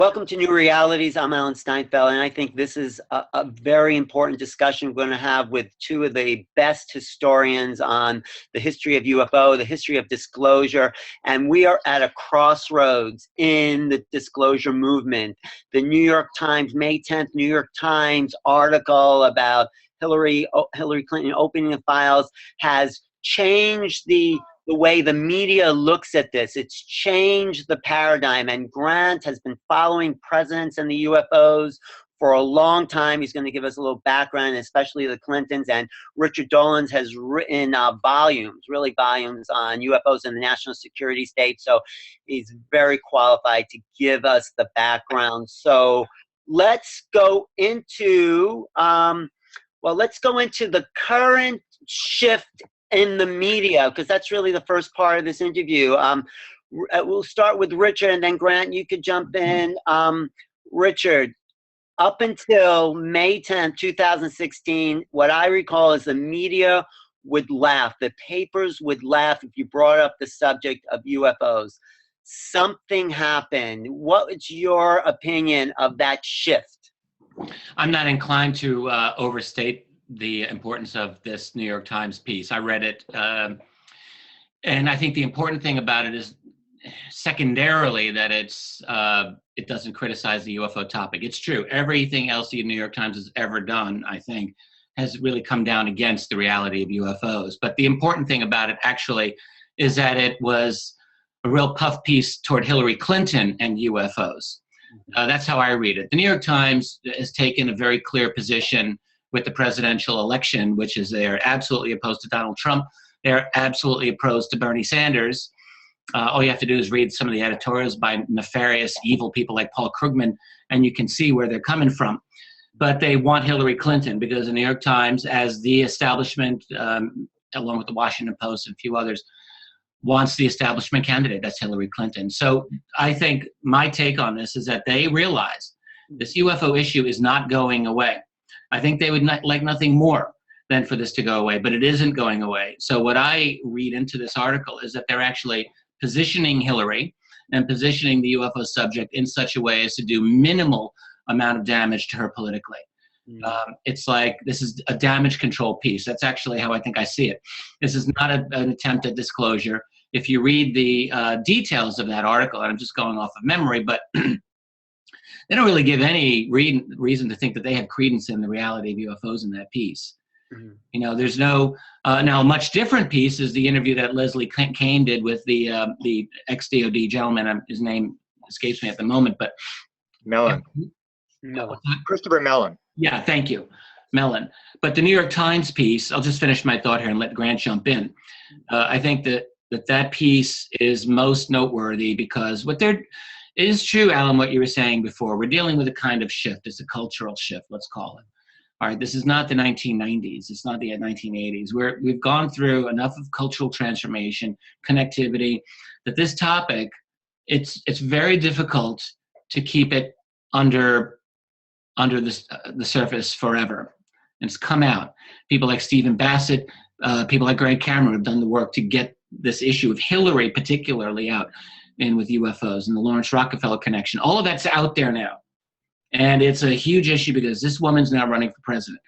Welcome to New Realities. I'm Alan Steinfeld, and I think this is a very important discussion we're going to have with two of the best historians on the history of UFO, the history of disclosure, and we are at a crossroads in the disclosure movement. The New York Times, May 10th, New York Times article about Hillary Clinton opening the files has changed the way the media looks at this. It's changed the paradigm, and Grant has been following presidents and the UFOs for a long time. He's going to give us a little background, especially the Clintons, and Richard Dolan has written volumes on UFOs and the national security state, so he's very qualified to give us the background. So let's go into, the current shift in the media, because that's really the first part of this interview. We'll start with Richard, and then Grant, you could jump in. Richard, up until May 10th, 2016, what I recall is the media would laugh. The papers would laugh if you brought up the subject of UFOs. Something happened. What is your opinion of that shift? I'm not inclined to overstate the importance of this New York Times piece. I read it, and I think the important thing about it is secondarily that it doesn't criticize the UFO topic. It's true. Everything else the New York Times has ever done, I think, has really come down against the reality of UFOs. But the important thing about it actually is that it was a real puff piece toward Hillary Clinton and UFOs. That's how I read it. The New York Times has taken a very clear position with the presidential election, which is they're absolutely opposed to Donald Trump. They're absolutely opposed to Bernie Sanders. All you have to do is read some of the editorials by nefarious, evil people like Paul Krugman, and you can see where they're coming from. But they want Hillary Clinton because the New York Times, as the establishment, along with the Washington Post and a few others, wants the establishment candidate. That's Hillary Clinton. So I think my take on this is that they realize this UFO issue is not going away. I think they would like nothing more than for this to go away, but it isn't going away. So what I read into this article is that they're actually positioning Hillary and positioning the UFO subject in such a way as to do minimal amount of damage to her politically. It's like this is a damage control piece. That's actually how I think I see it. This is not an attempt at disclosure. If you read the details of that article, and I'm just going off of memory, but they don't really give any reason to think that they have credence in the reality of UFOs in that piece. You know, there's no, now a much different piece is the interview that Leslie Kane did with the ex-DOD gentleman. His name escapes me at the moment, but Mellon. Christopher Mellon. Yeah, thank you, Mellon. But the New York Times piece, I'll just finish my thought here and let Grant jump in. I think that piece is most noteworthy because it is true, Alan, what you were saying before. We're dealing with a kind of shift. It's a cultural shift, let's call it. All right, this is not the 1990s. It's not the 1980s. We've gone through enough of cultural transformation, connectivity, that this topic, it's very difficult to keep it under the surface forever. And it's come out. People like Stephen Bassett, people like Greg Cameron have done the work to get this issue of Hillary particularly out in with UFOs and the Lawrence Rockefeller connection. All of that's out there now. And it's a huge issue because this woman's now running for president.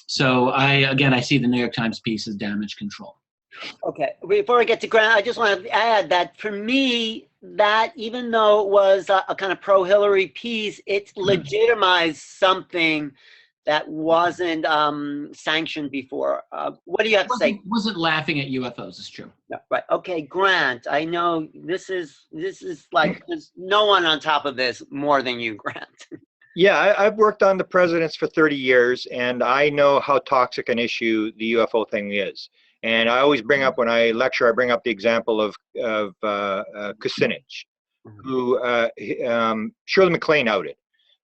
So I see the New York Times piece as damage control. Okay, before I get to Grant, I just want to add that for me, that even though it was a kind of pro-Hillary piece, it legitimized something that wasn't sanctioned before. What do you have to say? Wasn't laughing at UFOs, it's true. Yeah, right. Okay, Grant, I know this is like, there's no one on top of this more than you, Grant. Yeah, I've worked on the presidents for 30 years, and I know how toxic an issue the UFO thing is. And I always bring up, when I lecture, I bring up the example of Kucinich, who Shirley MacLaine outed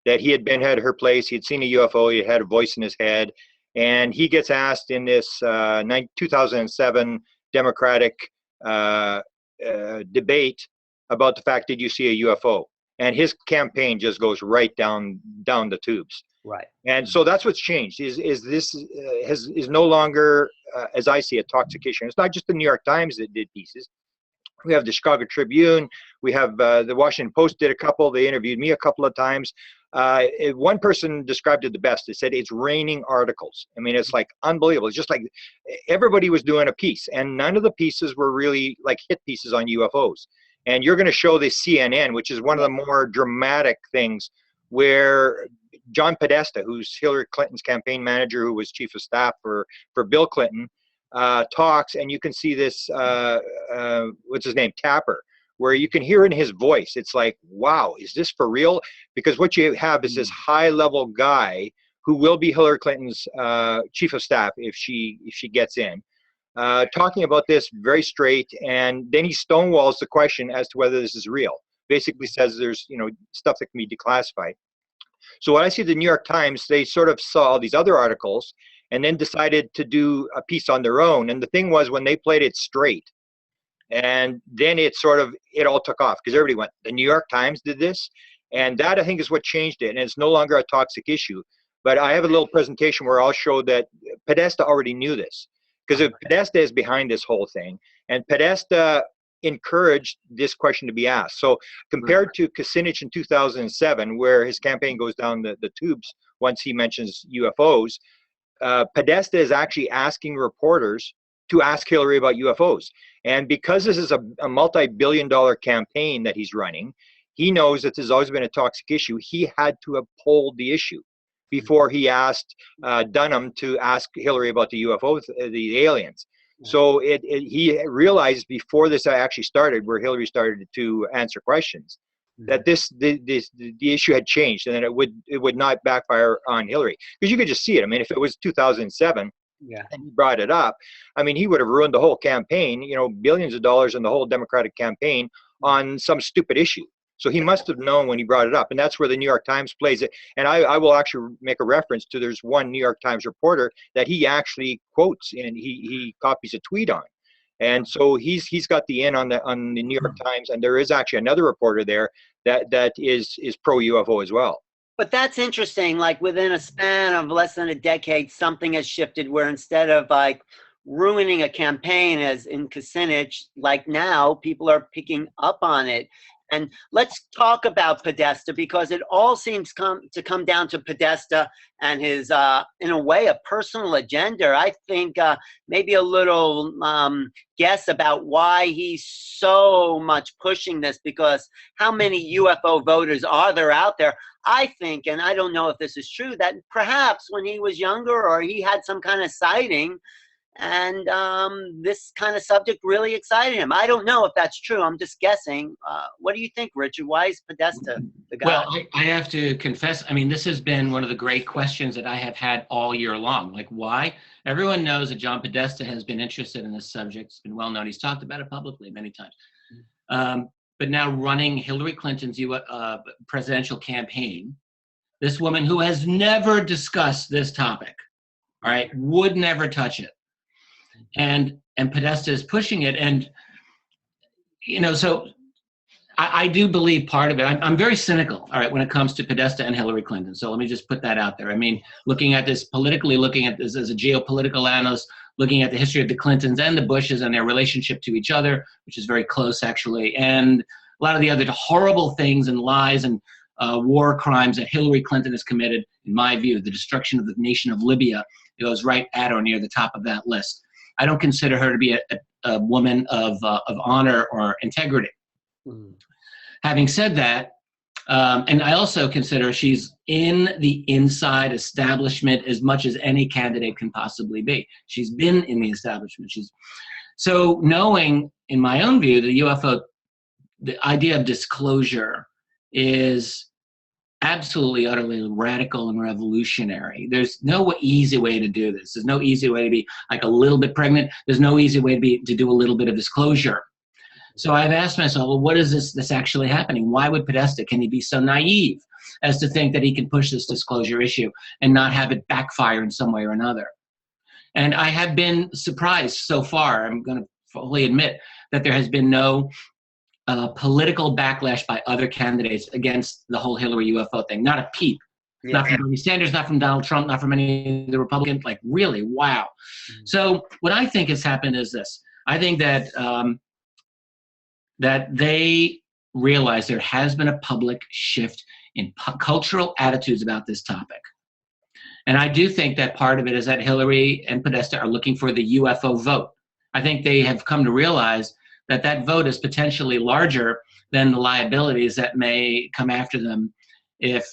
that he had her place, he had seen a UFO, he had a voice in his head, and he gets asked in this 2007 Democratic debate about the fact, did you see a UFO? And his campaign just goes right down the tubes. Right. And so that's what's changed. Is this is no longer, as I see it, toxic issue. It's not just the New York Times that did pieces. We have the Chicago Tribune. We have the Washington Post did a couple. They interviewed me a couple of times. One person described it the best. They said it's raining articles. I mean, it's like unbelievable. It's just like everybody was doing a piece, and none of the pieces were really like hit pieces on UFOs. And you're going to show the CNN, which is one of the more dramatic things, where John Podesta, who's Hillary Clinton's campaign manager, who was chief of staff for Bill Clinton, talks, and you can see this, what's his name, Tapper, where you can hear in his voice, it's like, wow, is this for real? Because what you have is this high-level guy who will be Hillary Clinton's chief of staff if she gets in, talking about this very straight, and then he stonewalls the question as to whether this is real. Basically says there's, you know, stuff that can be declassified. So what I see the New York Times, they sort of saw all these other articles and then decided to do a piece on their own. And the thing was, when they played it straight, and then it all took off, because everybody went, the New York Times did this. And that, I think, is what changed it. And it's no longer a toxic issue. But I have a little presentation where I'll show that Podesta already knew this, because Podesta is behind this whole thing. And Podesta encouraged this question to be asked. So compared to Kucinich in 2007, where his campaign goes down the tubes once he mentions UFOs, Podesta is actually asking reporters to ask Hillary about UFOs. And because this is a multi-billion-dollar campaign that he's running, he knows that this has always been a toxic issue. He had to uphold the issue before he asked Dunham to ask Hillary about the UFOs, the aliens. So he realized before this actually started, where Hillary started to answer questions, that the issue had changed, and that it would not backfire on Hillary, because you could just see it. I mean, if it was 2007 and he brought it up, I mean, he would have ruined the whole campaign, you know, billions of dollars in the whole Democratic campaign on some stupid issue. So he must have known when he brought it up, and that's where the New York Times plays it. And I will actually make a reference to, there's one New York Times reporter that he actually quotes, and he copies a tweet on. And so he's got the in on the New York Times, and there is actually another reporter there that is pro UFO as well. But that's interesting. Like within a span of less than a decade, something has shifted where instead of like ruining a campaign, as in Kucinich, like now people are picking up on it. And let's talk about Podesta, because it all seems to come down to Podesta and his, in a way, a personal agenda. I think maybe a little guess about why he's so much pushing this, because how many UFO voters are there out there? I think, and I don't know if this is true, that perhaps when he was younger or he had some kind of sighting, and this kind of subject really excited him. I don't know if that's true. I'm just guessing. What do you think, Richard? Why is Podesta the guy? Well, I have to confess, I mean, this has been one of the great questions that I have had all year long. Like, why? Everyone knows that John Podesta has been interested in this subject. It's been well known. He's talked about it publicly many times. But now running Hillary Clinton's presidential campaign, this woman who has never discussed this topic, all right, would never touch it. And Podesta is pushing it, and you know, so I do believe part of it. I'm very cynical, all right, when it comes to Podesta and Hillary Clinton. So let me just put that out there. I mean, looking at this politically, looking at this as a geopolitical analyst, looking at the history of the Clintons and the Bushes and their relationship to each other, which is very close actually, and a lot of the other horrible things and lies and war crimes that Hillary Clinton has committed. In my view, the destruction of the nation of Libya goes right at or near the top of that list. I don't consider her to be a woman of honor or integrity. Having said that, and I also consider she's in the inside establishment as much as any candidate can possibly be. She's been in the establishment. So knowing, in my own view, the UFO, the idea of disclosure is absolutely, utterly radical and revolutionary. There's no easy way to do this. There's no easy way to be like a little bit pregnant. There's no easy way to do a little bit of disclosure. So I've asked myself, well, what is this actually happening? Why would Podesta, can he be so naive as to think that he can push this disclosure issue and not have it backfire in some way or another? And I have been surprised so far. I'm going to fully admit that there has been no political backlash by other candidates against the whole Hillary UFO thing. Not a peep. Yeah. Not from Bernie Sanders, not from Donald Trump, not from any of the Republicans. Like, really, wow. So what I think has happened is this. I think that that they realize there has been a public shift in cultural attitudes about this topic. And I do think that part of it is that Hillary and Podesta are looking for the UFO vote. I think they have come to realize that that vote is potentially larger than the liabilities that may come after them if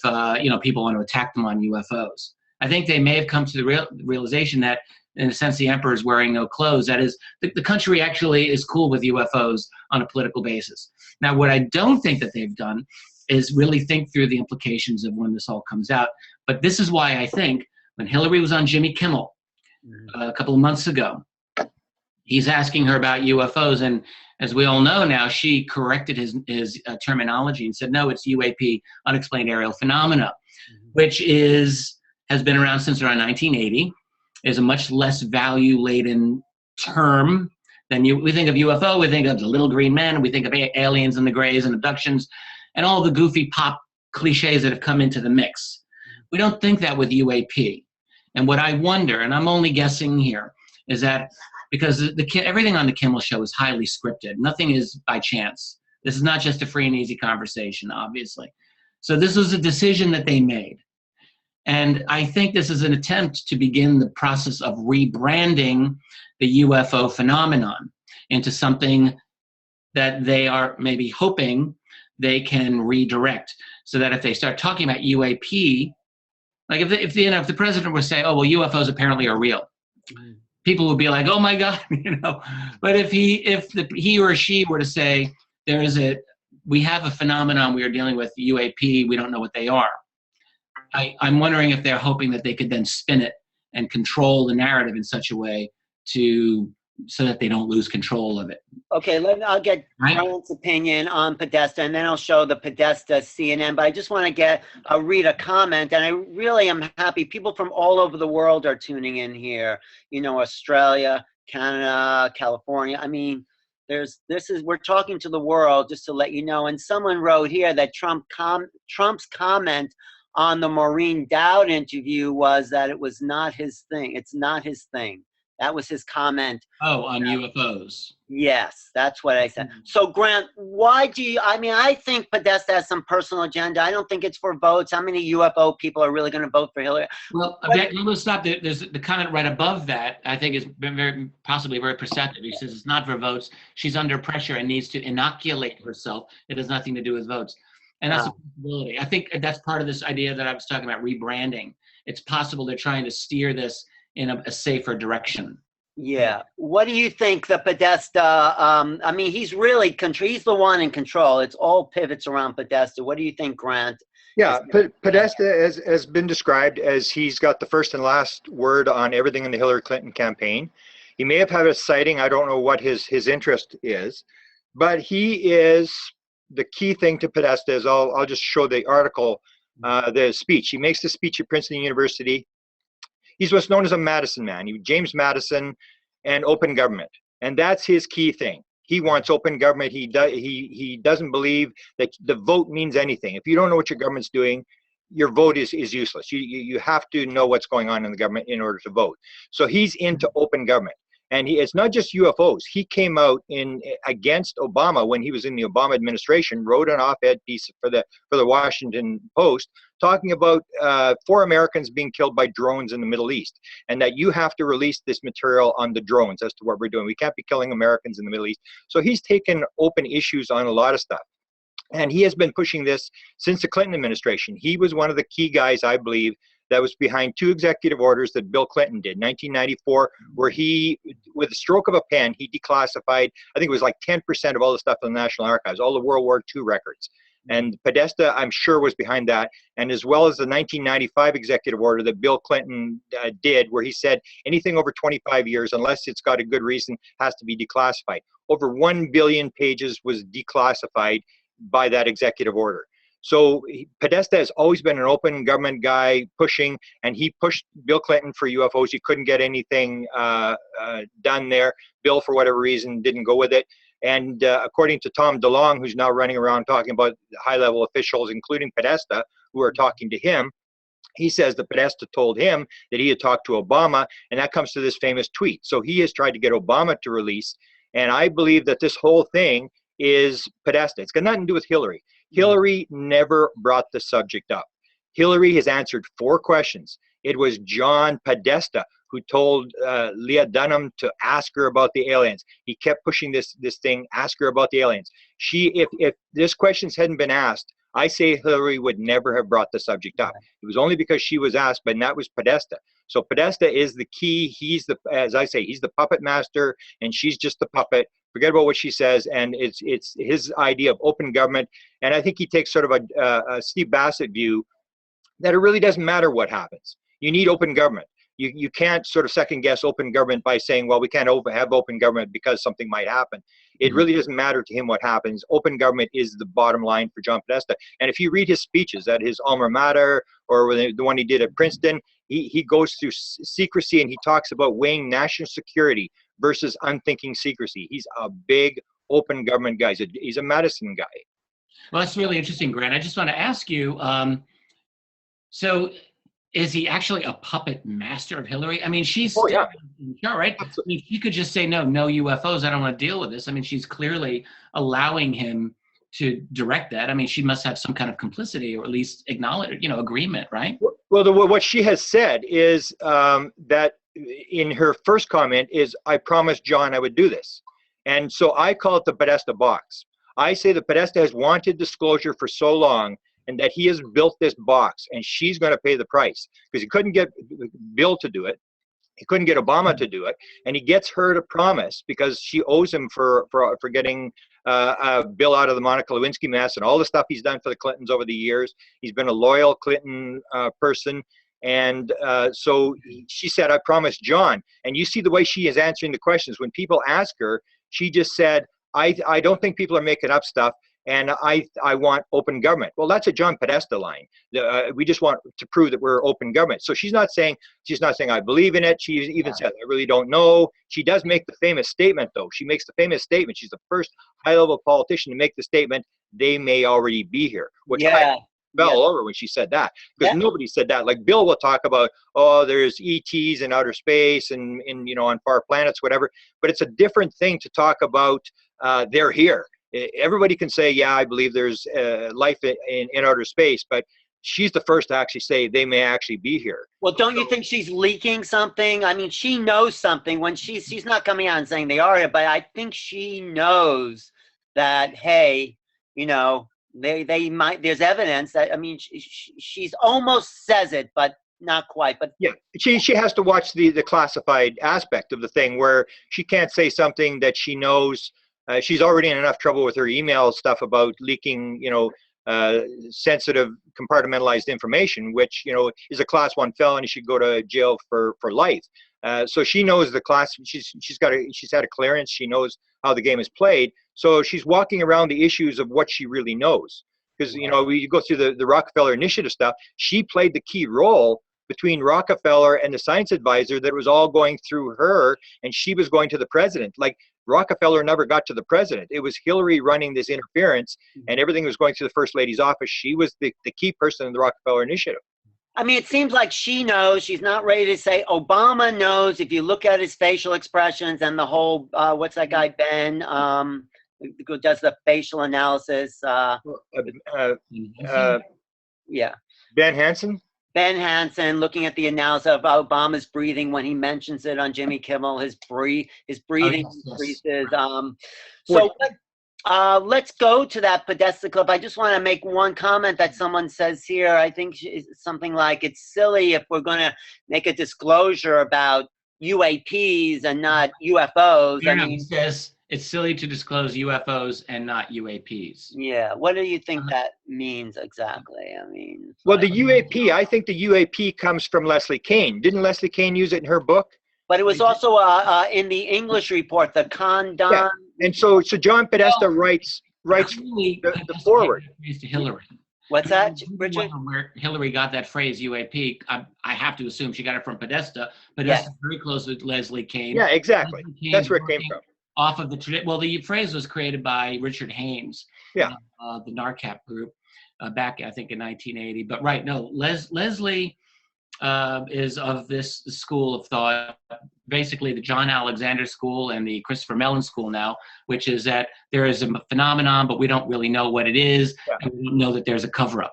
people want to attack them on UFOs. I think they may have come to the realization that, in a sense, the emperor is wearing no clothes. That is, the country actually is cool with UFOs on a political basis. Now, what I don't think that they've done is really think through the implications of when this all comes out. But this is why I think when Hillary was on Jimmy Kimmel a couple of months ago, he's asking her about UFOs. And as we all know now, she corrected his terminology and said, no, it's UAP, unexplained aerial phenomena, which has been around since around 1980, is a much less value-laden term than we think of UFO, we think of the little green men, we think of aliens and the grays and abductions, and all the goofy pop cliches that have come into the mix. We don't think that with UAP. And what I wonder, and I'm only guessing here, is that because everything on the Kimmel Show is highly scripted. Nothing is by chance. This is not just a free and easy conversation, obviously. So this was a decision that they made. And I think this is an attempt to begin the process of rebranding the UFO phenomenon into something that they are maybe hoping they can redirect, so that if they start talking about UAP, like if the president were to say, oh, well, UFOs apparently are real, people would be like, oh my God, But if he or she were to say, we have a phenomenon we are dealing with, UAP, we don't know what they are. I'm wondering if they're hoping that they could then spin it and control the narrative in such a way so that they don't lose control of it. Okay, I'll get Grant's opinion on Podesta, and then I'll show the Podesta CNN. But I just want to read a comment, and I really am happy. People from all over the world are tuning in here. Australia, Canada, California. I mean, we're talking to the world, just to let you know. And someone wrote here that Trump's comment on the Maureen Dowd interview was that it was not his thing. It's not his thing. That was his comment. Oh, on UFOs. Yes, that's what I said. So, Grant, I think Podesta has some personal agenda. I don't think it's for votes. How many UFO people are really going to vote for Hillary? Well, let's stop. There's the comment right above that, I think, has been possibly very perceptive. He says it's not for votes. She's under pressure and needs to inoculate herself. It has nothing to do with votes. And that's a possibility. I think that's part of this idea that I was talking about, rebranding. It's possible they're trying to steer this in a safer direction. Yeah. What do you think the Podesta, he's really, he's the one in control. It's all pivots around Podesta. What do you think, Grant? Yeah, Podesta has been described as he's got the first and last word on everything in the Hillary Clinton campaign. He may have had a sighting. I don't know what his interest is, but he is, the key thing to Podesta is, I'll just show the article, the speech. He makes the speech at Princeton University. He's what's known as a Madison man. James Madison and open government. And that's his key thing. He wants open government. He doesn't believe that the vote means anything. If you don't know what your government's doing, your vote is useless. You have to know what's going on in the government in order to vote. So he's into open government. And it's not just UFOs. He came out against Obama when he was in the Obama administration, wrote an op-ed piece for the Washington Post, talking about 4 Americans being killed by drones in the Middle East, and that you have to release this material on the drones as to what we're doing. We can't be killing Americans in the Middle East. So he's taken open issues on a lot of stuff. And he has been pushing this since the Clinton administration. He was one of the key guys, I believe, that was behind 2 executive orders that Bill Clinton did, 1994, where he, with a stroke of a pen, he declassified, I think it was like 10% of all the stuff in the National Archives, all the World War II records. And Podesta, I'm sure, was behind that, and as well as the 1995 executive order that Bill Clinton did, where he said anything over 25 years, unless it's got a good reason, has to be declassified. Over 1 billion pages was declassified by that executive order. So Podesta has always been an open government guy pushing, and he pushed Bill Clinton for UFOs. He couldn't get anything done there. Bill, for whatever reason, didn't go with it. And according to Tom DeLonge, who's now running around talking about high-level officials, including Podesta, who are talking to him, he says that Podesta told him that he had talked to Obama, and that comes to this famous tweet. So he has tried to get Obama to release, and I believe that this whole thing is Podesta. It's got nothing to do with Hillary. Hillary never brought the subject up. Hillary has answered 4 questions. It was John Podesta who told Leah Dunham to ask her about the aliens. He kept pushing this thing, ask her about the aliens. If this questions hadn't been asked, I say Hillary would never have brought the subject up. It was only because she was asked, and that was Podesta. So Podesta is the key. He's the, as I say, he's the puppet master, and she's just the puppet. Forget about what she says, and it's his idea of open government. And I think he takes sort of a Steve Bassett view that it really doesn't matter what happens. You need open government. You can't sort of second guess open government by saying, well, we can't have open government because something might happen. It really doesn't matter to him what happens. Open government is the bottom line for John Podesta. And if you read his speeches at his alma mater or the one he did at Princeton, he goes through secrecy, and he talks about weighing national security versus unthinking secrecy. He's a big open government guy. He's a Madison guy. Well, that's really interesting, Grant. I just want to ask you, so is he actually a puppet master of Hillary? I mean, she's Oh, yeah. right? I mean, she could just say, no UFOs, I don't want to deal with this. I mean, she's clearly allowing him to direct that. I mean, she must have some kind of complicity, or at least acknowledge, agreement, right? Well, what she has said is that in her first comment is, I promised John I would do this. And so I call it the Podesta box. I say that Podesta has wanted disclosure for so long, and that he has built this box, and she's going to pay the price, because he couldn't get Bill to do it. He couldn't get Obama to do it, and he gets her to promise, because she owes him for getting Bill out of the Monica Lewinsky mess and all the stuff he's done for the Clintons over the years. He's been a loyal Clinton person, and so she said, I promised John. And you see the way she is answering the questions. When people ask her, she just said, I don't think people are making up stuff, and I want open government. Well, that's a John Podesta line. We just want to prove that we're open government. So she's not saying I believe in it. She even says, I really don't know. She does make the famous statement, though. She makes the famous statement. She's the first high-level politician to make the statement, they may already be here, which I fell over when she said that, because nobody said that. Like Bill will talk about, there's ETs in outer space and on far planets, whatever. But it's a different thing to talk about they're here. Everybody can say, yeah, I believe there's life in outer space, but she's the first to actually say they may actually be here. Well, don't you think she's leaking something? I mean, she knows something when she's not coming out and saying they are here, but I think she knows that, hey, they might, there's evidence that, I mean, she's almost says it, but not quite. But yeah, she has to watch the classified aspect of the thing, where she can't say something that she knows. She's already in enough trouble with her email stuff about leaking, sensitive, compartmentalized information, which, is a class 1 felony. She should go to jail for life. So she knows the class. She's had a clearance. She knows how the game is played. So she's walking around the issues of what she really knows. Because, we go through the Rockefeller Initiative stuff. She played the key role between Rockefeller and the science advisor, that was all going through her, and she was going to the president. Like, Rockefeller never got to the president. It was Hillary running this interference, and everything was going through the First Lady's office. She was the key person in the Rockefeller Initiative. I mean, it seems like she knows. She's not ready to say. Obama knows. If you look at his facial expressions and the whole, what's that guy, Ben, who does the facial analysis? Yeah. Ben Hansen? Ben Hansen, looking at the analysis of Obama's breathing when he mentions it on Jimmy Kimmel, his breathing increases. So let's go to that Podesta clip. I just want to make one comment that someone says here. I think something like, it's silly if we're going to make a disclosure about UAPs and not UFOs. He says it's silly to disclose UFOs and not UAPs. Yeah. What do you think that means exactly? I mean, well, the UAP, I think the UAP comes from Leslie Kean. Didn't Leslie Kean use it in her book? But it was also in the English report, the Condon. Yeah. And so John Podesta writes the forward. To Hillary. What's that, Richard? Where Hillary got that phrase UAP, I have to assume she got it from Podesta. Podesta's very close with Leslie Kean. Yeah, exactly. That's where it came from. Off of the phrase was created by Richard Haynes, the NARCAP group, back I think in 1980. But Leslie is of this school of thought, basically the John Alexander School and the Christopher Mellon School now, which is that there is a phenomenon, but we don't really know what it is, and we don't know that there's a cover-up,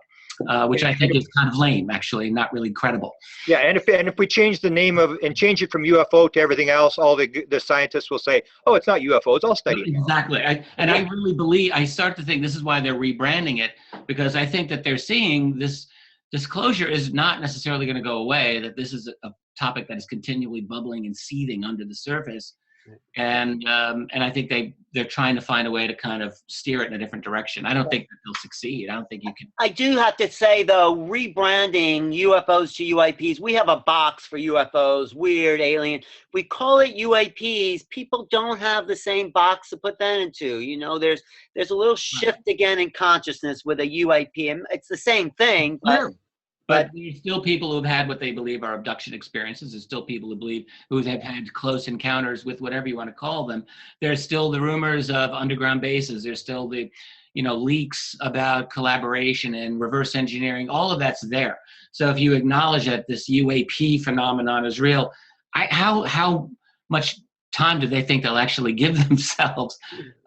which I think is kind of lame, actually, not really credible. Yeah, and if we change the name of and change it from UFO to everything else, all the scientists will say, oh, it's not UFO, it's all studied. Exactly. I really believe, I start to think this is why they're rebranding it, because I think that they're seeing this disclosure is not necessarily going to go away, that this is a topic that is continually bubbling and seething under the surface. And I think they're trying to find a way to kind of steer it in a different direction. I don't think that they'll succeed. I don't think you can. I do have to say, though, rebranding UFOs to UAPs, we have a box for UFOs, weird, alien. We call it UAPs. People don't have the same box to put that into. You know, there's a little shift again in consciousness with a UAP. And it's the same thing, but there's still people who have had what they believe are abduction experiences. There's still people who have had close encounters with whatever you want to call them. There's still the rumors of underground bases. There's still the, leaks about collaboration and reverse engineering. All of that's there. So if you acknowledge that this UAP phenomenon is real, how much time do they think they'll actually give themselves,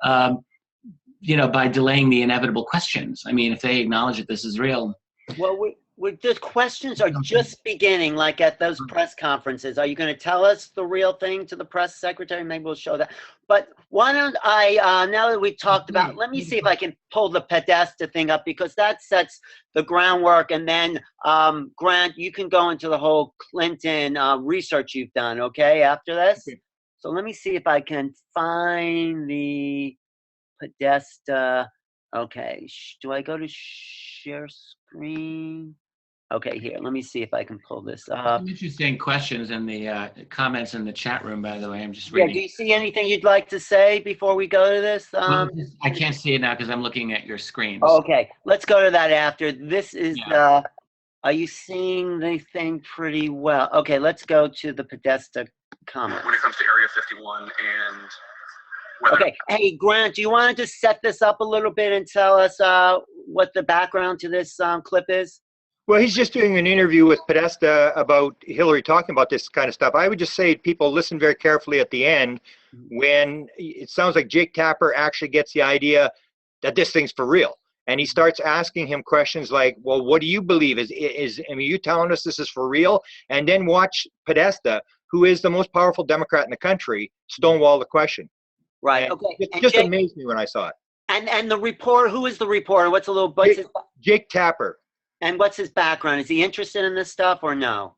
by delaying the inevitable questions? I mean, if they acknowledge that this is real. Well, the questions are just beginning, like at those press conferences. Are you going to tell us the real thing to the press secretary? Maybe we'll show that. But why don't I, now that we've talked about, let me see if I can pull the Podesta thing up, because that sets the groundwork. And then, Grant, you can go into the whole Clinton research you've done, okay, after this? Okay. So let me see if I can find the Podesta. Okay, do I go to share screen? Okay, here, let me see if I can pull this up. Some interesting questions in the comments in the chat room, by the way. I'm just reading. Yeah, do you see anything you'd like to say before we go to this? Well, I can't see it now because I'm looking at your screen. Okay, let's go to that after. This is, are you seeing the thing pretty well? Okay, let's go to the Podesta comment. When it comes to Area 51 and okay, hey, Grant, do you want to just set this up a little bit and tell us what the background to this clip is? Well, he's just doing an interview with Podesta about Hillary talking about this kind of stuff. I would just say people listen very carefully at the end when it sounds like Jake Tapper actually gets the idea that this thing's for real. And he starts asking him questions like, well, what do you believe? I mean, you telling us this is for real? And then watch Podesta, who is the most powerful Democrat in the country, stonewall the question. Right. And okay. It just amazed me when I saw it. And the reporter, who is the reporter? What's Jake Tapper. And what's his background? Is he interested in this stuff or no?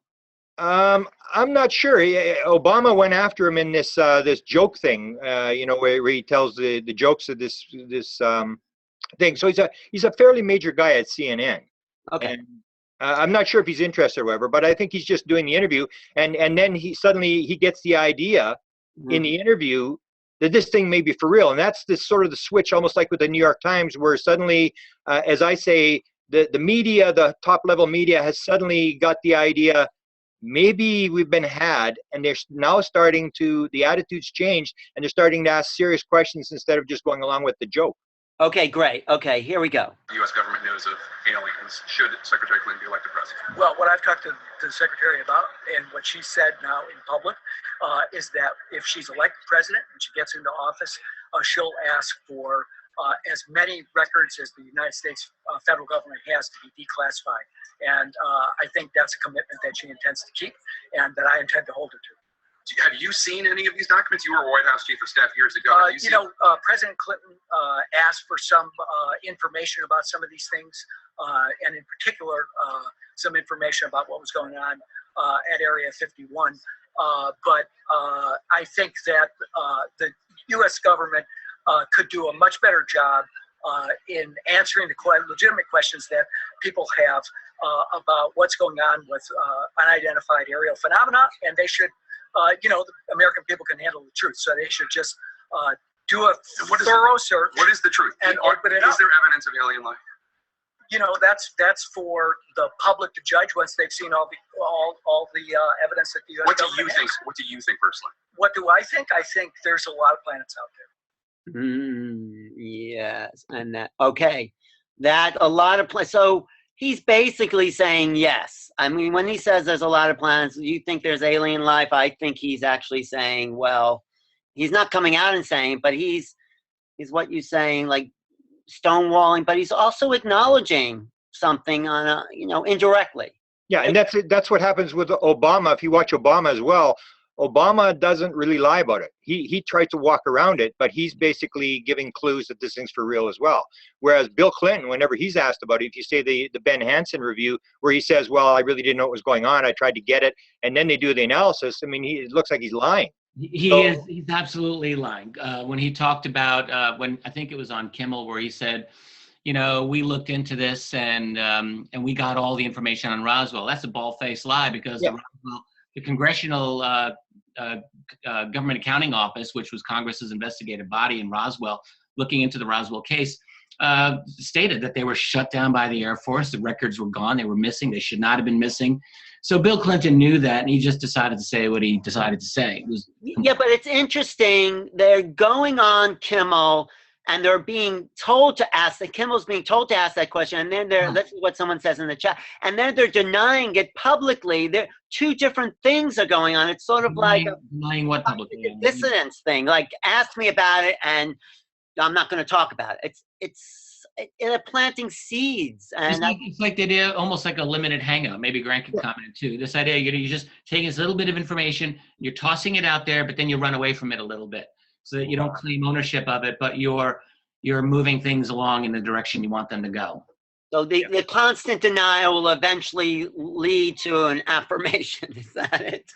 I'm not sure. Obama went after him in this this joke thing, where he tells the jokes of this thing. So he's a fairly major guy at CNN. Okay. And, I'm not sure if he's interested or whatever, but I think he's just doing the interview, and then he suddenly gets the idea in the interview that this thing may be for real, and that's this sort of the switch, almost like with the New York Times, where suddenly, as I say, the media, the top level media, has suddenly got the idea maybe we've been had, and they're now starting to, the attitudes changed, and they're starting to ask serious questions instead of just going along with the joke. Okay, great. Okay, here we go. The U.S. government knows of aliens should Secretary Clinton be elected president? Well, what I've talked to the Secretary about, and what she said now in public, is that if she's elected president and she gets into office, she'll ask for as many records as the United States federal government has to be declassified. And I think that's a commitment that she intends to keep and that I intend to hold her to. Have you seen any of these documents? You were White House Chief of Staff years ago. President Clinton asked for some information about some of these things, and in particular, some information about what was going on at Area 51. But I think that the U.S. government could do a much better job in answering the legitimate questions that people have about what's going on with unidentified aerial phenomena, and they should, the American people can handle the truth, so they should just do a thorough search. What is the truth? And open it up. Is there evidence of alien life? That's for the public to judge once they've seen all the evidence that the U.S. government has. What do you think personally? What do I think? I think there's a lot of planets out there. Yes, and that, okay, that a lot of so he's basically saying yes. I mean, when he says there's a lot of planets, you think there's alien life, I think he's actually saying, well, he's not coming out and saying, but he's what you're saying, like stonewalling, but he's also acknowledging something on a, indirectly. Yeah, and that's what happens with Obama. If you watch Obama as well, Obama doesn't really lie about it. He tries to walk around it, but he's basically giving clues that this thing's for real as well. Whereas Bill Clinton, whenever he's asked about it, if you say the Ben Hansen review, where he says, well, I really didn't know what was going on, I tried to get it, and then they do the analysis, I mean, it looks like he's lying. He's absolutely lying. When he talked about, when I think it was on Kimmel, where he said, we looked into this and we got all the information on Roswell. That's a bald-faced lie, because the Congressional Government Accounting Office, which was Congress's investigative body in Roswell, looking into the Roswell case, stated that they were shut down by the Air Force. The records were gone. They were missing. They should not have been missing. So Bill Clinton knew that, and he just decided to say what he decided to say. Yeah, but it's interesting. They're going on Kimmel, and they're being told to ask, Kimmel's being told to ask that question, and then this is what someone says in the chat, and then they're denying it publicly. There, two different things are going on. It's sort of denying what publicly? Dissonance thing. Like, ask me about it, and I'm not going to talk about it. They're planting seeds, and it's like they did almost like a limited hangout. Maybe Grant could comment too. This idea, you're just taking this little bit of information, you're tossing it out there, but then you run away from it a little bit, so that you don't claim ownership of it, but you're moving things along in the direction you want them to go. So the constant denial will eventually lead to an affirmation. Is that it?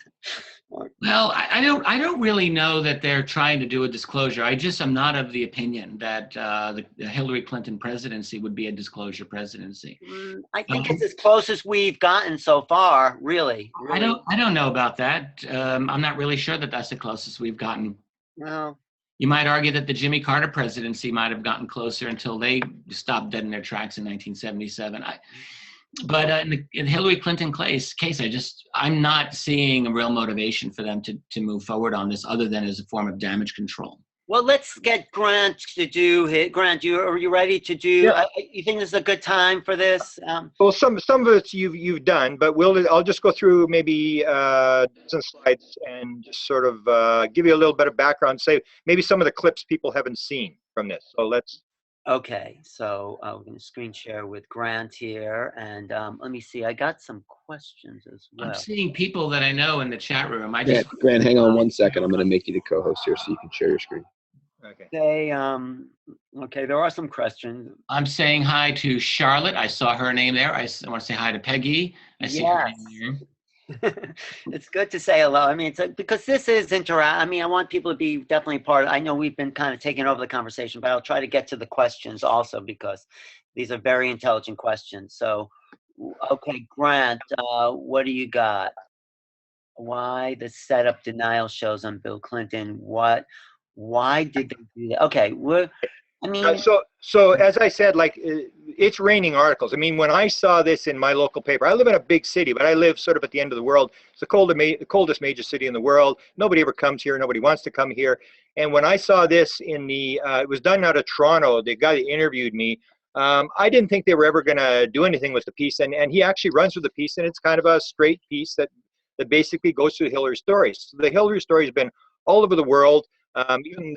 Well, I don't really know that they're trying to do a disclosure. I'm not of the opinion that the Hillary Clinton presidency would be a disclosure presidency. I think it's as close as we've gotten so far, really. I don't know about that. I'm not really sure that that's the closest we've gotten. Well, you might argue that the Jimmy Carter presidency might have gotten closer until they stopped dead in their tracks in 1977. But in the Hillary Clinton case, I'm not seeing a real motivation for them to move forward on this, other than as a form of damage control. Well, let's get Grant to do it. Grant, are you ready to do? Yeah. You think this is a good time for this? Well, some of it you've done, but I'll just go through maybe some slides and just sort of give you a little bit of background. Say maybe some of the clips people haven't seen from this. So let's. Okay, so we're going to screen share with Grant here, and let me see. I got some questions as well. I'm seeing people that I know in the chat room. Grant, hang on one second. I'm going to make you the co-host here so you can share your screen. Okay. Okay, there are some questions. I'm saying hi to Charlotte. I saw her name there. I want to say hi to Peggy. I see her name there. It's good to say hello. I mean, because this is I mean, I want people to be definitely part of. I know we've been kind of taking over the conversation, but I'll try to get to the questions also, because these are very intelligent questions. So, okay, Grant, what do you got? Why the setup denial shows on Bill Clinton? Why did they do that? Okay, so as I said, like, it's raining articles. I mean, when I saw this in my local paper, I live in a big city, but I live sort of at the end of the world. It's the coldest major city in the world. Nobody ever comes here. Nobody wants to come here. And when I saw this in it was done out of Toronto, the guy that interviewed me, I didn't think they were ever going to do anything with the piece. And he actually runs with the piece, and it's kind of a straight piece that basically goes through Hillary's stories. So the Hillary story has been all over the world. Even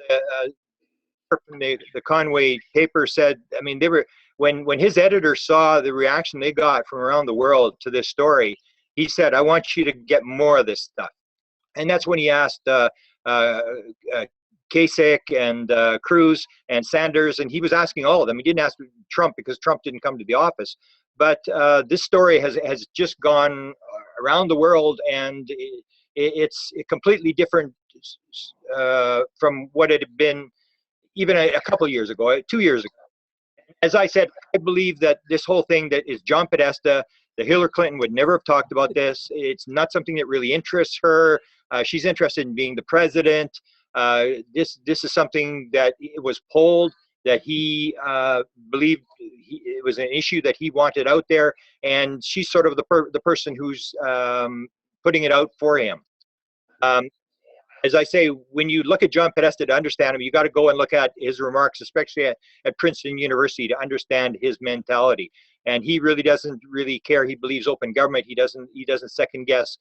the Conway paper said, I mean, they were when his editor saw the reaction they got from around the world to this story, he said, I want you to get more of this stuff. And that's when he asked Kasich and Cruz and Sanders, and he was asking all of them. He didn't ask Trump because Trump didn't come to the office. But this story has just gone around the world, and it's completely different from what it had been even a couple of years ago, 2 years ago. As I said, I believe that this whole thing that is John Podesta, that Hillary Clinton would never have talked about this. It's not something that really interests her. She's interested in being the president. This is something that it was polled, that he believed it was an issue that he wanted out there, and she's sort of the person who's putting it out for him. As I say, when you look at John Podesta to understand him, you got to go and look at his remarks, especially at Princeton University, to understand his mentality. and he really doesn't really care. He believes open government. He doesn't second guess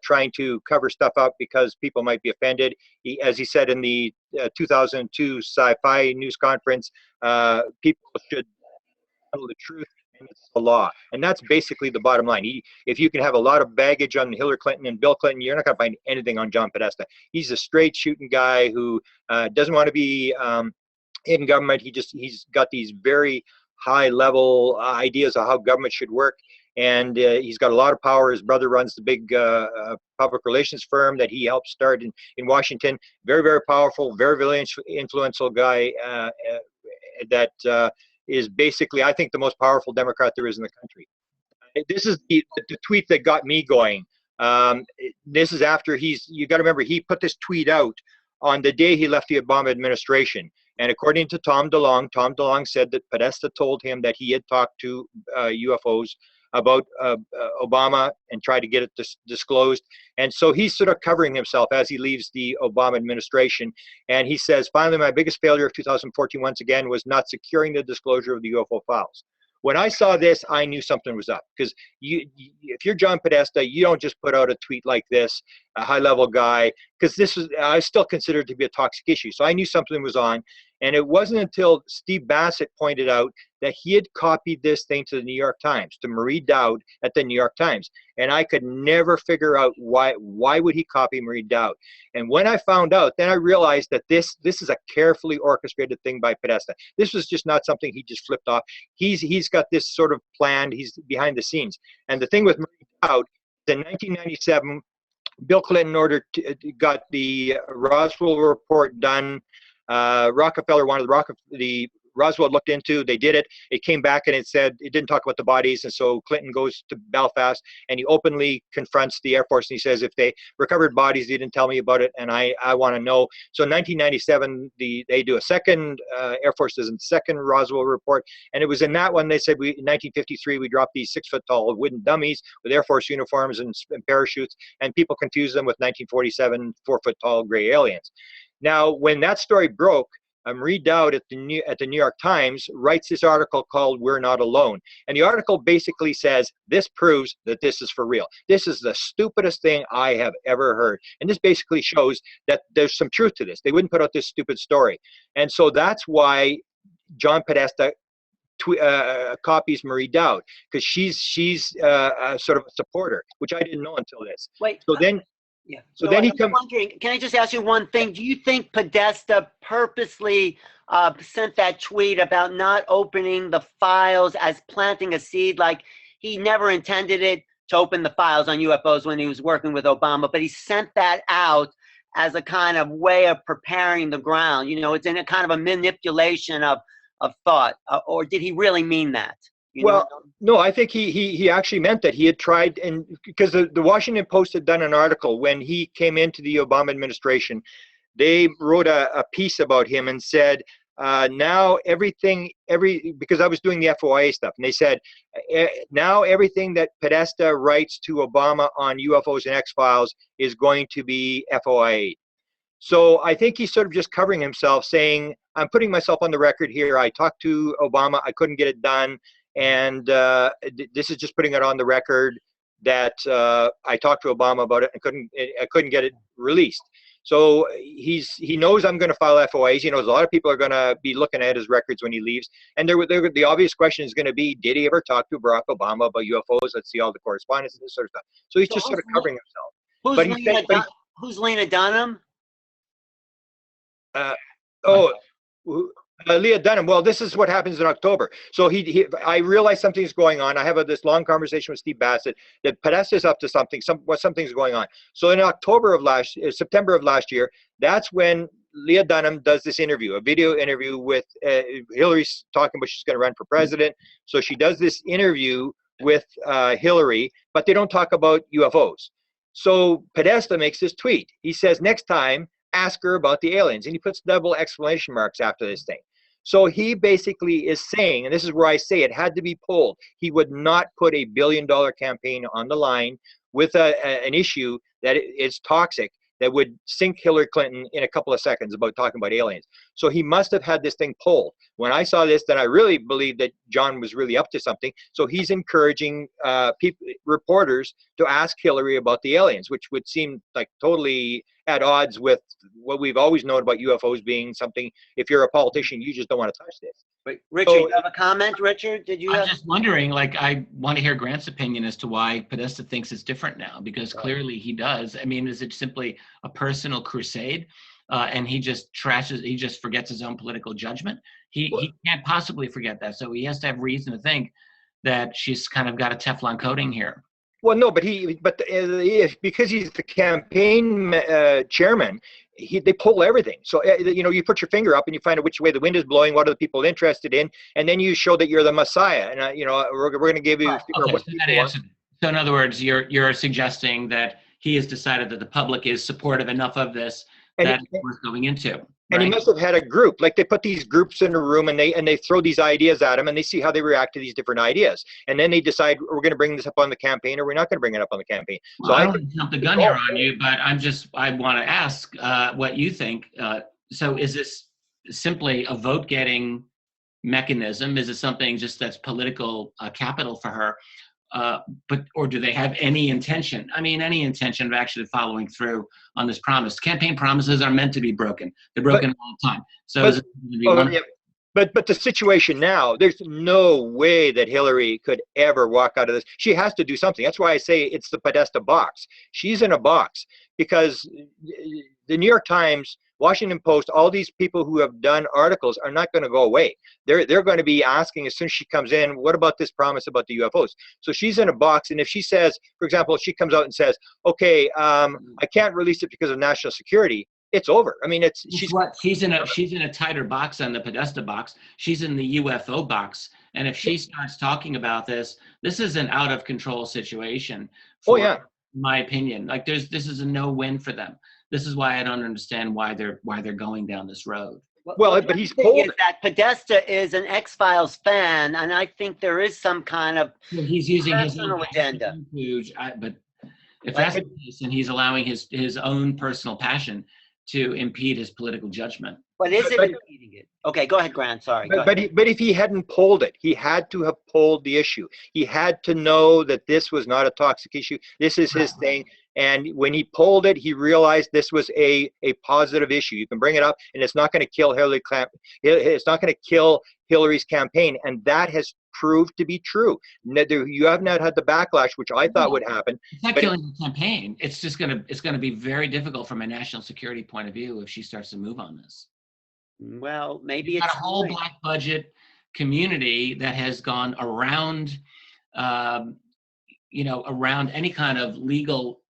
trying to cover stuff up because people might be offended. As he said in the 2002 Sci-Fi News Conference, people should know the truth, and it's the law. And that's basically the bottom line. If you can have a lot of baggage on Hillary Clinton and Bill Clinton, you're not going to find anything on John Podesta. He's a straight shooting guy who doesn't want to be in government. He's got these very high level ideas of how government should work. And he's got a lot of power. His brother runs the big public relations firm that he helped start in Washington. Very, very powerful, very, very influential guy that is basically, I think, the most powerful Democrat there is in the country. This is the tweet that got me going. This is after you got to remember, he put this tweet out on the day he left the Obama administration. And according to Tom DeLonge said that Podesta told him that he had talked to UFOs about Obama and tried to get it disclosed. And so he's sort of covering himself as he leaves the Obama administration. And he says, finally, my biggest failure of 2014, once again, was not securing the disclosure of the UFO files. When I saw this, I knew something was up, because if you're John Podesta, you don't just put out a tweet like this, a high-level guy, because I still consider it to be a toxic issue. So I knew something was on, and it wasn't until Steve Bassett pointed out that he had copied this thing to the New York Times, to Marie Dowd at the New York Times, and I could never figure out why would he copy Marie Dowd. And when I found out, then I realized that this is a carefully orchestrated thing by Podesta. This was just not something he just flipped off. He's got this sort of planned. He's behind the scenes. And the thing with Marie Dowd, in 1997, Bill Clinton got the Roswell report done. Rockefeller wanted the Roswell looked into, they did it. It came back and it said it didn't talk about the bodies. And so Clinton goes to Belfast and he openly confronts the Air Force and he says, if they recovered bodies, they didn't tell me about it, and I want to know. So in 1997, they do a second, Air Force does a second Roswell report. And it was in that one they said, in 1953, we dropped these 6-foot-tall wooden dummies with Air Force uniforms and parachutes, and people confused them with 1947 4-foot-tall gray aliens. Now, when that story broke, Marie Dowd at the New York Times writes this article called "We're Not Alone." And the article basically says, this proves that this is for real. This is the stupidest thing I have ever heard. And this basically shows that there's some truth to this. They wouldn't put out this stupid story. And so that's why John Podesta copies Marie Dowd, because she's sort of a supporter, which I didn't know until this. Wait. So then... Yeah. So then I'm wondering, can I just ask you one thing? Do you think Podesta purposely sent that tweet about not opening the files as planting a seed? Like, he never intended it to open the files on UFOs when he was working with Obama, but he sent that out as a kind of way of preparing the ground. You know, it's in a kind of a manipulation of thought. Or did he really mean that? Well, no, I think he actually meant that. He had tried, and because the Washington Post had done an article when he came into the Obama administration, they wrote a piece about him and said, now because I was doing the FOIA stuff, and they said, now everything that Podesta writes to Obama on UFOs and X-Files is going to be FOIA. So I think he's sort of just covering himself, saying, I'm putting myself on the record here. I talked to Obama. I couldn't get it done. And this is just putting it on the record that I talked to Obama about it and I couldn't get it released. So he knows I'm going to file FOIs. He knows a lot of people are going to be looking at his records when he leaves. And the obvious question is going to be, did he ever talk to Barack Obama about UFOs? Let's see all the correspondence and this sort of stuff. So he's just sort of covering himself. Who's Lena Dunham? Leah Dunham. Well, this is what happens in October. So I realized something's going on. I have this long conversation with Steve Bassett that Podesta's up to something. Something's going on. So in September of last year, that's when Leah Dunham does this interview, a video interview with Hillary's talking about she's going to run for president. So she does this interview with Hillary, but they don't talk about UFOs. So Podesta makes this tweet. He says, next time, ask her about the aliens. And he puts double exclamation marks after this thing. So he basically is saying, and this is where I say it had to be pulled, he would not put $1 billion campaign on the line with an issue that is toxic, that would sink Hillary Clinton in a couple of seconds about talking about aliens. So he must have had this thing pulled. When I saw this, then I really believed that John was really up to something. So he's encouraging reporters to ask Hillary about the aliens, which would seem like totally at odds with what we've always known about UFOs being something, if you're a politician, you just don't want to touch this. Wait, Richard, So- you have a comment? Richard, did you I'm have? just wondering, like, I want to hear Grant's opinion as to why Podesta thinks it's different now, because clearly he does. I mean, is it simply a personal crusade? And he just forgets his own political judgment? He can't possibly forget that. So he has to have reason to think that she's kind of got a Teflon coating here. Well, no, but because he's the campaign chairman, they pull everything. So you put your finger up and you find out which way the wind is blowing. What are the people interested in, and then you show that you're the Messiah. And we're going to give you. Okay, so that answered. So in other words, you're suggesting that he has decided that the public is supportive enough of this that it's worth going into. And he must have had a group, like they put these groups in a room and they throw these ideas at him and they see how they react to these different ideas. And then they decide, we're going to bring this up on the campaign or we're not going to bring it up on the campaign. Well, So I don't want to jump the gun here on you, but I want to ask what you think. So is this simply a vote-getting mechanism? Is it something just that's political capital for her? Or do they have any intention of actually following through on this promise? Campaign promises are meant to be broken. They're broken all the time. So but the situation now, there's no way that Hillary could ever walk out of this. She has to do something. That's why I say it's the Podesta box. She's in a box because the New York Times, Washington Post, all these people who have done articles are not going to go away. They're going to be asking as soon as she comes in, what about this promise about the UFOs? So she's in a box, and if she says, for example, she comes out and says, okay, I can't release it because of national security, it's over. I mean, she's in a tighter box than the Podesta box. She's in the UFO box, and if she starts talking about this is an out of control situation. In my opinion, like this is a no-win for them. This is why I don't understand why they're going down this road. Well, but he's told that Podesta is an X-Files fan, and I think there is some kind of he's using his personal agenda. But if that's the case, then he's allowing his own personal passion to impede his political judgment. But is it impeding it? Okay, go ahead, Grant. Sorry. But if he hadn't pulled it, he had to have pulled the issue. He had to know that this was not a toxic issue. This is his thing. And when he pulled it, he realized this was a positive issue. You can bring it up, and it's not going to kill Hillary. It's not going to kill Hillary's campaign, and that has proved to be true. You have not had the backlash, which I thought would happen. It's not killing the campaign. It's just going to be very difficult from a national security point of view if she starts to move on this. Well, maybe it's it's a whole black budget community that has gone around, around any kind of legal.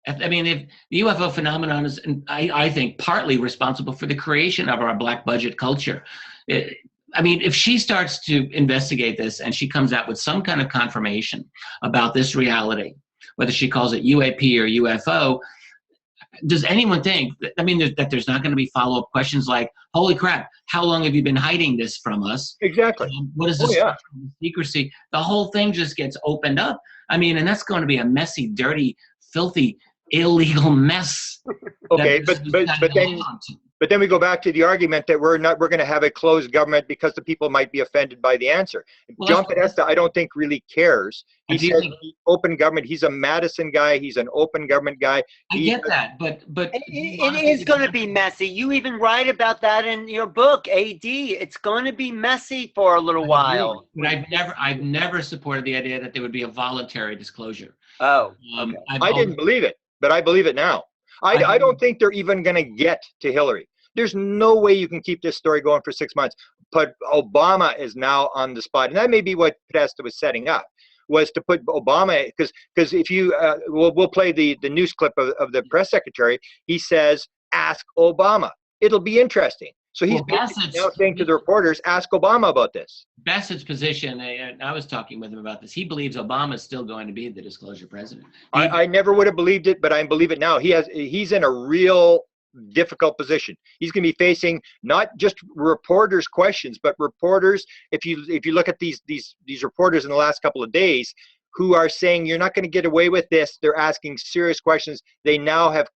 I mean, if the UFO phenomenon is, I think, partly responsible for the creation of our black budget culture. If she starts to investigate this and she comes out with some kind of confirmation about this reality, whether she calls it UAP or UFO, does anyone think that there's not going to be follow-up questions like, holy crap, how long have you been hiding this from us? Exactly. What is this secrecy? The whole thing just gets opened up. And that's going to be a messy, dirty, filthy, illegal mess. Okay, but then we go back to the argument that we're going to have a closed government because the people might be offended by the answer. Well, John Podesta, I don't think really cares. He says open government. He's a Madison guy. He's an open government guy. I get that, but it is going to be messy. You even write about that in your book, AD. It's going to be messy for a little while. But I've never supported the idea that there would be a voluntary disclosure. Oh, okay. I didn't believe it, but I believe it now. I don't think they're even going to get to Hillary. There's no way you can keep this story going for 6 months. But Obama is now on the spot. And that may be what Podesta was setting up, was to put Obama, because if you, we'll play the news clip of the press secretary. He says, ask Obama. It'll be interesting. So he's now saying to the reporters, ask Obama about this. Bassett's position, and I was talking with him about this, he believes Obama is still going to be the disclosure president. I never would have believed it, but I believe it now. He's in a real difficult position. He's going to be facing not just reporters' questions, but reporters. If you look at these reporters in the last couple of days, who are saying you're not going to get away with this. They're asking serious questions. They now have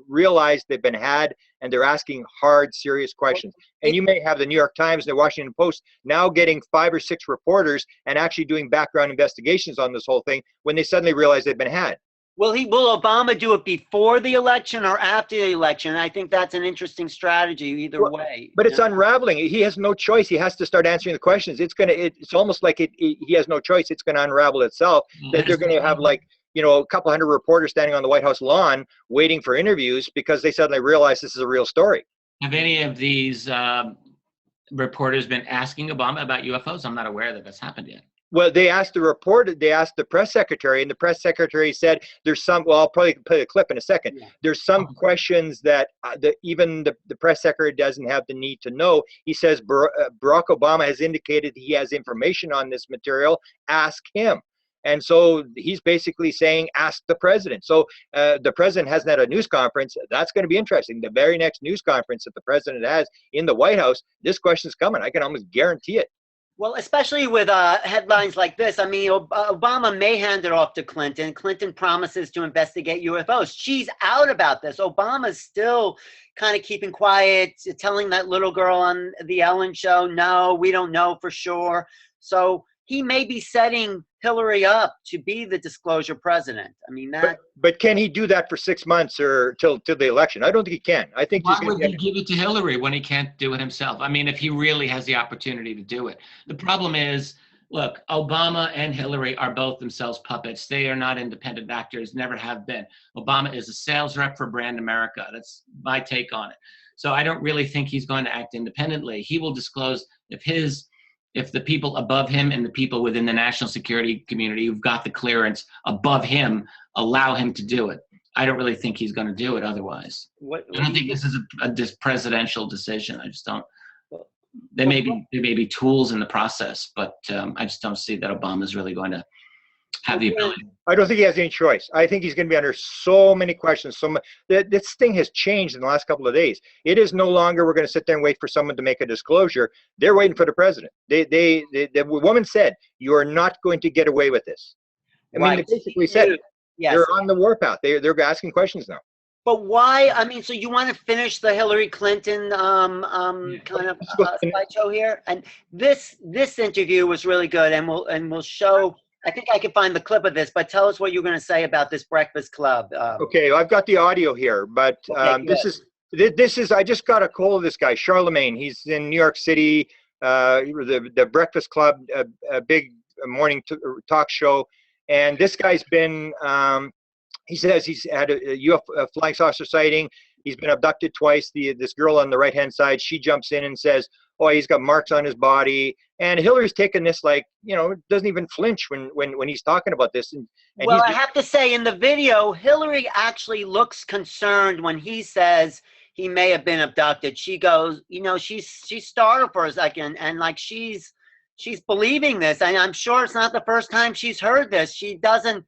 realized they've been had, and they're asking hard, serious questions. And you may have the New York Times and the Washington Post now getting 5 or 6 reporters and actually doing background investigations on this whole thing when they suddenly realize they've been had. Will Obama do it before the election or after the election? I think that's an interesting strategy either way. But it's unraveling. He has no choice. He has to start answering the questions. It's almost like he has no choice. It's going to unravel itself. That they're going to have, like, you know, a couple hundred reporters standing on the White House lawn waiting for interviews because they suddenly realize this is a real story. Have any of these reporters been asking Obama about UFOs? I'm not aware that that's happened yet. Well, they asked the press secretary, and the press secretary said there's some, well, I'll probably play a clip in a second. Yeah. There's some questions that even the press secretary doesn't have the need to know. He says Barack Obama has indicated he has information on this material. Ask him. And so he's basically saying, ask the president. So the president hasn't had a news conference. That's going to be interesting. The very next news conference that the president has in the White House, this question's coming. I can almost guarantee it. Well, especially with headlines like this. I mean, Obama may hand it off to Clinton. Clinton promises to investigate UFOs. She's out about this. Obama's still kind of keeping quiet, telling that little girl on the Ellen show, no, we don't know for sure. So he may be setting Hillary up to be the disclosure president. I mean, that. But can he do that for 6 months or till the election? I don't think he can. I think why would he give it to Hillary when he can't do it himself? I mean, if he really has the opportunity to do it. The problem is, look, Obama and Hillary are both themselves puppets. They are not independent actors, never have been. Obama is a sales rep for Brand America. That's my take on it. So I don't really think he's going to act independently. He will disclose if the people above him and the people within the national security community who've got the clearance above him allow him to do it. I don't really think he's going to do it otherwise. I don't think this is a presidential decision. I just don't. There may be tools in the process, but I just don't see that Obama's really going to have the ability. I don't think he has any choice. I think he's going to be under so many questions. This thing has changed in the last couple of days. It is no longer we're going to sit there and wait for someone to make a disclosure. They're waiting for the president. The woman said, "You are not going to get away with this." I mean, they basically said it. Yes. They're on the warpath. They're asking questions now. But why? I mean, so you want to finish the Hillary Clinton kind of slideshow here? And this interview was really good, and we'll show. I think I can find the clip of this, but tell us what you're going to say about this Breakfast Club. Okay, I've got the audio here, but this is. I just got a call of this guy, Charlemagne. He's in New York City. The Breakfast Club, a big morning talk show, and this guy's been. He says he's had a flying saucer sighting. He's been abducted twice. This girl on the right-hand side, she jumps in and says, "Oh, he's got marks on his body." And Hillary's taken this like, you know, doesn't even flinch when he's talking about this. And well, I have to say, in the video, Hillary actually looks concerned when he says he may have been abducted. She goes, you know, she's startled for a second, and like she's believing this. And I'm sure it's not the first time she's heard this. She doesn't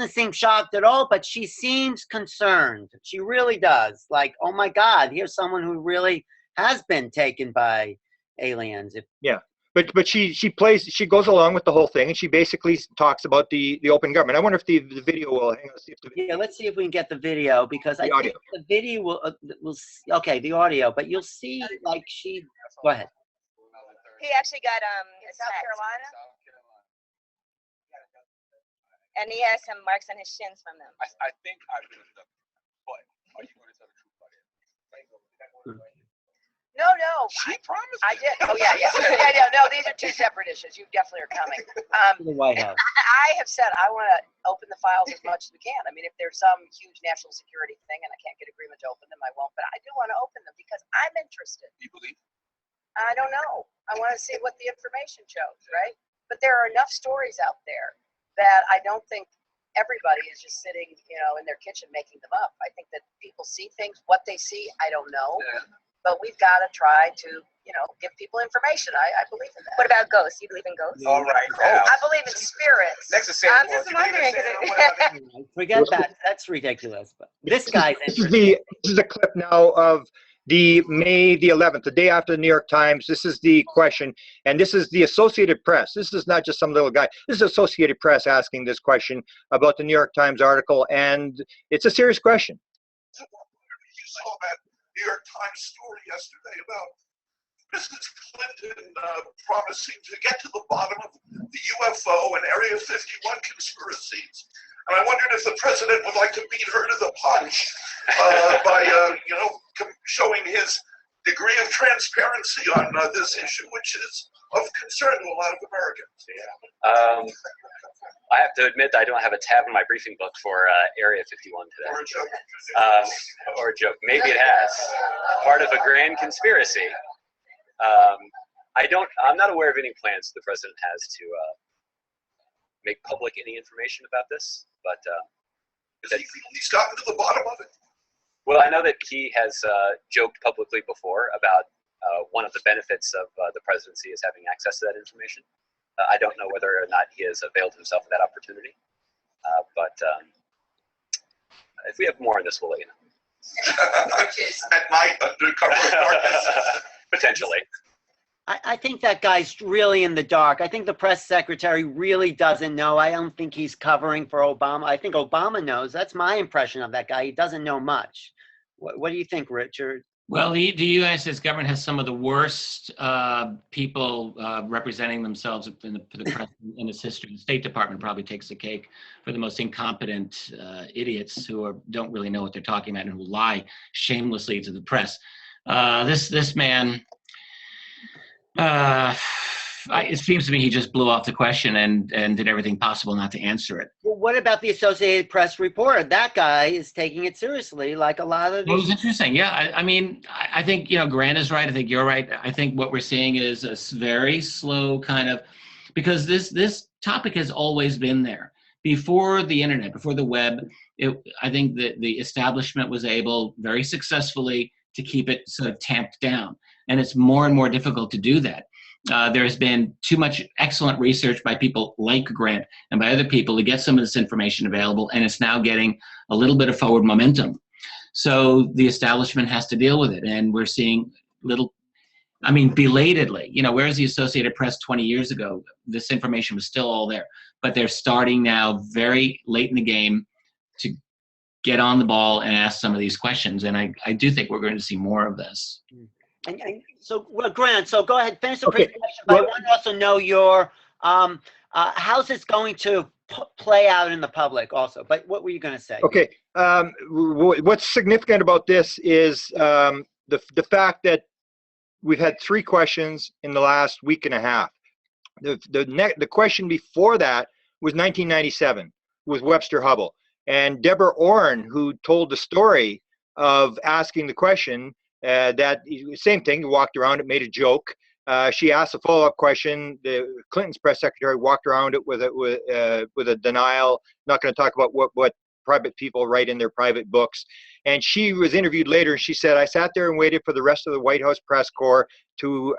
seem shocked at all, but she seems concerned. She really does. Like, oh my God, here's someone who really has been taken by aliens. Yeah, but she goes along with the whole thing, and she basically talks about the open government. I wonder if the video will hang on. Yeah, let's see if we can get the video, because I think the video will okay, the audio, but you'll see like she. Go ahead. He actually got South Carolina. And he has some marks on his shins from them. I think I've been abducted, but are you going to tell the truth about it? No. She promised. I did. Oh yeah. No, these are two separate issues. You definitely are coming. The White House. I have said I want to open the files as much as we can. I mean, if there's some huge national security thing and I can't get agreement to open them, I won't. But I do want to open them because I'm interested. You believe? I don't know. I want to see what the information shows, right? But there are enough stories out there that I don't think everybody is just sitting, you know, in their kitchen making them up. I think that people see things. What they see, I don't know. Yeah. But we've got to try to, you know, give people information. I believe in that. What about ghosts? You believe in ghosts? All right. I believe in spirits. Next to Santa I'm just wondering. Forget that. That's ridiculous. But this guy. This is a clip now of the May the 11th, the day after the New York Times. This is the question, and this is the Associated Press. This is not just some little guy. This is Associated Press asking this question about the New York Times article, and it's a serious question. You saw that New York Times story yesterday about Mrs. Clinton promising to get to the bottom of the UFO and Area 51 conspiracies. And I wondered if the president would like to beat her to the punch by, showing his degree of transparency on this issue, which is of concern to a lot of Americans. Yeah. I have to admit that I don't have a tab in my briefing book for Area 51 today. Or a joke. Or a joke. Maybe it has. Part of a grand conspiracy. I'm not aware of any plans the president has to make public any information about this, but He's gotten to the bottom of it. well, I know that he has joked publicly before about one of the benefits of the presidency is having access to that information. I don't know whether or not he has availed himself of that opportunity, but if we have more on this, we'll let you know. At night, under cover of darkness. Potentially. I think that guy's really in the dark. I think the press secretary really doesn't know. I don't think he's covering for Obama. I think Obama knows. That's my impression of that guy. He doesn't know much. What do you think, Richard? Well, the United government has some of the worst people representing themselves in the press in its history. The State Department probably takes the cake for the most incompetent idiots who don't really know what they're talking about and who lie shamelessly to the press. This man, it seems to me he just blew off the question and did everything possible not to answer it. Well, what about the Associated Press reporter? That guy is taking it seriously, like a lot of It was interesting. Yeah, I mean, I think, Grant is right. I think you're right. I think what we're seeing is a very slow kind of, because this topic has always been there. Before the internet, before the web, I think that the establishment was able very successfully to keep it sort of tamped down. And it's more and more difficult to do that. There has been too much excellent research by people like Grant and by other people to get some of this information available, and it's now getting a little bit of forward momentum. So the establishment has to deal with it, and we're seeing belatedly, whereas the Associated Press 20 years ago, this information was still all there, but they're starting now very late in the game to get on the ball and ask some of these questions, and I do think we're going to see more of this. And so, well, Grant, so go ahead, finish the Okay. presentation, but I want to also know your, how's this going to play out in the public also, but what were you going to say? Okay. What's significant about this is the fact that we've had 3 questions in the last week and a half. The question before that was 1997 with Webster Hubble. And Deborah Orrin, who told the story of asking the question, that same thing, walked around it, made a joke. She asked a follow-up question. The Clinton's press secretary walked around it with a denial. Not going to talk about what private people write in their private books. And she was interviewed later, and she said, I sat there and waited for the rest of the White House press corps to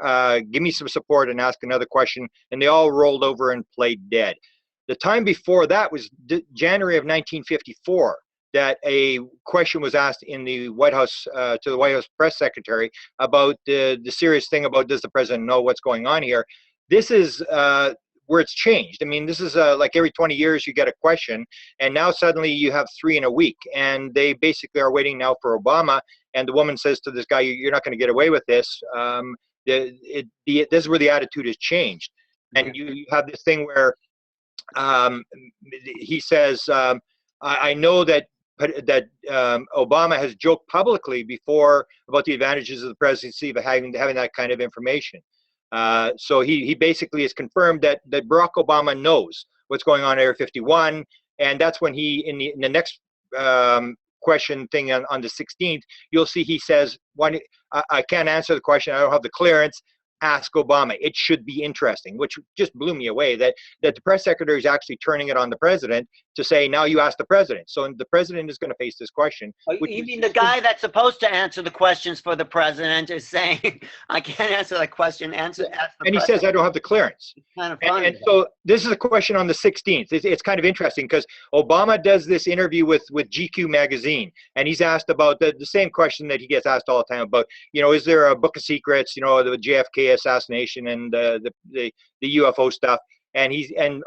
give me some support and ask another question, and they all rolled over and played dead. The time before that was January of 1954. That a question was asked in the White House to the White House press secretary about the serious thing about, does the president know what's going on here? This is where it's changed. I mean, this is like every 20 years you get a question, and now suddenly you have 3 in a week, and they basically are waiting now for Obama. And the woman says to this guy, "You're not going to get away with this." This is where the attitude has changed, and you have this thing where he says, "I know that Obama has joked publicly before about the advantages of the presidency of having that kind of information." So he basically has confirmed that Barack Obama knows what's going on in Area 51, and that's when he in the next question thing on the 16th, you'll see he says, "I can't answer the question. I don't have the clearance. ask Obama. It should be interesting, which just blew me away that the press secretary is actually turning it on the president to say, now you ask the president. So the president is going to face this question. You mean the guy that's supposed to answer the questions for the president is saying, I can't answer that question, ask the and he says, I don't have the clearance. It's kind of funny. And so this is a question on the 16th. It's kind of interesting because Obama does this interview with GQ magazine, and he's asked about the same question that he gets asked all the time about, you know, is there a book of secrets, you know, the JFK assassination and the UFO stuff. And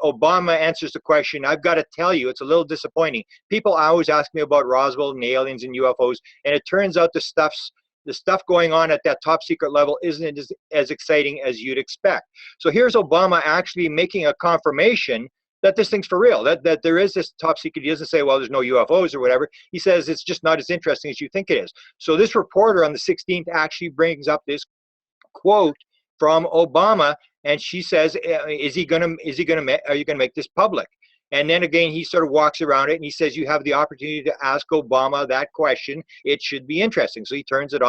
Obama answers the question, I've got to tell you, it's a little disappointing. People always ask me about Roswell and the aliens and UFOs, and it turns out the stuff going on at that top secret level isn't as exciting as you'd expect. So here's Obama actually making a confirmation that this thing's for real, that there is this top secret. He doesn't say, well, there's no UFOs or whatever. He says it's just not as interesting as you think it is. So this reporter on the 16th actually brings up this quote from Obama, and she says, are you going to make this public? And then again, he sort of walks around it and he says, you have the opportunity to ask Obama that question. It should be interesting. So he turns it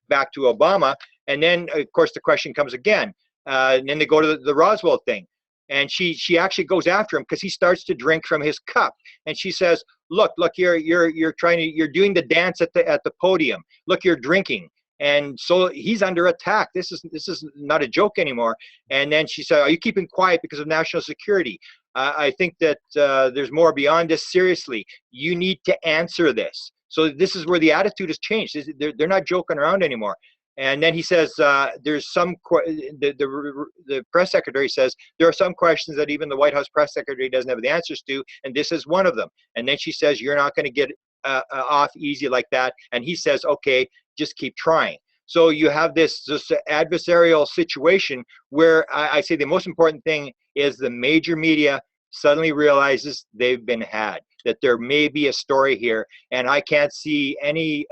back to Obama. And then, of course, the question comes again. And then they go to the Roswell thing. And she actually goes after him because he starts to drink from his cup. And she says, look, you're doing the dance at the podium. Look, you're drinking. And so he's under attack. This is not a joke anymore. And then she said, are you keeping quiet because of national security? I think that there's more beyond this. Seriously, you need to answer this. So this is where the attitude has changed. They're not joking around anymore. And then he says, there's some, the press secretary says, there are some questions that even the White House press secretary doesn't have the answers to, and this is one of them. And then she says, you're not going to get off easy like that. And he says, okay, just keep trying. So you have this adversarial situation where I say the most important thing is the major media suddenly realizes they've been had, that there may be a story here. And I can't see any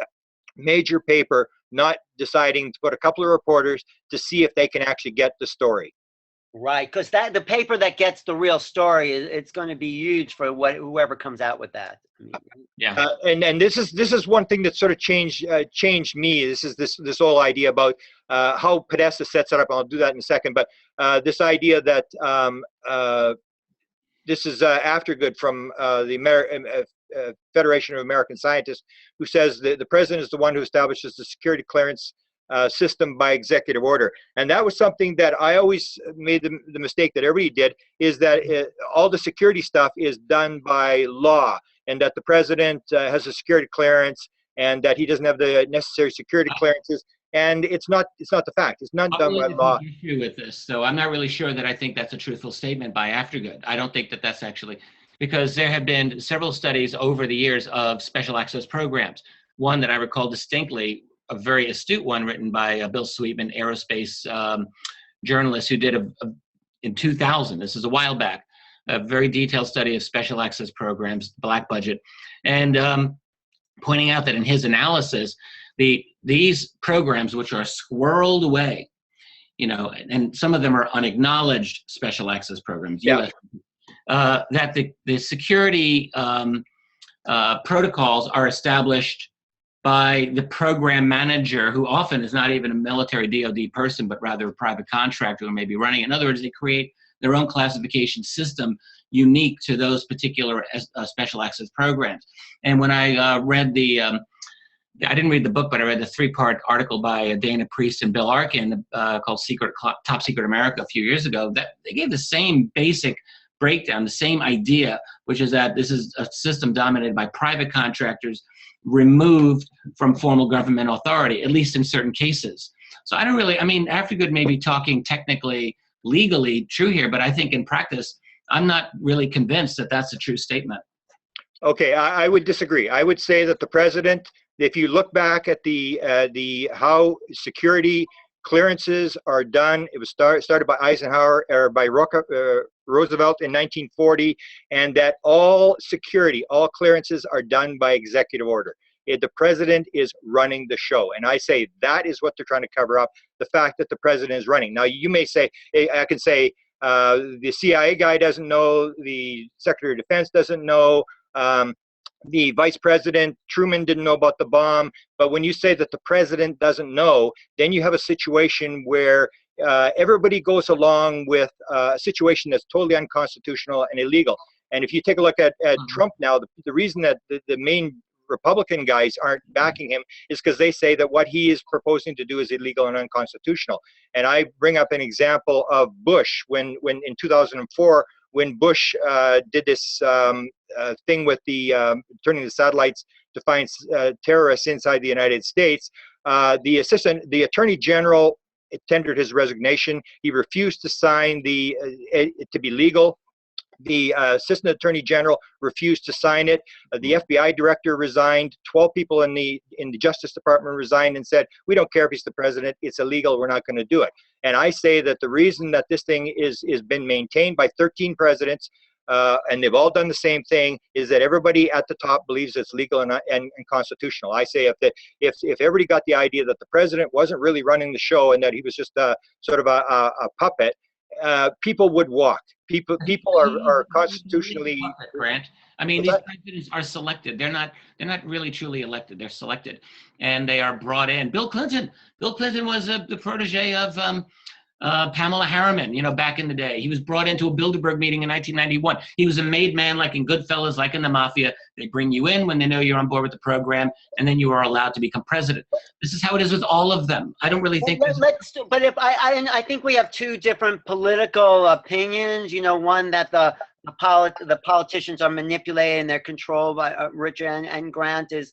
major paper not deciding to put a couple of reporters to see if they can actually get the story. Right, because the paper that gets the real story, it's going to be huge for whoever comes out with that. I mean, yeah. And this is one thing that sort of changed me. This is this whole idea about how Podesta sets it up. I'll do that in a second. But this idea that this is Aftergood from the Federation of American Scientists, who says the president is the one who establishes the security clearance system by executive order. And that was something that I always made the mistake that everybody did, is that all the security stuff is done by law, and that the president has a security clearance, and that he doesn't have the necessary security clearances. And it's not the fact. It's not done by law. Issue with this, so I'm not really sure that I think that's a truthful statement by Aftergood. I don't think that that's actually, because there have been several studies over the years of special access programs. One that I recall distinctly, a very astute one written by Bill Sweetman, aerospace journalist, who did in 2000, this is a while back, a very detailed study of special access programs, black budget, and pointing out that in his analysis, these programs, which are squirreled away, you know, and some of them are unacknowledged special access programs, yeah. That the security protocols are established by the program manager, who often is not even a military DoD person, but rather a private contractor who may be running. In other words, they create their own classification system unique to those particular special access programs. And when I read I didn't read the book, but I read the 3-part article by Dana Priest and Bill Arkin called Top Secret America a few years ago, that they gave the same basic breakdown, the same idea, which is that this is a system dominated by private contractors, removed from formal government authority, at least in certain cases. So I don't really, I mean, Aftergood may be talking technically, legally true here, but I think in practice, I'm not really convinced that that's a true statement. Okay, I would disagree. I would say that the president, if you look back at how security clearances are done, it was started by Eisenhower or by Roosevelt in 1940, and that all clearances are done by executive order. The president is running the show, and I say that is what they're trying to cover up, the fact that the president is running. Now, you may say, I can say, the CIA guy doesn't know, the Secretary of Defense doesn't know, the vice president, Truman, didn't know about the bomb. But when you say that the president doesn't know, then you have a situation where everybody goes along with a situation that's totally unconstitutional and illegal. And if you take a look at Trump now, the reason that the main Republican guys aren't backing him is because they say that what he is proposing to do is illegal and unconstitutional. And I bring up an example of Bush when in 2004, when Bush did this thing with the turning the satellites to find terrorists inside the United States, the Attorney General tendered his resignation. He refused to sign it to be legal. The Assistant Attorney General refused to sign it. The FBI director resigned. 12 people in the Justice Department resigned and said, "We don't care if he's the president. It's illegal. We're not going to do it." And I say that the reason that this thing is been maintained by 13 presidents, and they've all done the same thing, is that everybody at the top believes it's legal and constitutional. I say if everybody got the idea that the president wasn't really running the show and that he was just sort of a puppet, people would walk. People are constitutionally. Grant. I mean, these presidents are selected. They're not really truly elected. They're selected, and they are brought in. Bill Clinton was the protege of Pamela Harriman, back in the day. He was brought into a Bilderberg meeting in 1991. He was a made man, like in Goodfellas, like in the Mafia. They bring you in when they know you're on board with the program, and then you are allowed to become president. This is how it is with all of them. I don't really think. But if I think we have two different political opinions. One that the politicians are manipulating, they're controlled by Richard and Grant is,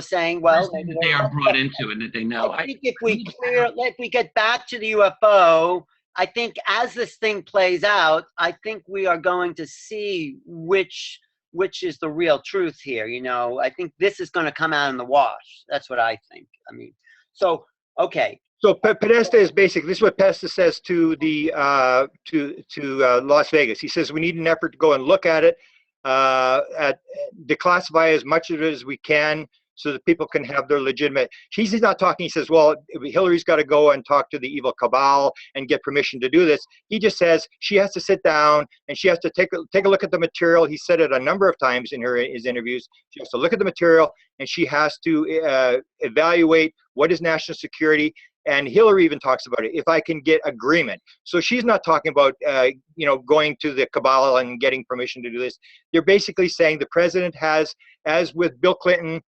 saying, well, maybe they are brought into it, and that they know. I think if we get back to the UFO, I think as this thing plays out, I think we are going to see which is the real truth here. I think this is going to come out in the wash. That's what I think. I mean, so okay. So Podesta is basically, this is what Podesta says to the Las Vegas. He says we need an effort to go and look at it, declassify as much of it as we can, so that people can have their legitimate. He's not talking. He says, well, Hillary's got to go and talk to the evil cabal and get permission to do this. He just says she has to sit down and she has to take a look at the material. He said it a number of times in his interviews. She has to look at the material and she has to evaluate what is national security. And Hillary even talks about it, if I can get agreement. So she's not talking about, going to the cabal and getting permission to do this. They're basically saying the president has, as with Bill Clinton,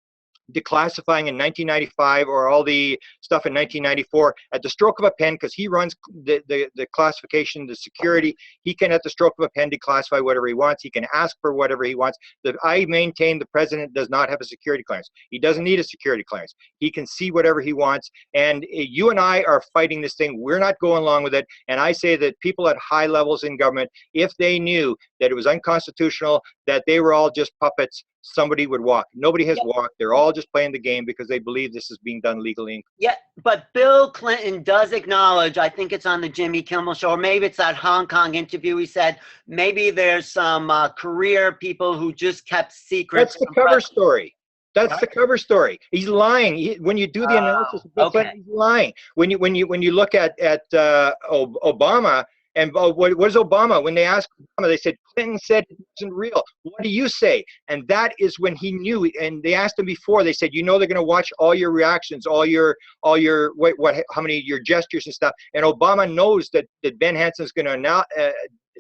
declassifying in 1995 or all the stuff in 1994 at the stroke of a pen, because he runs the classification, the security. He can, at the stroke of a pen, declassify whatever he wants. He can ask for whatever he wants. I maintain the president does not have a security clearance. He doesn't need a security clearance. He can see whatever he wants. And you and I are fighting this thing. We're not going along with it. And I say that people at high levels in government, if they knew that it was unconstitutional, that they were all just puppets, somebody would walk. Nobody has walked. They're all just playing the game because they believe this is being done legally. Yeah, but Bill Clinton does acknowledge, I think it's on the Jimmy Kimmel show, or maybe it's that Hong Kong interview, he said maybe there's some career people who just kept secrets. That's the cover story. That's the cover story. He's lying. When you do the analysis of Bill Clinton, he's lying. When you look at Obama. And what is Obama? When they asked Obama, they said, Clinton said it wasn't real. What do you say? And that is when he knew. And they asked him before. They said, they're going to watch all your reactions, how many of your gestures and stuff. And Obama knows that Ben Hanson's going to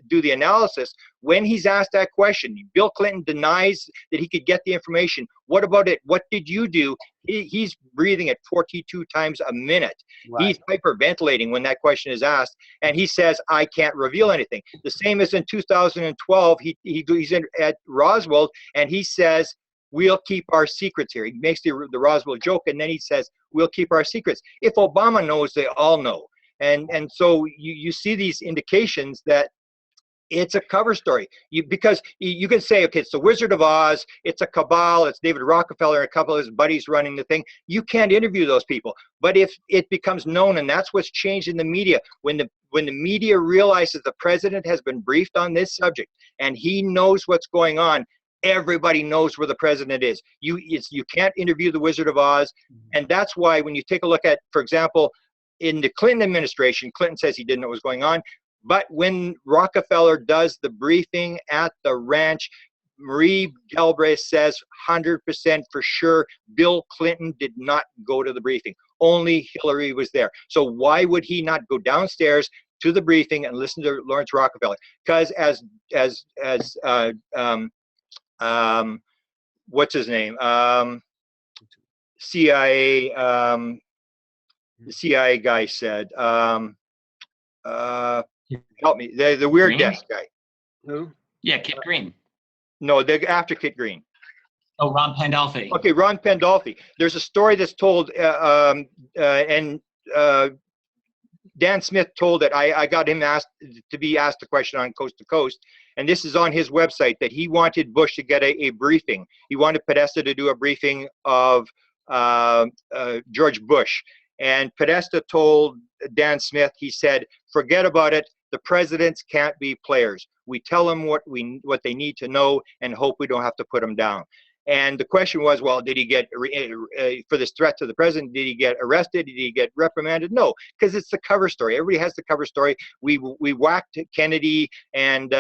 do the analysis. When he's asked that question, Bill Clinton denies that he could get the information. What about it? What did you do? He's breathing at 42 times a minute. Right. He's hyperventilating when that question is asked, and he says, I can't reveal anything. The same as in 2012, he's at Rodwell, and he says, we'll keep our secrets here. He makes the Rodwell joke, and then he says, we'll keep our secrets. If Obama knows, they all know. And so you see these indications that it's a cover story. Because you can say, okay, it's the Wizard of Oz, it's a cabal, it's David Rockefeller and a couple of his buddies running the thing. You can't interview those people. But if it becomes known, and that's what's changed in the media, when the media realizes the president has been briefed on this subject and he knows what's going on, everybody knows where the president is. You can't interview the Wizard of Oz. And that's why when you take a look at, for example, in the Clinton administration, Clinton says he didn't know what was going on. But when Rockefeller does the briefing at the ranch, Marie Galbraith says 100% for sure Bill Clinton did not go to the briefing. Only Hillary was there. So why would he not go downstairs to the briefing and listen to Lawrence Rockefeller? Because what's his name? CIA, the CIA guy said, help me, the weird Green? desk guy. Who? Yeah, Kit Green. No, after Kit Green. Oh, Ron Pandolfi. Okay, Ron Pandolfi. There's a story that's told, and Dan Smith told it. I got him asked to be asked a question on Coast to Coast, and this is on his website, that he wanted Bush to get a briefing. He wanted Podesta to do a briefing of George Bush. And Podesta told Dan Smith, he said, forget about it. The presidents can't be players. We tell them what they need to know and hope we don't have to put them down. And the question was, well, did he get, for this threat to the president, did he get arrested? Did he get reprimanded? No, because it's the cover story. Everybody has the cover story. We whacked Kennedy and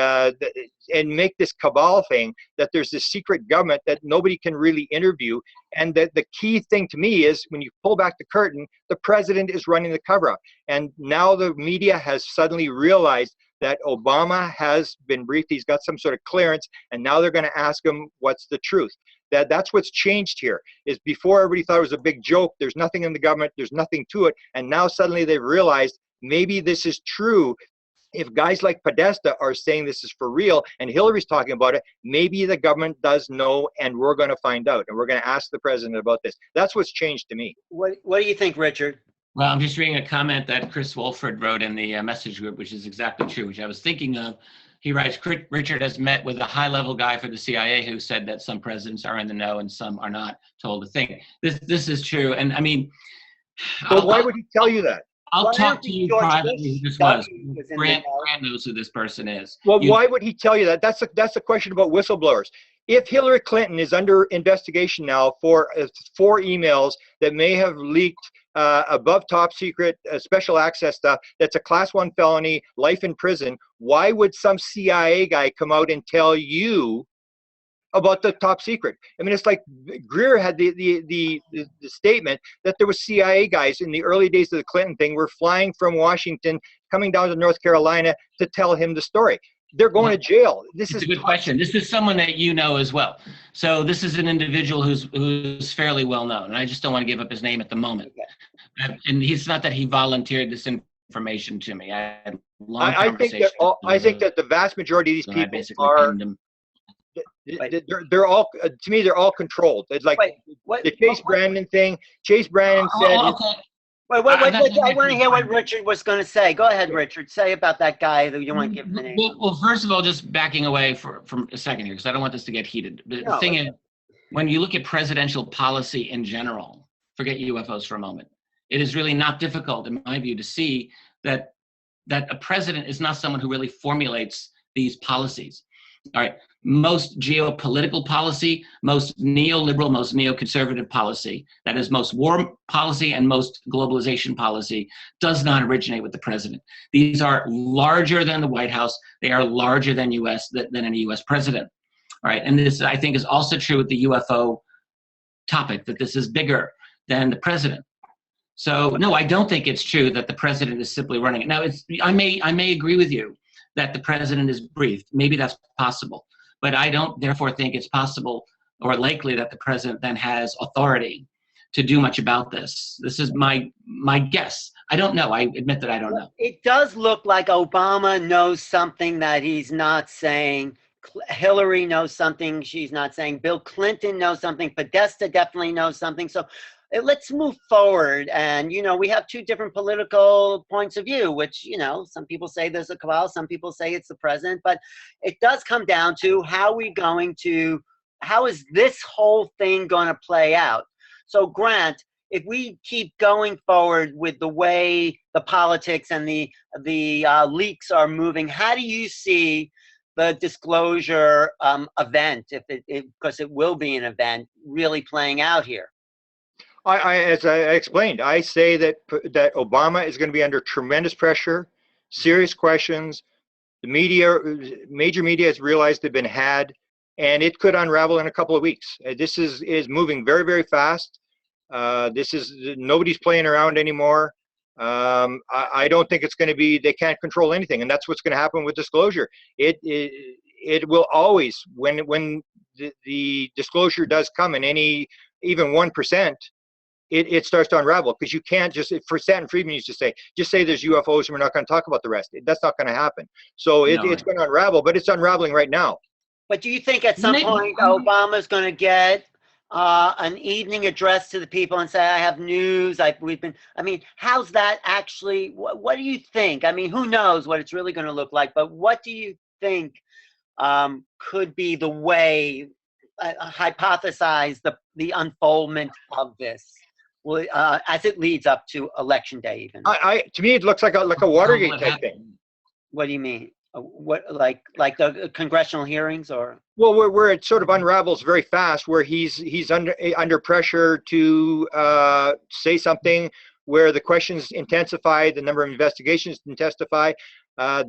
make this cabal thing that there's this secret government that nobody can really interview. And the key thing to me is when you pull back the curtain, the president is running the cover up. And now the media has suddenly realized that Obama has been briefed. He's got some sort of clearance, and now they're going to ask him what's the truth. That's what's changed here. Is before everybody thought it was a big joke. There's nothing in the government. There's nothing to it. And now suddenly they've realized maybe this is true. If guys like Podesta are saying this is for real and Hillary's talking about it, maybe the government does know, and we're going to find out, and we're going to ask the president about this. That's what's changed to me. What do you think, Richard? Well, I'm just reading a comment that Chris Wolford wrote in the message group, which is exactly true, which I was thinking of. He writes, Richard has met with a high-level guy for the CIA who said that some presidents are in the know and some are not told a thing. This is true. And I mean, but why would he tell you that? I'll talk to you privately who this was. Grant knows who this person is. Well, why would he tell you that? That's a question about whistleblowers. If Hillary Clinton is under investigation now for 4 emails that may have leaked above top secret special access stuff, that's a class 1 felony, life in prison, why would some CIA guy come out and tell you about the top secret? I mean, it's like Greer had the statement that there was CIA guys in the early days of the Clinton thing were flying from Washington, coming down to North Carolina to tell him the story. They're going to jail. This is a good question. This is someone that you know as well. So this is an individual who's fairly well known, and I just don't want to give up his name at the moment. Okay. And it's not that he volunteered this information to me. I had long conversations. I think that the vast majority of these people are. They're all, to me, they're all controlled. It's like the Chase Brandon thing. Chase Brandon said. Okay. Wait, I want to hear what Richard was going to say. Go ahead, Richard. Say about that guy that you want to give the name. Well, first of all, just backing away from a second here, because I don't want this to get heated. The thing is, when you look at presidential policy in general, forget UFOs for a moment, it is really not difficult, in my view, to see that a president is not someone who really formulates these policies. All right. Most geopolitical policy, most neoliberal, most neoconservative policy, that is most war policy and most globalization policy, does not originate with the president. These are larger than the White House. They are larger than any US president. All right. And this, I think, is also true with the UFO topic, that this is bigger than the president. So no, I don't think it's true that the president is simply running it. Now, I may agree with you that the president is briefed. Maybe that's possible. But I don't therefore think it's possible or likely that the president then has authority to do much about this. This is my guess. I don't know. I admit that I don't know. It does look like Obama knows something that he's not saying. Hillary knows something she's not saying. Bill Clinton knows something. Podesta definitely knows something. So let's move forward. And, we have 2 different political points of view, which, some people say there's a cabal, some people say it's the president, but it does come down to how is this whole thing going to play out? So Grant, if we keep going forward with the way the politics and the leaks are moving, how do you see the disclosure event, because it will be an event, really playing out here? As I explained, I say that Obama is going to be under tremendous pressure, serious questions. The media, major media has realized they've been had, and it could unravel in a couple of weeks. This is moving very, very fast. Nobody's playing around anymore. I don't think it's going to be, they can't control anything, and that's what's going to happen with disclosure. It will always, when the disclosure does come in even 1%, it starts to unravel, because you can't just, for Stanton Friedman used to say, just say there's UFOs and we're not going to talk about the rest. That's not going to happen. So it's going to unravel, but it's unraveling right now. But do you think at some point Obama's going to get an evening address to the people and say, I have news, I mean, how's that actually, what do you think? I mean, who knows what it's really going to look like, but what do you think could be the way, hypothesize the unfoldment of this? Well, as it leads up to Election Day, even. To me, it looks like a Watergate type thing. What do you mean? What, like the congressional hearings, or? Well, where it sort of unravels very fast, where he's under pressure to say something, where the questions intensify, the number of investigations intensify. To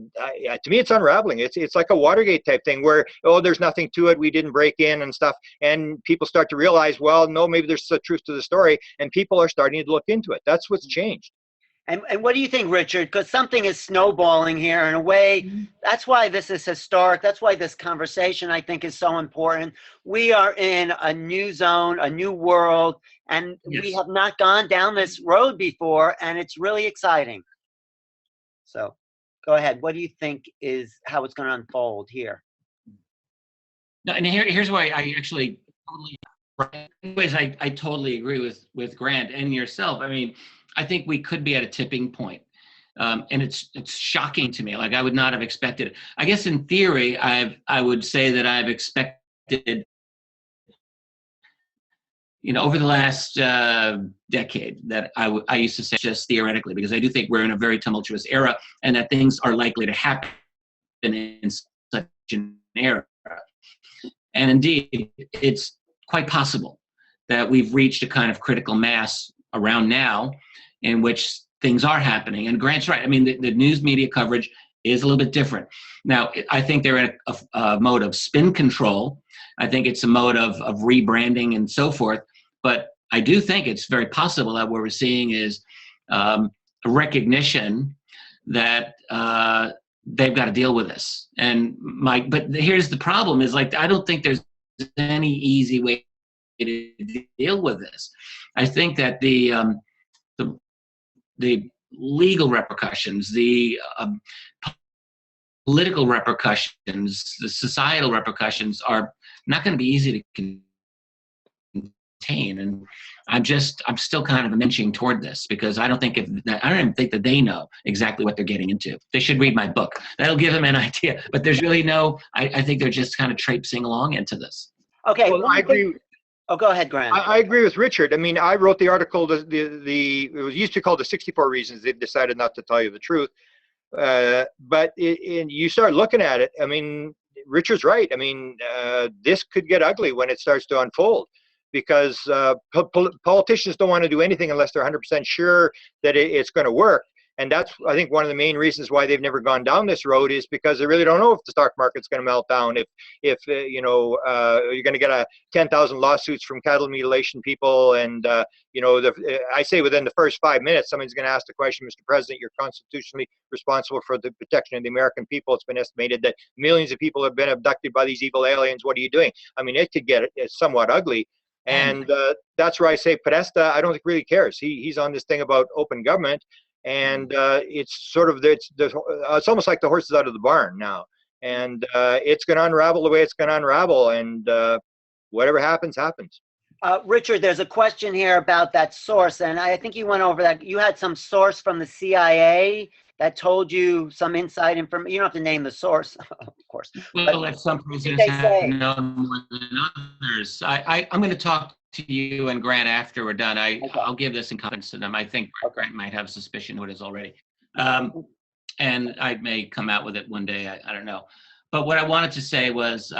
me, it's unraveling. It's like a Watergate type thing, where, oh, there's nothing to it, we didn't break in and stuff, and people start to realize, well, no, maybe there's a truth to the story, and people are starting to look into it. That's what's changed. And what do you think, Richard? Because something is snowballing here in a way. That's why this is historic. That's why this conversation, I think, is so important. We are in a new zone, a new world, and we have not gone down this road before, and it's really exciting. So go ahead. What do you think is how it's going to unfold here? No, and here's why I actually I totally agree with Grant and yourself. I mean, I think we could be at a tipping point. And it's shocking to me. Like, I would not have expected it. I guess in theory, I would say that I've expected, over the last decade, that I used to say just theoretically, because I do think we're in a very tumultuous era, and that things are likely to happen in such an era. And indeed, it's quite possible that we've reached a kind of critical mass around now in which things are happening. And Grant's right. I mean, the news media coverage is a little bit different. Now, I think they're in a mode of spin control. I think it's a mode of rebranding and so forth. But I do think it's very possible that what we're seeing is a recognition that they've got to deal with this. But here's the problem is, like, I don't think there's any easy way to deal with this. I think that the legal repercussions, the political repercussions, the societal repercussions are not going to be easy to contain. And I'm still kind of inching toward this, because I don't even think that they know exactly what they're getting into. They should read my book. That'll give them an idea. But there's really I think they're just kind of traipsing along into this. Okay. Well, I agree. Oh, go ahead, Grant. I agree with Richard. I mean, I wrote the article, it was used to call the 64 reasons they've decided not to tell you the truth. But you start looking at it, I mean, Richard's right. I mean, this could get ugly when it starts to unfold, because politicians don't want to do anything unless they're 100% sure that it's going to work. And that's, I think, one of the main reasons why they've never gone down this road, is because they really don't know if the stock market's going to melt down, if you're going to get 10,000 lawsuits from cattle mutilation people, and I say within the first 5 minutes, somebody's going to ask the question, Mr. President, you're constitutionally responsible for the protection of the American people. It's been estimated that millions of people have been abducted by these evil aliens. What are you doing? I mean, it could get somewhat ugly. And that's where I say Podesta, I don't think really cares. He's on this thing about open government. And it's sort of it's almost like the horse is out of the barn now, and it's going to unravel the way it's going to unravel, and whatever happens. Richard, there's a question here about that source, and I think you went over that. You had some source from the CIA that told you some inside information. You don't have to name the source, of course. Well, like some presidents have known more than others. I'm going to talk to you and Grant after we're done. I'll give this in confidence to them. I think Grant might have a suspicion who it is already. And I may come out with it one day. I don't know. But what I wanted to say was,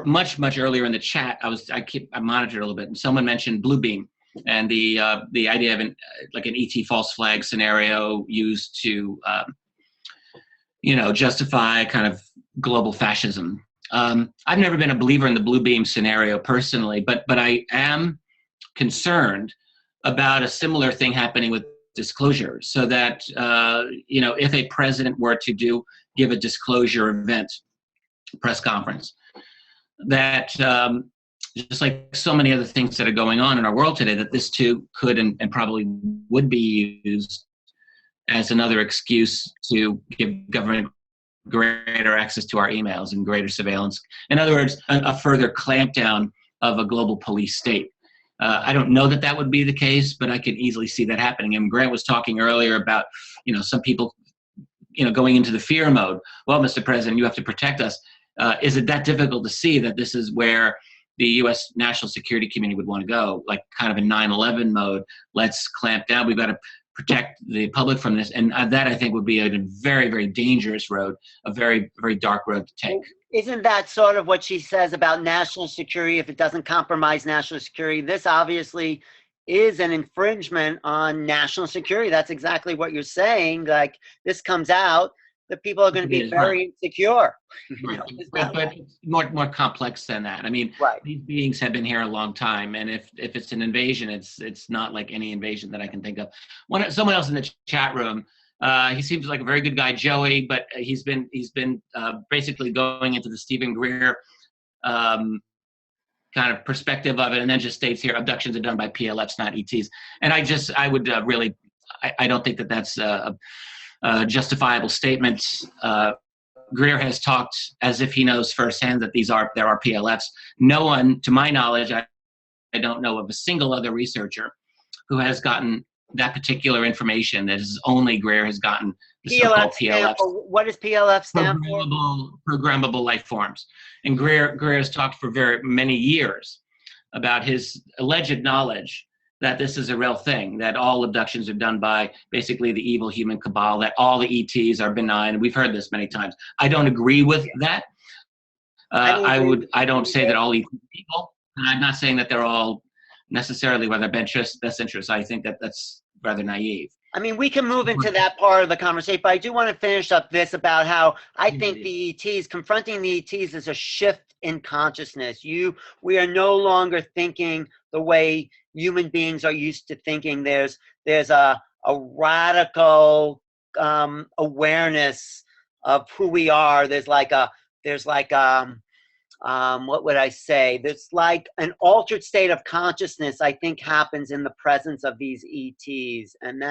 much earlier in the chat, I monitored a little bit, and someone mentioned Blue Beam and the idea of an ET false flag scenario used to justify kind of global fascism. I've never been a believer in the blue beam scenario personally, but I am concerned about a similar thing happening with disclosure, so that if a president were to give a disclosure event, press conference, that just like so many other things that are going on in our world today, that this too could and probably would be used as another excuse to give government greater access to our emails and greater surveillance. In other words, a further clampdown of a global police state. I don't know that that would be the case, but I can easily see that happening. And Grant was talking earlier about, some people, going into the fear mode. Well, Mr. President, you have to protect us. Is it that difficult to see that this is where the U.S. national security community would want to go, like kind of a 9/11 mode? Let's clamp down. We've got to protect the public from this. And that, I think, would be a very, very dangerous road, a very, very dark road to take. Isn't that sort of what she says about national security? If it doesn't compromise national security, this obviously is an infringement on national security. That's exactly what you're saying. Like, this comes out, the people are going to be very insecure. But it's more complex than that. I mean, these beings have been here a long time, and if it's an invasion, it's not like any invasion that I can think of. Someone else in the chat room, he seems like a very good guy, Joey, but he's been basically going into the Stephen Greer kind of perspective of it, and then just states here, abductions are done by PLFs, not ETs. And I would really, I don't think that that's a justifiable statement. Greer has talked as if he knows firsthand that there are PLFs. No one, to my knowledge, I don't know of a single other researcher who has gotten that particular information. That is only Greer has gotten the so-called PLFs. What does PLF stand for? Programmable life forms. And Greer has talked for very many years about his alleged knowledge that this is a real thing, that all abductions are done by basically the evil human cabal, that all the ETs are benign. We've heard this many times. I don't agree with that. I don't say that all ETs are evil, and I'm not saying that they're all necessarily with their best interest. I think that that's rather naive. I mean, we can move into that part of the conversation, but I do want to finish up this about how I think the ETs, confronting the ETs is a shift in consciousness. We are no longer thinking the way human beings are used to thinking. There's a radical awareness of who we are. There's like what would I say? There's like an altered state of consciousness, I think, happens in the presence of these ETs, and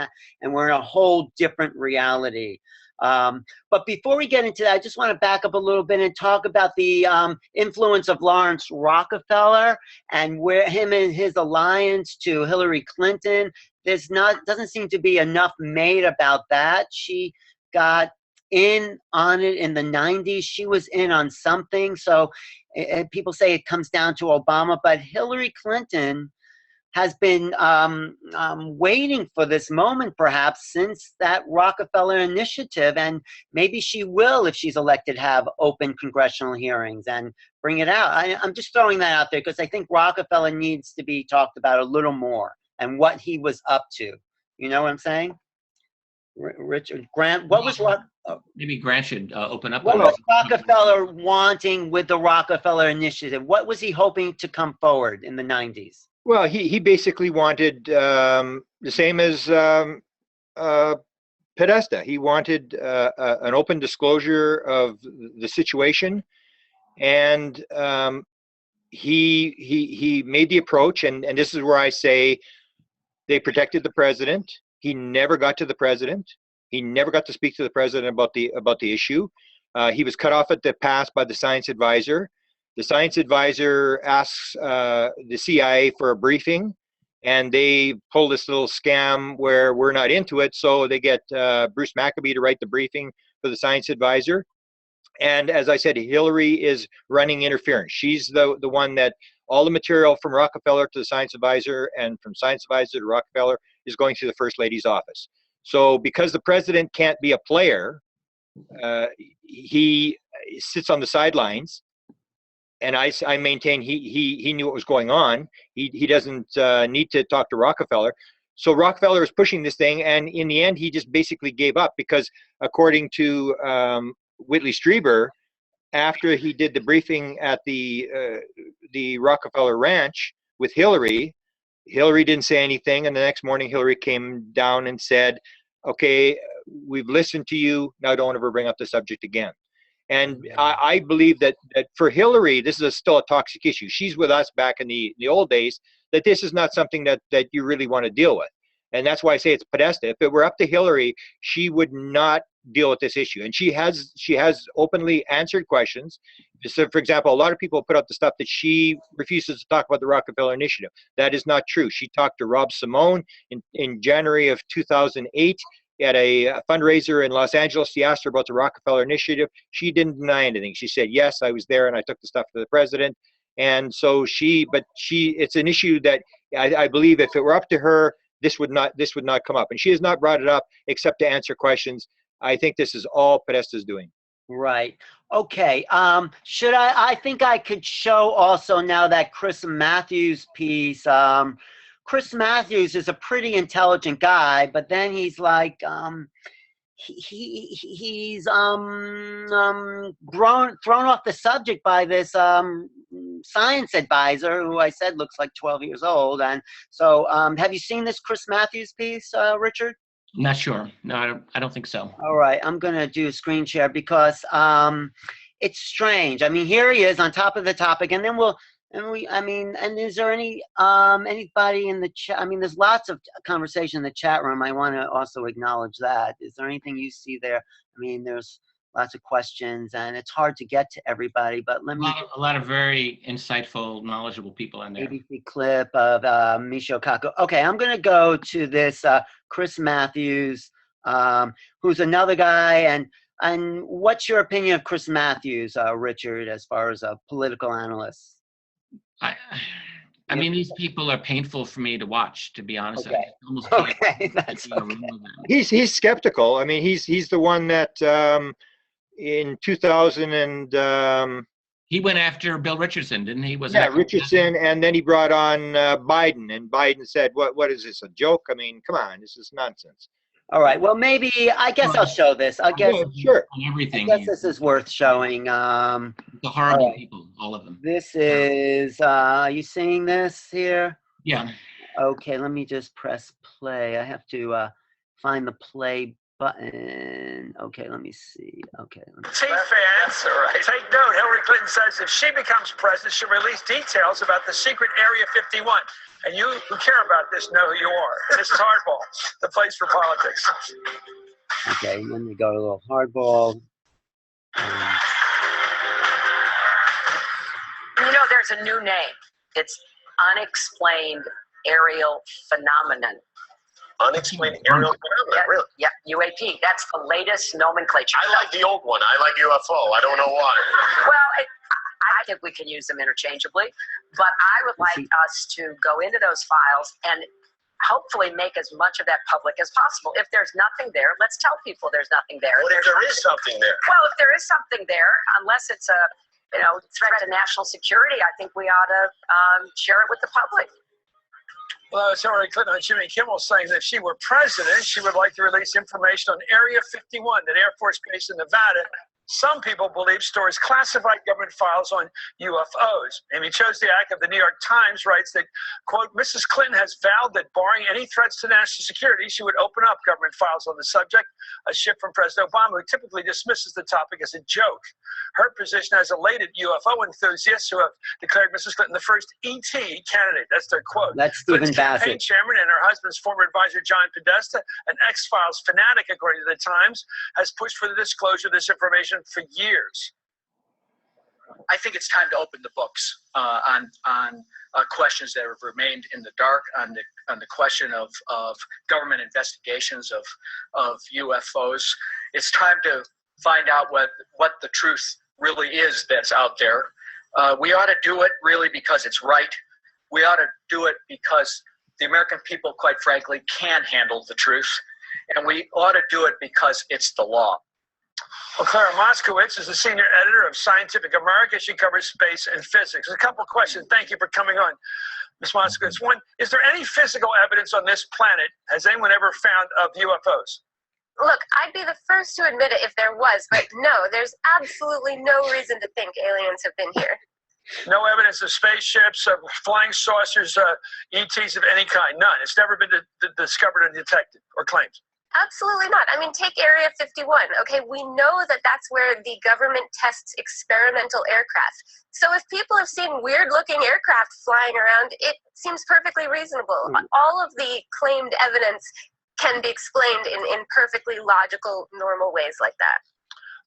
we're in a whole different reality. But before we get into that, I just want to back up a little bit and talk about the influence of Lawrence Rockefeller and where him and his alliance to Hillary Clinton. Doesn't seem to be enough made about that. She got in on it in the 90s. She was in on something. So people say it comes down to Obama, but Hillary Clinton has been waiting for this moment perhaps since that Rockefeller initiative, and maybe she will, if she's elected, have open congressional hearings and bring it out. I'm just throwing that out there because I think Rockefeller needs to be talked about a little more and what he was up to. You know what I'm saying? Richard, Grant, what was maybe Grant should open up. What was Rockefeller wanting with the Rockefeller initiative? What was he hoping to come forward in the 90s? Well, he basically wanted the same as Podesta. He wanted an open disclosure of the situation, and he made the approach. And this is where I say they protected the president. He never got to the president. He never got to speak to the president about the issue. He was cut off at the pass by the science advisor. The science advisor asks the CIA for a briefing, and they pull this little scam where we're not into it. So they get Bruce Maccabee to write the briefing for the science advisor. And as I said, Hillary is running interference. She's the one that all the material from Rockefeller to the science advisor and from science advisor to Rockefeller is going through the First Lady's office. So because the president can't be a player, he sits on the sidelines. And I maintain he knew what was going on. He doesn't need to talk to Rockefeller. So Rockefeller is pushing this thing, and in the end, he just basically gave up because, according to Whitley Streiber, after he did the briefing at the Rockefeller Ranch with Hillary didn't say anything, and the next morning Hillary came down and said, okay, we've listened to you, now don't ever bring up the subject again. And I believe that for Hillary, this is still a toxic issue. She's with us back in the old days, that this is not something that you really want to deal with. And that's why I say it's Podesta. If it were up to Hillary, she would not deal with this issue. And she has openly answered questions. So, for example, a lot of people put up the stuff that she refuses to talk about the Rockefeller Initiative. That is not true. She talked to Rob Simone in January of 2008 at a fundraiser in Los Angeles. He asked her about the Rockefeller Initiative. She didn't deny anything. She said, yes, I was there and I took the stuff to the president. And so it's an issue that I believe if it were up to her, this would not come up. And she has not brought it up except to answer questions. I think this is all Podesta's doing. Right. Okay. I think I could show also now that Chris Matthews piece. Chris Matthews is a pretty intelligent guy, but then he's like, he's thrown off the subject by this science advisor who I said looks like 12 years old. And so, have you seen this Chris Matthews piece, Richard? Not sure. No, I don't think so. All right, I'm gonna do a screen share because it's strange. I mean, here he is on top of the topic, and then and is there anybody in the chat? I mean, there's lots of conversation in the chat room. I want to also acknowledge that. Is there anything you see there? I mean, there's lots of questions, and it's hard to get to everybody. But let me a lot of very insightful, knowledgeable people in there. ABC clip of Michio Kaku. Okay, I'm gonna go to this Chris Matthews, who's another guy. And what's your opinion of Chris Matthews, Richard, as far as a political analyst? I mean, these people are painful for me to watch, to be honest. Okay. I almost can't That's okay. He's skeptical. I mean, he's the one that in 2000 and he went after Bill Richardson, didn't he? Richardson, and then he brought on Biden, and Biden said, "What is this, a joke? I mean, come on, this is nonsense." All right. Well, maybe I guess I'll show this. I guess sure. Everything. I guess this is worth showing. The horrible people, all of them. This is. Are you seeing this here? Yeah. Okay. Let me just press play. I have to find the play button. Okay. Let me see. Okay. Take fans. Take note. Hillary Clinton says if she becomes president, she'll release details about the secret Area 51. And you who care about this know who you are. This is Hardball, the place for politics. Okay, and then we go to a little Hardball. You know, there's a new name. It's unexplained aerial phenomenon. Unexplained aerial phenomenon, really? Yeah, UAP. That's the latest nomenclature. I like the old one. I like UFO. I don't know why. Well, I think we can use them interchangeably, but I would like us to go into those files and hopefully make as much of that public as possible. If there's nothing there, let's tell people there's nothing there. What if there is something there? Well, if there is something there, unless it's a threat to national security, I think we ought to share it with the public. Well, it's Hillary Clinton on Jimmy Kimmel saying that if she were president, she would like to release information on Area 51, that Air Force Base in Nevada. Some people believe stores classified government files on UFOs. Amy Chosniak of the New York Times writes that, quote, Mrs. Clinton has vowed that barring any threats to national security, she would open up government files on the subject, a shift from President Obama, who typically dismisses the topic as a joke. Her position has elated UFO enthusiasts who have declared Mrs. Clinton the first ET candidate. That's their quote. That's Stephen campaign chairman and her husband's former advisor, John Podesta, an X-Files fanatic, according to the Times, has pushed for the disclosure of this information for years. I think it's time to open the books on questions that have remained in the dark, on the question of government investigations of UFOs. It's time to find out what the truth really is that's out there. We ought to do it really because it's right. We ought to do it because the American people, quite frankly, can handle the truth. And we ought to do it because it's the law. Well, Clara Moskowitz is the senior editor of Scientific America. She covers space and physics. A couple questions. Thank you for coming on, Ms. Moskowitz. One, is there any physical evidence on this planet, has anyone ever found, of UFOs? Look, I'd be the first to admit it if there was, but no, there's absolutely no reason to think aliens have been here. No evidence of spaceships, of flying saucers, ETs of any kind. None. It's never been discovered or detected or claimed. Absolutely not. I mean, take Area 51. Okay, we know that that's where the government tests experimental aircraft. So if people have seen weird-looking aircraft flying around, it seems perfectly reasonable. All of the claimed evidence can be explained in perfectly logical, normal ways like that.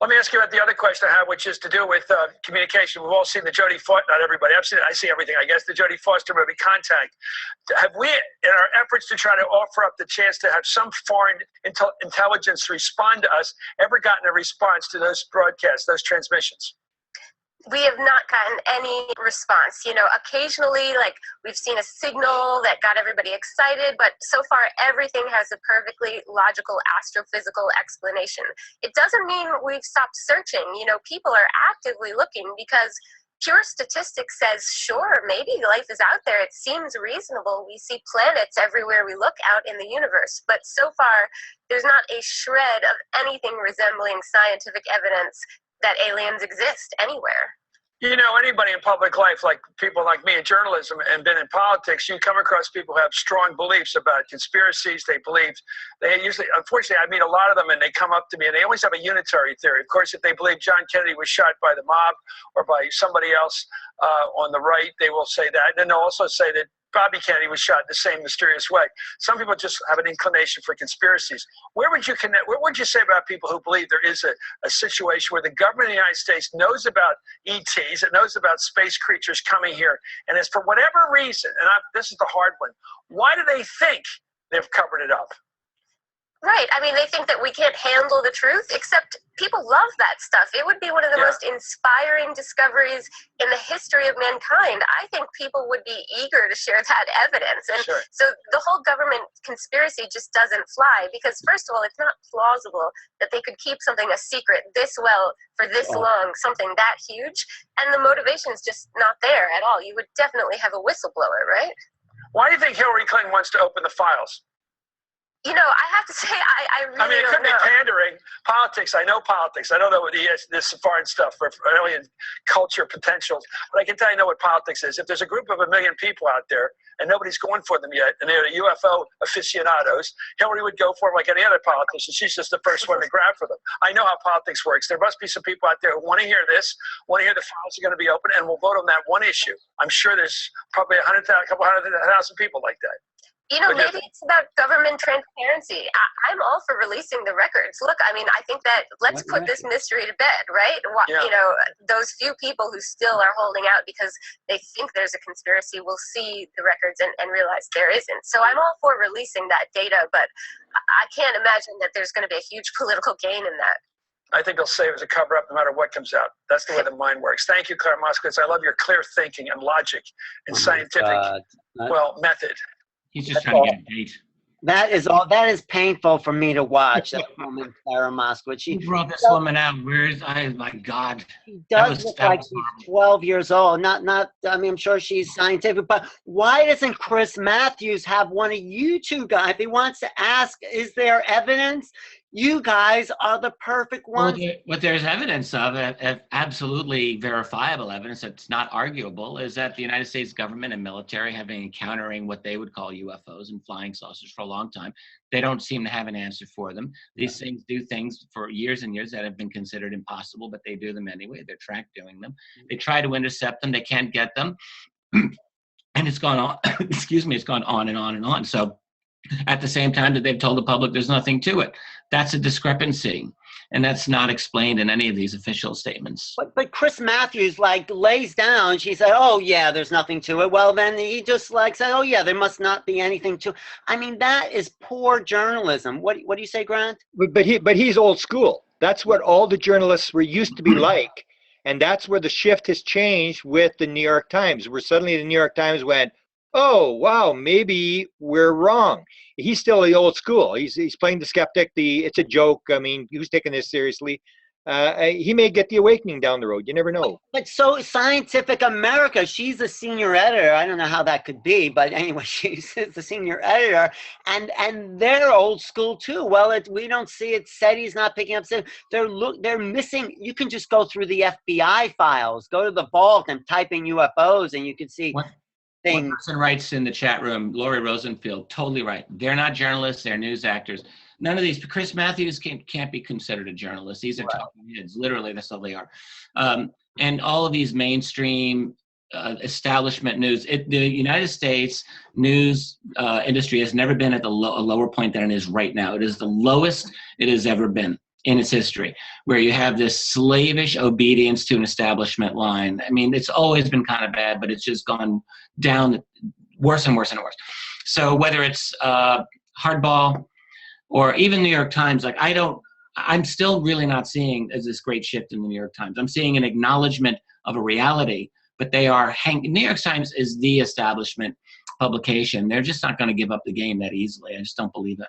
Let me ask you about the other question I have, which is to do with communication. We've all seen the Jodie Foster, not everybody, I see everything, I guess, the Jodie Foster movie, Contact. Have we, in our efforts to try to offer up the chance to have some foreign intelligence respond to us, ever gotten a response to those broadcasts, those transmissions? We have not gotten any response. You know, occasionally, like, we've seen a signal that got everybody excited, but so far everything has a perfectly logical astrophysical explanation. It doesn't mean we've stopped searching. You know, people are actively looking because pure statistics says, sure, maybe life is out there. It seems reasonable. We see planets everywhere we look out in the universe, but so far there's not a shred of anything resembling scientific evidence that aliens exist anywhere. You know, anybody in public life, like people like me in journalism and been in politics, you come across people who have strong beliefs about conspiracies. They usually, unfortunately, I meet a lot of them and they come up to me and they always have a unitary theory. Of course, if they believe John Kennedy was shot by the mob or by somebody else on the right, they will say that. And then they'll also say that Bobby Kennedy was shot the same mysterious way. Some people just have an inclination for conspiracies. Where would you connect? What would you say about people who believe there is a situation where the government of the United States knows about ETs, it knows about space creatures coming here, and is for whatever reason, and this is the hard one, why do they think they've covered it up? Right. I mean, they think that we can't handle the truth, except people love that stuff. It would be one of the most inspiring discoveries in the history of mankind. I think people would be eager to share that evidence. And so the whole government conspiracy just doesn't fly because, first of all, it's not plausible that they could keep something a secret this well for this long, something that huge. And the motivation is just not there at all. You would definitely have a whistleblower, right? Why do you think Hillary Clinton wants to open the files? You know, I have to say, I really don't know. I mean, it could be pandering. Politics, I know politics. I know that with this foreign stuff for alien culture potentials. But I can tell you know what politics is. If there's a group of 1 million people out there and nobody's going for them yet, and they're the UFO aficionados, Hillary would go for them like any other politician. She's just the first one to grab for them. I know how politics works. There must be some people out there who want to hear this, want to hear the files are going to be open, and will vote on that one issue. I'm sure there's probably a couple hundred thousand people like that. You know, maybe it's about government transparency. I'm all for releasing the records. Look, I mean, I think that let's put this mystery to bed, right? You know, those few people who still are holding out because they think there's a conspiracy will see the records and realize there isn't. So I'm all for releasing that data, but I can't imagine that there's going to be a huge political gain in that. I think they'll say it was a cover-up no matter what comes out. That's the way the mind works. Thank you, Claire Moskowitz. I love your clear thinking and logic and scientific, method. He's just trying to get a date. That is painful for me to watch. That woman, Sarah Moskowitz. Who brought this woman out? My God. She does look like she's 12 years old. I mean, I'm sure she's scientific, but why doesn't Chris Matthews have one of you two guys? If he wants to ask, is there evidence? You guys are the perfect ones. What there's evidence of, absolutely verifiable evidence that's not arguable, is that the United States government and military have been encountering what they would call UFOs and flying saucers for a long time. They don't seem to have an answer for them. These things do things for years and years that have been considered impossible, but they do them anyway. They're tracked doing them. They try to intercept them. They can't get them. And it's gone on, it's gone on and on and on. So at the same time that they've told the public there's nothing to it. That's a discrepancy, and that's not explained in any of these official statements. But Chris Matthews lays down. She said, "Oh yeah, there's nothing to it." Well, then he just said, "Oh yeah, there must not be anything to it." I mean, that is poor journalism. What do you say, Grant? But he's old school. That's what all the journalists were used to be like, and that's where the shift has changed with the New York Times, where suddenly the New York Times went, "Oh wow, maybe we're wrong." He's still the old school. He's playing the skeptic. It's a joke. I mean, who's taking this seriously? he may get the awakening down the road. You never know. But so Scientific America, she's a senior editor. I don't know how that could be, but anyway, she's the senior editor, and they're old school too. Well, we don't see it. SETI's not picking up. They're missing. You can just go through the FBI files, go to the vault, and type in UFOs, and you can see things. One person writes in the chat room, Lori Rosenfield, totally right. They're not journalists. They're news actors. None of these, Chris Matthews can't be considered a journalist. These are talking heads. Literally, that's all they are. And all of these mainstream establishment news, the United States news industry has never been at a lower point than it is right now. It is the lowest it has ever been in its history, where you have this slavish obedience to an establishment line. I mean, it's always been kind of bad, but it's just gone down worse and worse and worse. So whether it's hardball, or even New York Times, like I'm still really not seeing this great shift in the New York Times. I'm seeing an acknowledgement of a reality, but they are New York Times is the establishment publication. They're just not going to give up the game that easily. I just don't believe it.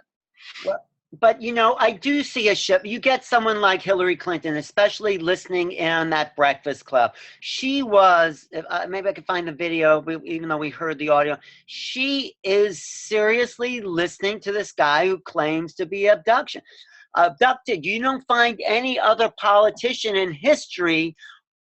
Well, but, you know, I do see a shift. You get someone like Hillary Clinton, especially listening in on that Breakfast Club. She was, maybe I could find the video, even though we heard the audio. She is seriously listening to this guy who claims to be abducted. You don't find any other politician in history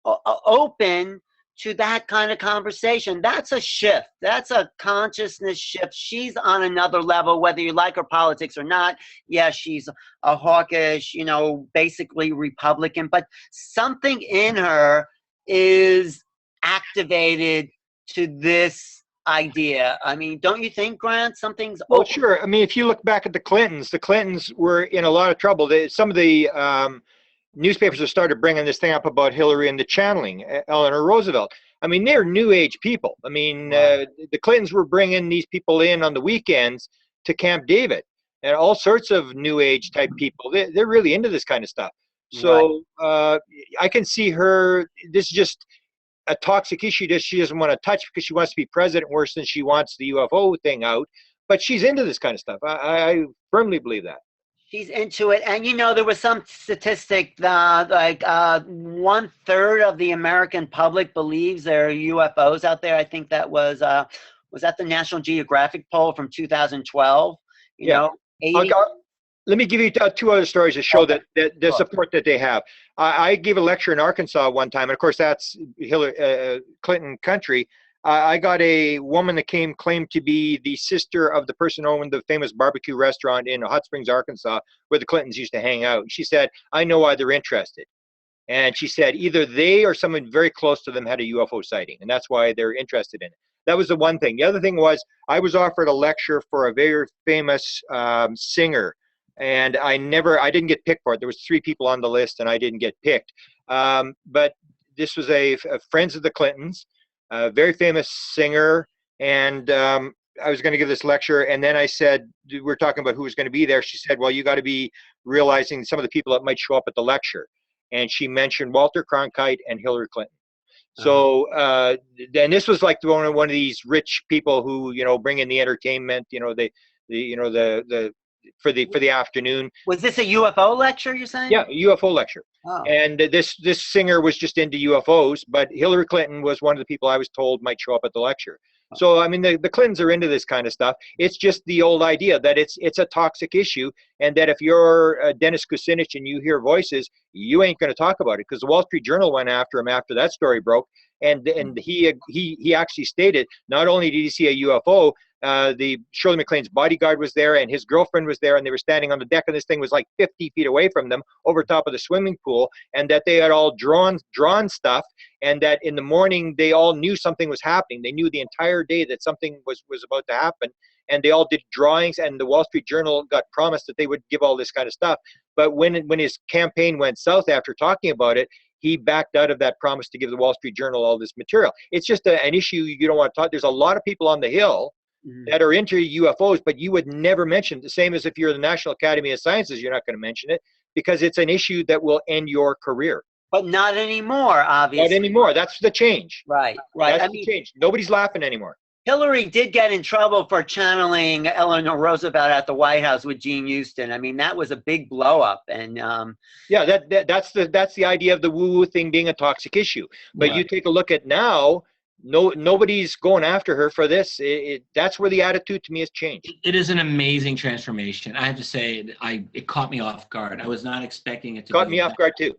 open to that kind of conversation. That's a shift. That's a consciousness shift. She's on another level, whether you like her politics or not. Yeah, she's a hawkish, you know, basically Republican, but something in her is activated to this idea. I mean, don't you think, Grant? Something's well, sure. I mean, if you look back at the Clintons were in a lot of trouble. Some of the newspapers have started bringing this thing up about Hillary and the channeling, Eleanor Roosevelt. I mean, they're new age people. I mean, the Clintons were bringing these people in on the weekends to Camp David and all sorts of new age type people. They're really into this kind of stuff. So I can see her, this is just a toxic issue that she doesn't want to touch because she wants to be president worse than she wants the UFO thing out. But she's into this kind of stuff. I firmly believe that. She's into it. And, you know, there was some statistic that like 1/3 of the American public believes there are UFOs out there. I think that was that the National Geographic poll from 2012? You know, 80. Let me give you two other stories to show that the support that they have. I gave a lecture in Arkansas one time, and of course that's Hillary Clinton country. I got a woman that claimed to be the sister of the person who owned the famous barbecue restaurant in Hot Springs, Arkansas, where the Clintons used to hang out. She said, I know why they're interested. And she said either they or someone very close to them had a UFO sighting, and that's why they're interested in it. That was the one thing. The other thing was I was offered a lecture for a very famous singer, and I didn't get picked for it. There was 3 people on the list, and I didn't get picked. But this was a friends of the Clintons, a very famous singer, and I was going to give this lecture, and then I said, we're talking about who was going to be there. She said, well, you got to be realizing some of the people that might show up at the lecture. And she mentioned Walter Cronkite and Hillary Clinton. So, and this was like one of these rich people who, you know, bring in the entertainment, you know, for the afternoon. Was this a UFO lecture, you're saying? Yeah, a UFO lecture. Oh. And this singer was just into UFOs, but Hillary Clinton was one of the people I was told might show up at the lecture. Oh. So, I mean, the Clintons are into this kind of stuff. It's just the old idea that it's a toxic issue, and that if you're Dennis Kucinich and you hear voices, you ain't going to talk about it, because the Wall Street Journal went after him after that story broke, and he actually stated not only did he see a UFO, the Shirley MacLaine's bodyguard was there and his girlfriend was there, and they were standing on the deck, and this thing was like 50 feet away from them over top of the swimming pool, and that they had all drawn stuff, and that in the morning they all knew something was happening. They knew the entire day that something was about to happen, and they all did drawings, and the Wall Street Journal got promised that they would give all this kind of stuff. But when his campaign went south after talking about it, he backed out of that promise to give the Wall Street Journal all this material. It's just an issue you don't want to talk. There's a lot of people on the Hill that are into UFOs, but you would never mention, the same as if you're the National Academy of Sciences, you're not going to mention it, because it's an issue that will end your career. But not anymore, obviously. Not anymore. That's the change. Right. That's the change. Nobody's laughing anymore. Hillary did get in trouble for channeling Eleanor Roosevelt at the White House with Gene Houston. I mean, that was a big blow up. And yeah, that's the idea of the woo-woo thing being a toxic issue. But Right. you take a look at now, nobody's going after her for this. That's where the attitude to me has changed. It is an amazing transformation. I have to say, it caught me off guard. I was not expecting it to. Caught me off guard too.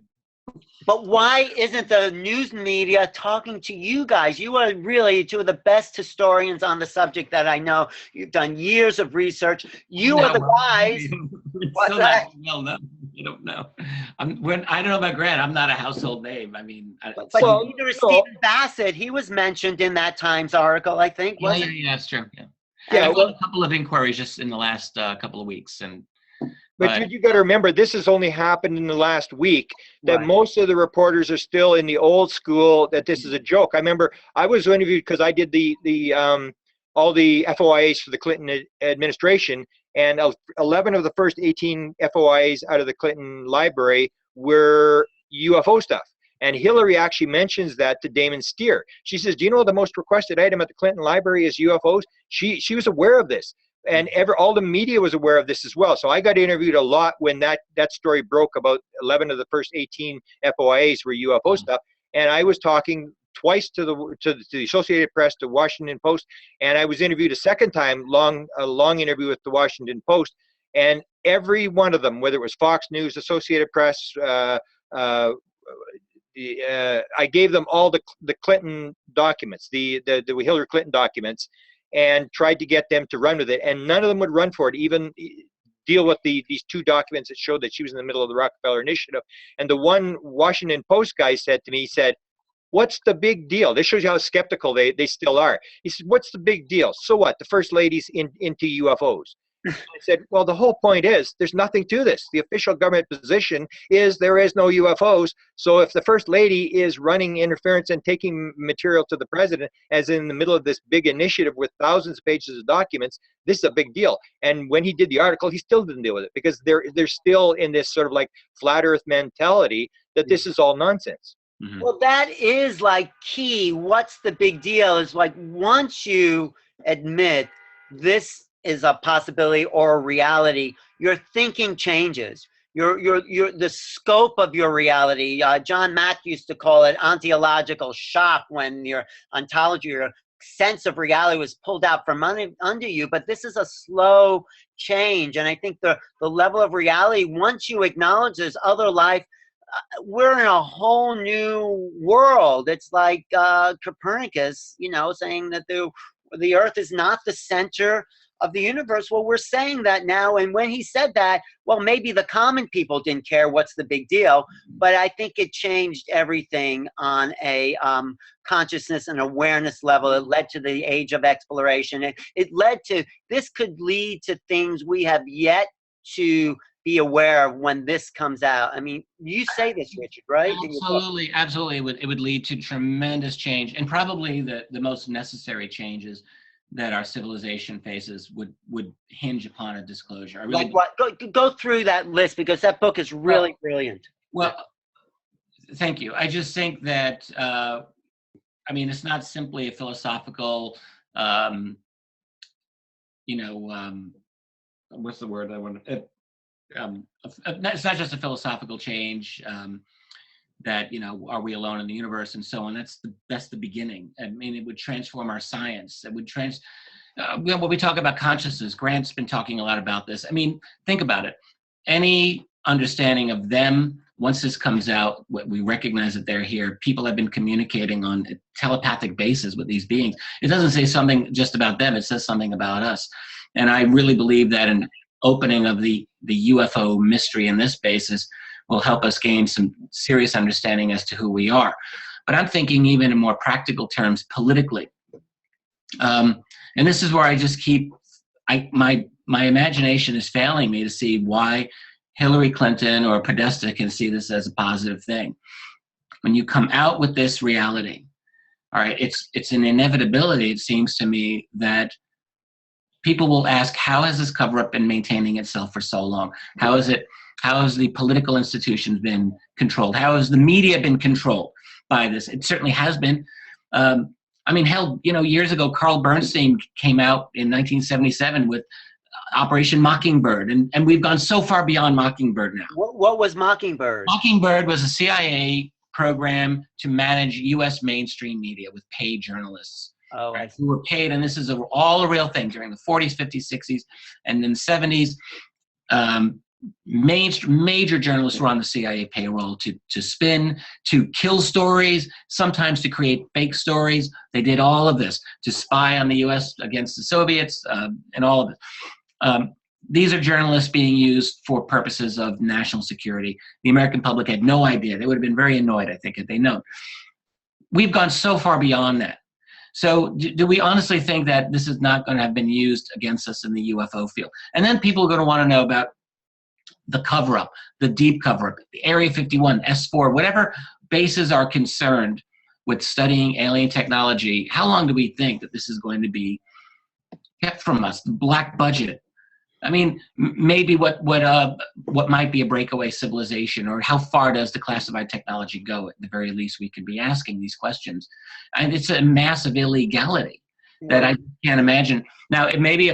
but why isn't the news media talking to you guys? You are really two of the best historians on the subject that I know. You've done years of research. You are the guys. What's that? Well, no, I don't know. I don't know about Grant. I'm not a household name. I mean, But neither is Stephen Bassett. He was mentioned in that Times article, I think. Yeah, that's true. Yeah. Yeah, I've done a couple of inquiries just in the last couple of weeks, But you got to remember, this has only happened in the last week, that Right. most of the reporters are still in the old school, that this is a joke. I remember I was interviewed because I did all the FOIAs for the Clinton administration, and 11 of the first 18 FOIAs out of the Clinton library were UFO stuff. And Hillary actually mentions that to Damon Steer. She says, do you know the most requested item at the Clinton library is UFOs? She was aware of this. And all the media was aware of this as well. So I got interviewed a lot when that story broke about 11 of the first 18 FOIAs were UFO stuff. And I was talking twice to the Associated Press, to Washington Post, and I was interviewed a second time, a long interview with the Washington Post. And every one of them, whether it was Fox News, Associated Press, I gave them all the Clinton documents, the Hillary Clinton documents, and tried to get them to run with it, and none of them would run for it, even deal with these two documents that showed that she was in the middle of the Rockefeller Initiative. And the one Washington Post guy said to me, he said, what's the big deal? This shows you how skeptical they still are. He said, what's the big deal? So what? The First Lady's into UFOs. I said, well, the whole point is there's nothing to this. The official government position is there is no UFOs. So if the First Lady is running interference and taking material to the president, as in the middle of this big initiative with thousands of pages of documents, this is a big deal. And when he did the article, he still didn't deal with it, because they're still in this sort of like flat earth mentality that this is all nonsense. Mm-hmm. Well, that is like key. What's the big deal is like, once you admit this is a possibility or a reality, your thinking changes. The scope of your reality. John Mack used to call it ontological shock, when your ontology, your sense of reality was pulled out from under you. But this is a slow change. And I think the level of reality, once you acknowledge there's other life, we're in a whole new world. It's like Copernicus, saying that the earth is not the center of the universe. Well, we're saying that now. And when he said that, well, maybe the common people didn't care what's the big deal, but I think it changed everything on a consciousness and awareness level. It led to the age of exploration. It led to, this could lead to things we have yet to be aware of when this comes out. I mean, you say this, Richard, right? Absolutely, absolutely. It would lead to tremendous change, and probably the most necessary changes that our civilization faces would hinge upon a disclosure. Like what? Go through that list, because that book is really brilliant. Well, thank you. I just think that, I mean, it's not simply a philosophical, what's the word I want to, it's not just a philosophical change, that, are we alone in the universe and so on. That's the beginning. I mean, it would transform our science. It would when we talk about consciousness, Grant's been talking a lot about this. I mean, think about it. Any understanding of them, once this comes out, we recognize that they're here. People have been communicating on a telepathic basis with these beings. It doesn't say something just about them. It says something about us. And I really believe that an opening of the UFO mystery in this basis will help us gain some serious understanding as to who we are. But I'm thinking even in more practical terms, politically. And this is where I just my imagination is failing me to see why Hillary Clinton or Podesta can see this as a positive thing. When you come out with this reality, all right, it's an inevitability, it seems to me, that people will ask, how has this cover-up been maintaining itself for so long? How has the political institutions been controlled? How has the media been controlled by this? It certainly has been. I mean, hell, years ago, Carl Bernstein came out in 1977 with Operation Mockingbird, and we've gone so far beyond Mockingbird now. What was Mockingbird? Mockingbird was a CIA program to manage U.S. mainstream media with paid journalists. Oh, right, who were paid, and this is all a real thing during the 40s, 50s, 60s, and in the 70s. Major journalists were on the CIA payroll to spin, to kill stories, sometimes to create fake stories. They did all of this to spy on the U.S. against the Soviets, and all of it. These are journalists being used for purposes of national security. The American public had no idea. They would have been very annoyed, I think, had they known. We've gone so far beyond that. So do we honestly think that this is not going to have been used against us in the UFO field? And then people are going to want to know about the cover-up, the deep cover-up, the Area 51, S4, whatever bases are concerned with studying alien technology. How long do we think that this is going to be kept from us? The black budget. I mean, maybe what might be a breakaway civilization, or how far does the classified technology go? At the very least, we could be asking these questions. And it's a massive illegality that I can't imagine. Now, it may be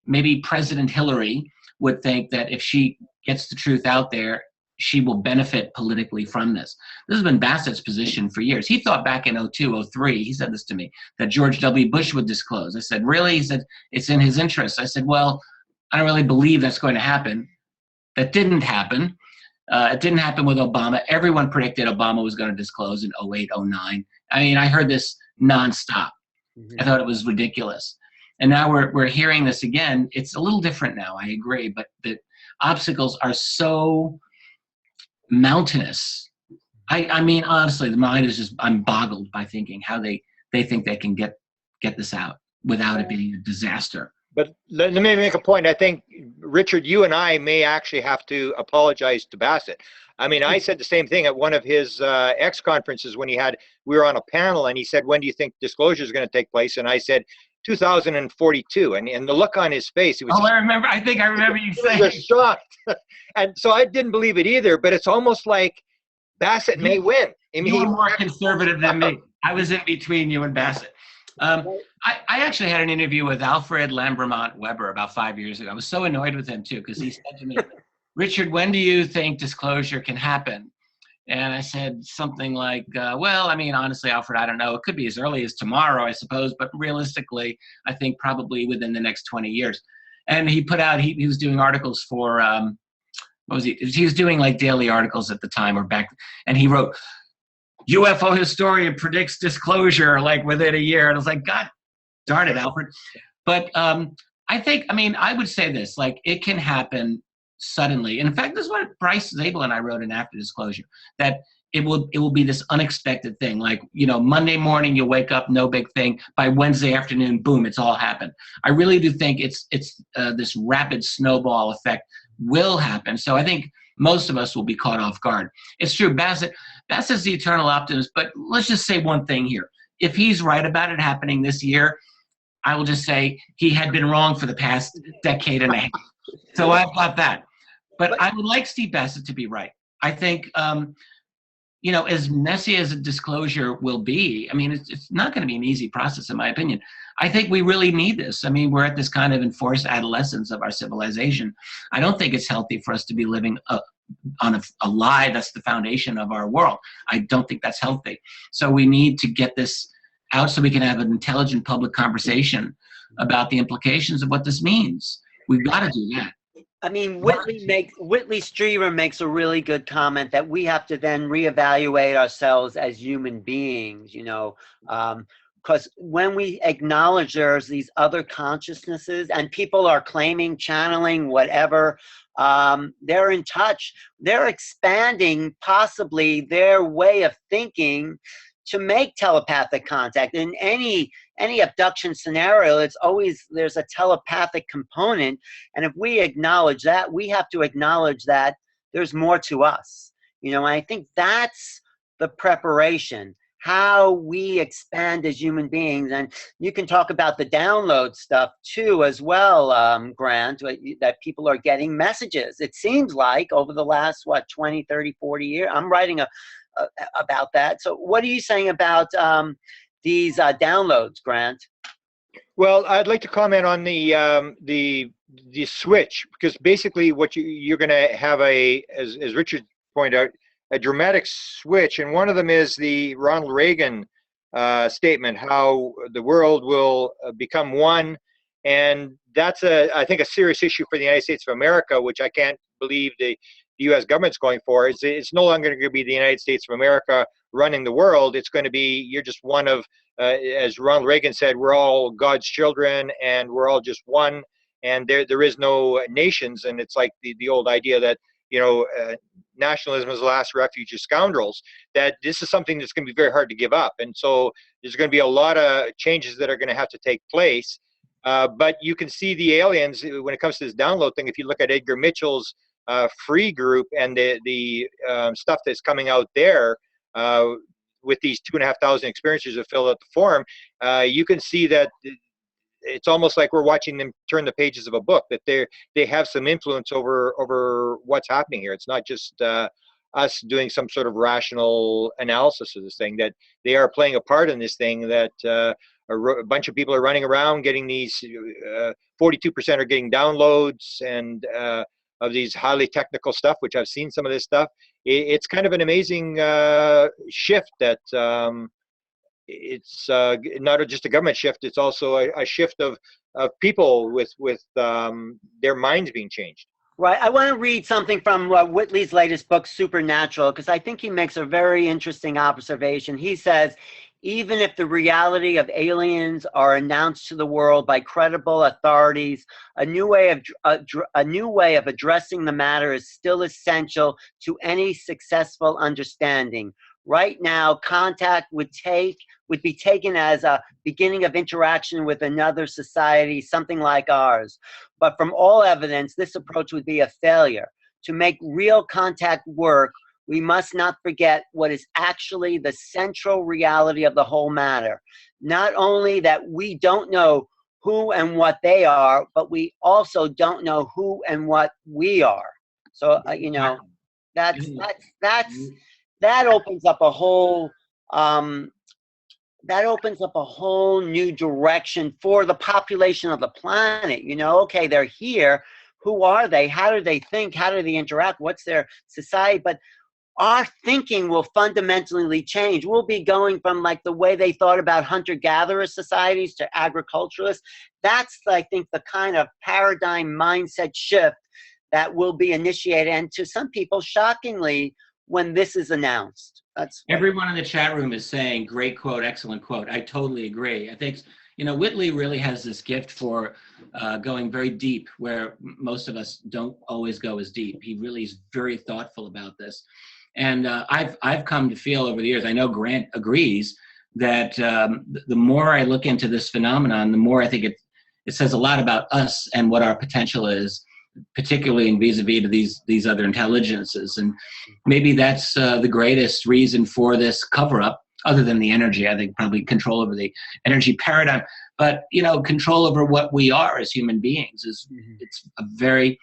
maybe President Hillary would think that if she gets the truth out there, she will benefit politically from this. This has been Bassett's position for years. He thought back in 2002, 2003, he said this to me, that George W. Bush would disclose. I said, really? He said, it's in his interest. I said, well, I don't really believe that's going to happen. That didn't happen. It didn't happen with Obama. Everyone predicted Obama was going to disclose in 2008, 2009. I mean, I heard this nonstop. I thought it was ridiculous. And now we're hearing this again. It's a little different now, I agree, but the obstacles are so mountainous. I mean, honestly, the mind is just, I'm boggled by thinking how they think they can get this out without it being a disaster. But let me make a point. I think, Richard, you and I may actually have to apologize to Bassett. I mean, I said the same thing at one of his X conferences when we were on a panel, and he said, when do you think disclosure is going to take place? And I said, 2042. And the look on his face, it was. Oh, I think I remember you saying. He was shocked. And so I didn't believe it either, but it's almost like Bassett may win. I mean, you were more conservative than me. I was in between you and Bassett. I actually had an interview with Alfred Lambermont Weber about 5 years ago. I was so annoyed with him too, because he said to me, Richard, when do you think disclosure can happen? And I said something like, well, I mean, honestly, Alfred, I don't know. It could be as early as tomorrow, I suppose, but realistically, I think probably within the next 20 years. And he put out, he was doing articles for, what was he? He was doing like daily articles at the time or back, and he wrote, UFO historian predicts disclosure like within a year. And I was like, God darn it, Alfred. But I think, I mean, I would say this, like it can happen suddenly. And in fact, this is what Bryce Zabel and I wrote in After Disclosure, that it will be this unexpected thing. Like, Monday morning, you'll wake up, no big thing. By Wednesday afternoon, boom, it's all happened. I really do think it's this rapid snowball effect will happen. So I think most of us will be caught off guard. It's true, Bassett's the eternal optimist, but let's just say one thing here. If he's right about it happening this year, I will just say he had been wrong for the past decade and a half. So I've got that. But I would like Steve Bassett to be right. I think, as messy as a disclosure will be, I mean, it's not going to be an easy process, in my opinion. I think we really need this. I mean, we're at this kind of enforced adolescence of our civilization. I don't think it's healthy for us to be living on a lie that's the foundation of our world. I don't think that's healthy. So we need to get this out so we can have an intelligent public conversation about the implications of what this means. We've got to do that. I mean, Whitley Streiber makes a really good comment that we have to then reevaluate ourselves as human beings, because when we acknowledge there's these other consciousnesses and people are claiming, channeling, whatever, they're in touch, they're expanding possibly their way of thinking to make telepathic contact. In any abduction scenario, there's a telepathic component. And if we acknowledge that, we have to acknowledge that there's more to us. And I think that's the preparation, how we expand as human beings. And you can talk about the download stuff too as well, Grant, that people are getting messages. It seems like over the last, 20, 30, 40 years, I'm writing about that. So what are you saying about these downloads, Grant? Well, I'd like to comment on the switch, because basically what you're going to have as Richard pointed out, a dramatic switch, and one of them is the Ronald Reagan statement, how the world will become one, and that's I think a serious issue for the United States of America, which I can't believe the U.S. government's going for. It's no longer going to be the United States of America running the world. It's going to be, you're just one of, as Ronald Reagan said, we're all God's children and we're all just one, and there is no nations. And it's like the old idea that, you know, nationalism is the last refuge of scoundrels, that this is something that's going to be very hard to give up. And so there's going to be a lot of changes that are going to have to take place. But you can see the aliens when it comes to this download thing. If you look at Edgar Mitchell's free group and the stuff that's coming out there with these 2,500 experiencers that fill out the form, you can see that it's almost like we're watching them turn the pages of a book, that they have some influence over what's happening here. It's not just us doing some sort of rational analysis of this thing, that they are playing a part in this thing, that a bunch of people are running around getting these, 42% are getting downloads, and of these highly technical stuff, which I've seen some of this stuff. It's kind of an amazing shift that it's not just a government shift, it's also a shift of people with their minds being changed. Right. I want to read something from Whitley's latest book, Supernatural, because I think he makes a very interesting observation. He says, even if the reality of aliens are announced to the world by credible authorities, a new way of addressing the matter is still essential to any successful understanding. Right now, contact would be taken as a beginning of interaction with another society, something like ours. But from all evidence, this approach would be a failure. To make real contact work, we must not forget what is actually the central reality of the whole matter. Not only that we don't know who and what they are, but we also don't know who and what we are. So, you know, that opens up a whole new direction for the population of the planet. You know, okay, they're here. Who are they? How do they think? How do they interact? What's their society? But our thinking will fundamentally change. We'll be going from like the way they thought about hunter-gatherer societies to agriculturalists. That's, I think, the kind of paradigm mindset shift that will be initiated. And to some people, shockingly, when this is announced. That's everyone in the chat room is saying, great quote, excellent quote. I totally agree. I think, you know, Whitley really has this gift for going very deep, where most of us don't always go as deep. He really is very thoughtful about this. And I've come to feel over the years, I know Grant agrees, that the more I look into this phenomenon, the more I think it says a lot about us and what our potential is, particularly in vis-a-vis to these other intelligences. And maybe that's the greatest reason for this cover-up, other than the energy. I think probably control over the energy paradigm, but, you know, control over what we are as human beings is, it's a very,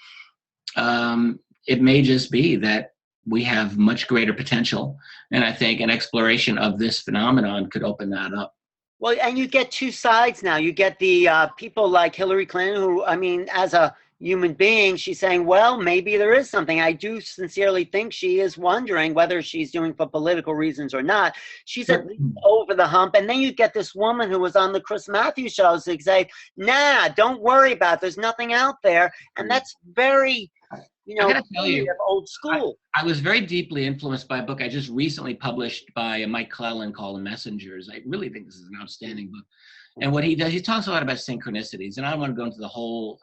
it may just be that we have much greater potential. And I think an exploration of this phenomenon could open that up. Well, and you get two sides now. You get the people like Hillary Clinton, who, I mean, as a human being, she's saying, well, maybe there is something. I do sincerely think she is wondering whether she's doing for political reasons or not. She's at least over the hump. And then you get this woman who was on the Chris Matthews show say, nah, don't worry about it. There's nothing out there. And that's very, you know, I gotta tell you, old school. I was very deeply influenced by a book I just recently published by Mike Clellan called The Messengers. I really think this is an outstanding book. And what he does, he talks a lot about synchronicities. And I don't want to go into the whole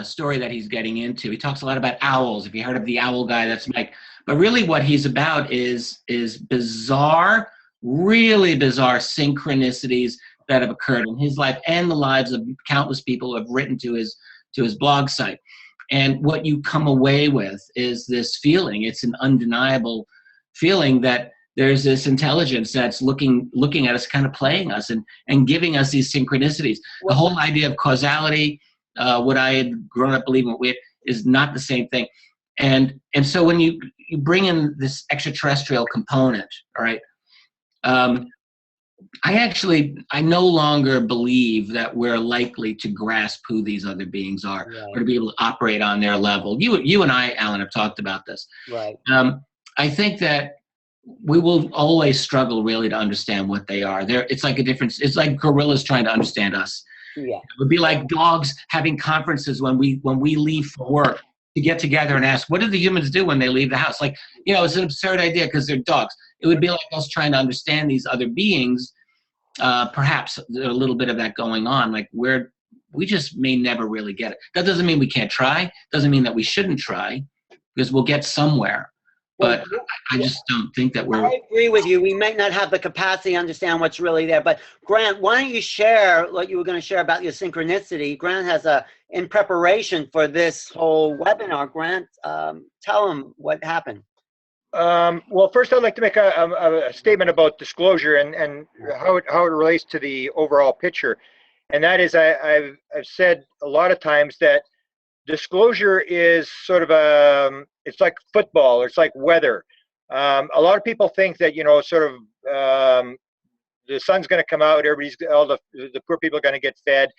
story that he's getting into. He talks a lot about owls. If you heard of the owl guy, that's Mike. But really what he's about is bizarre, really bizarre synchronicities that have occurred in his life and the lives of countless people who have written to his blog site. And what you come away with is this feeling. It's an undeniable feeling that there's this intelligence that's looking at us, kind of playing us and giving us these synchronicities. The whole idea of causality, what I had grown up believing with, is not the same thing. And so when you bring in this extraterrestrial component, all right, I no longer believe that we're likely to grasp who these other beings are, or to be able to operate on their level. You and I, Alan, have talked about this. Right. I think that we will always struggle really to understand what they are. It's like a difference. It's like gorillas trying to understand us. Yeah. It would be like dogs having conferences when we leave for work to get together and ask, what do the humans do when they leave the house? Like, it's an absurd idea because they're dogs. It would be like us trying to understand these other beings. Perhaps there's a little bit of that going on. Like we just may never really get it. That doesn't mean we can't try. Doesn't mean that we shouldn't try, because we'll get somewhere. But I just don't think that we're... I agree with you. We might not have the capacity to understand what's really there. But Grant, why don't you share what you were going to share about your synchronicity? Grant has in preparation for this whole webinar, Grant, tell him what happened. Well, first I'd like to make a statement about disclosure and how it relates to the overall picture. And that is, I've said a lot of times that disclosure is sort of it's like football, or it's like weather. A lot of people think that, the sun's going to come out, all the poor people are going to get fed.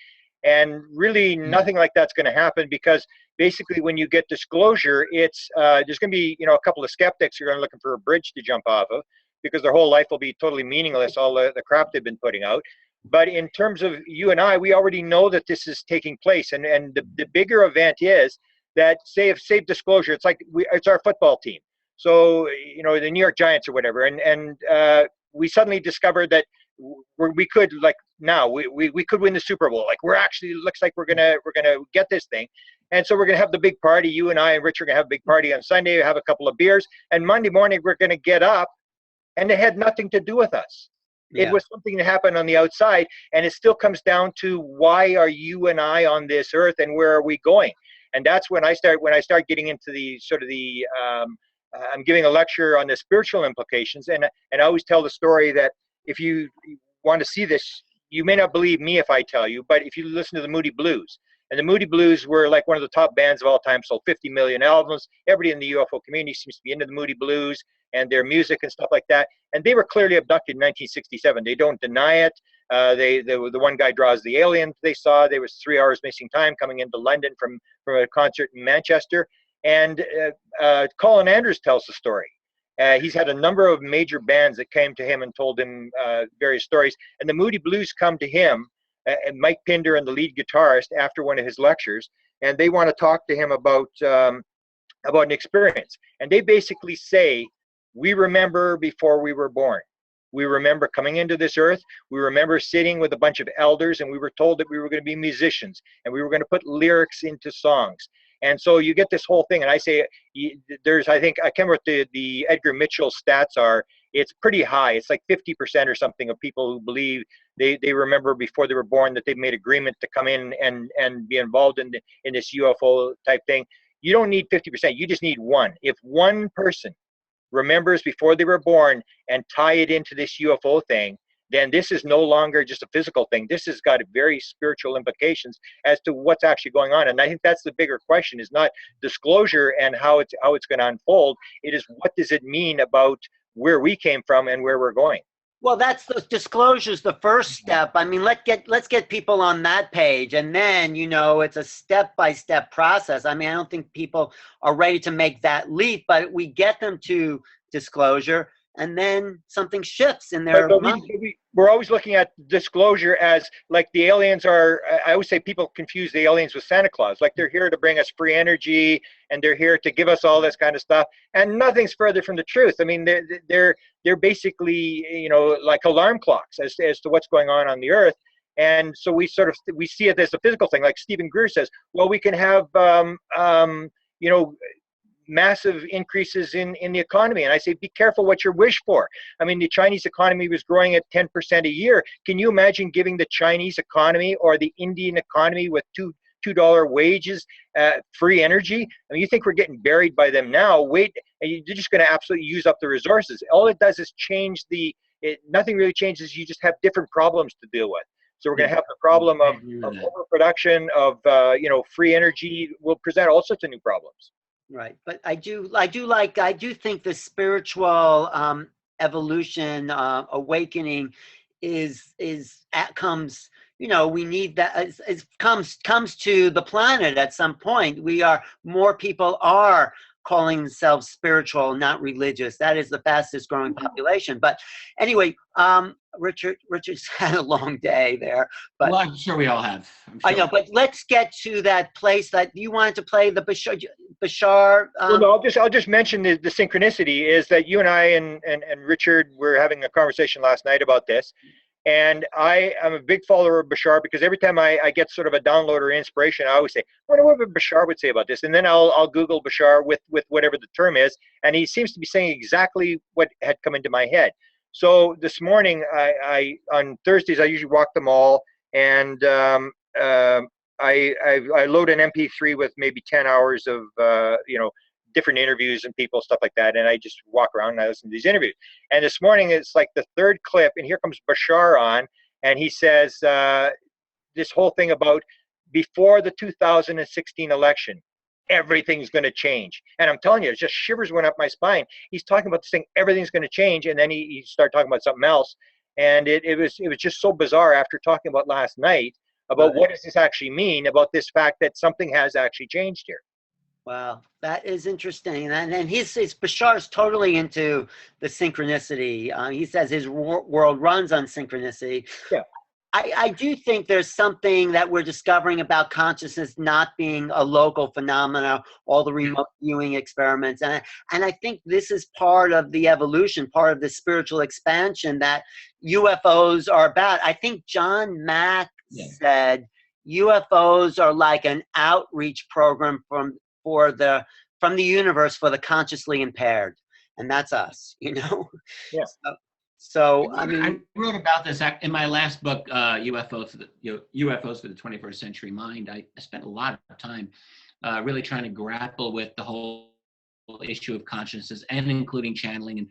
And really nothing like that's going to happen, because basically when you get disclosure, it's there's going to be a couple of skeptics who are looking for a bridge to jump off of, because their whole life will be totally meaningless, all the crap they've been putting out. But in terms of you and I, we already know that this is taking place, and the bigger event is that, say disclosure, it's our football team. So the New York Giants or whatever, and we suddenly discovered that we could, like now, we could win the Super Bowl. Like looks like we're gonna get this thing, and so we're gonna have the big party. You and I and Rich are gonna have a big party on Sunday. Have a couple of beers, and Monday morning we're gonna get up, and it had nothing to do with us. Yeah. It was something that happened on the outside, and it still comes down to, why are you and I on this earth, and where are we going? And that's when I start getting into the sort of the I'm giving a lecture on the spiritual implications, and I always tell the story that if you want to see this, you may not believe me if I tell you, but if you listen to the Moody Blues, and the Moody Blues were like one of the top bands of all time, sold 50 million albums. Everybody in the UFO community seems to be into the Moody Blues and their music and stuff like that. And they were clearly abducted in 1967. They don't deny it. The one guy draws the aliens they saw. There was 3 hours missing time coming into London from a concert in Manchester. And Colin Andrews tells the story. He's had a number of major bands that came to him and told him various stories. And the Moody Blues come to him, and Mike Pinder and the lead guitarist, after one of his lectures, and they want to talk to him about an experience. And they basically say, we remember before we were born. We remember coming into this earth. We remember sitting with a bunch of elders, and we were told that we were going to be musicians, and we were going to put lyrics into songs. And so you get this whole thing, and I say I think, I can't remember what the Edgar Mitchell stats are. It's pretty high. It's like 50% or something of people who believe they remember before they were born that they've made agreement to come in and be involved in this UFO type thing. You don't need 50%. You just need one. If one person remembers before they were born and tie it into this UFO thing, then this is no longer just a physical thing. This has got very spiritual implications as to what's actually going on. And I think that's the bigger question, is not disclosure and how it's going to unfold. It is, what does it mean about where we came from and where we're going? Well, that's the disclosure's the first step. I mean, let's get people on that page, and then it's a step-by-step process. I mean, I don't think people are ready to make that leap, but we get them to disclosure, and then something shifts in their mind. We're always looking at disclosure as like the aliens are. I always say people confuse the aliens with Santa Claus. Like they're here to bring us free energy, and they're here to give us all this kind of stuff. And nothing's further from the truth. I mean, they're basically like alarm clocks as to what's going on the earth. And so we see it as a physical thing. Like Stephen Greer says, well, we can have massive increases in the economy. And I say, be careful what you wish for. I mean, the Chinese economy was growing at 10% a year. Can you imagine giving the Chinese economy or the Indian economy with $2 wages free energy? I mean, you think we're getting buried by them now? Wait, and you're just going to absolutely use up the resources. All it does is change nothing really changes. You just have different problems to deal with. So we're going to have the problem of overproduction, of free energy will present all sorts of new problems. Right, but I do think the spiritual evolution, awakening comes, you know, we need that, comes to the planet at some point. More people are calling themselves spiritual, not religious. That is the fastest growing population. But anyway, Richard's had a long day there. But well, I'm sure we all have. Sure. I know, but let's get to that place that you wanted to play, the Bashar. Well, I'll just mention the synchronicity is that you and I and Richard were having a conversation last night about this. And I am a big follower of Bashar because every time I get sort of a download or inspiration, I always say, I wonder what Bashar would say about this. And then I'll Google Bashar with whatever the term is. And he seems to be saying exactly what had come into my head. So this morning, I on Thursdays, I usually walk the mall, and I load an MP3 with maybe 10 hours of, different interviews and people, stuff like that. And I just walk around and I listen to these interviews. And this morning, it's like the third clip, and here comes Bashar on, and he says this whole thing about before the 2016 election, everything's going to change. And I'm telling you, it's just shivers went up my spine. He's talking about this thing, everything's going to change. And then he started talking about something else. And it was just so bizarre after talking about last night about what does this actually mean about this fact that something has actually changed here. Wow, that is interesting. And Bashar's totally into the synchronicity. He says his world runs on synchronicity. Yeah. I do think there's something that we're discovering about consciousness not being a local phenomena, all the remote viewing experiments. And I think this is part of the evolution, part of the spiritual expansion that UFOs are about. I think John Mack said UFOs are like an outreach program from the universe for the consciously impaired. And that's us, you know? Yeah. So I mean, I wrote about this in my last book, UFOs for the 21st Century Mind. I spent a lot of time really trying to grapple with the whole issue of consciousness and including channeling and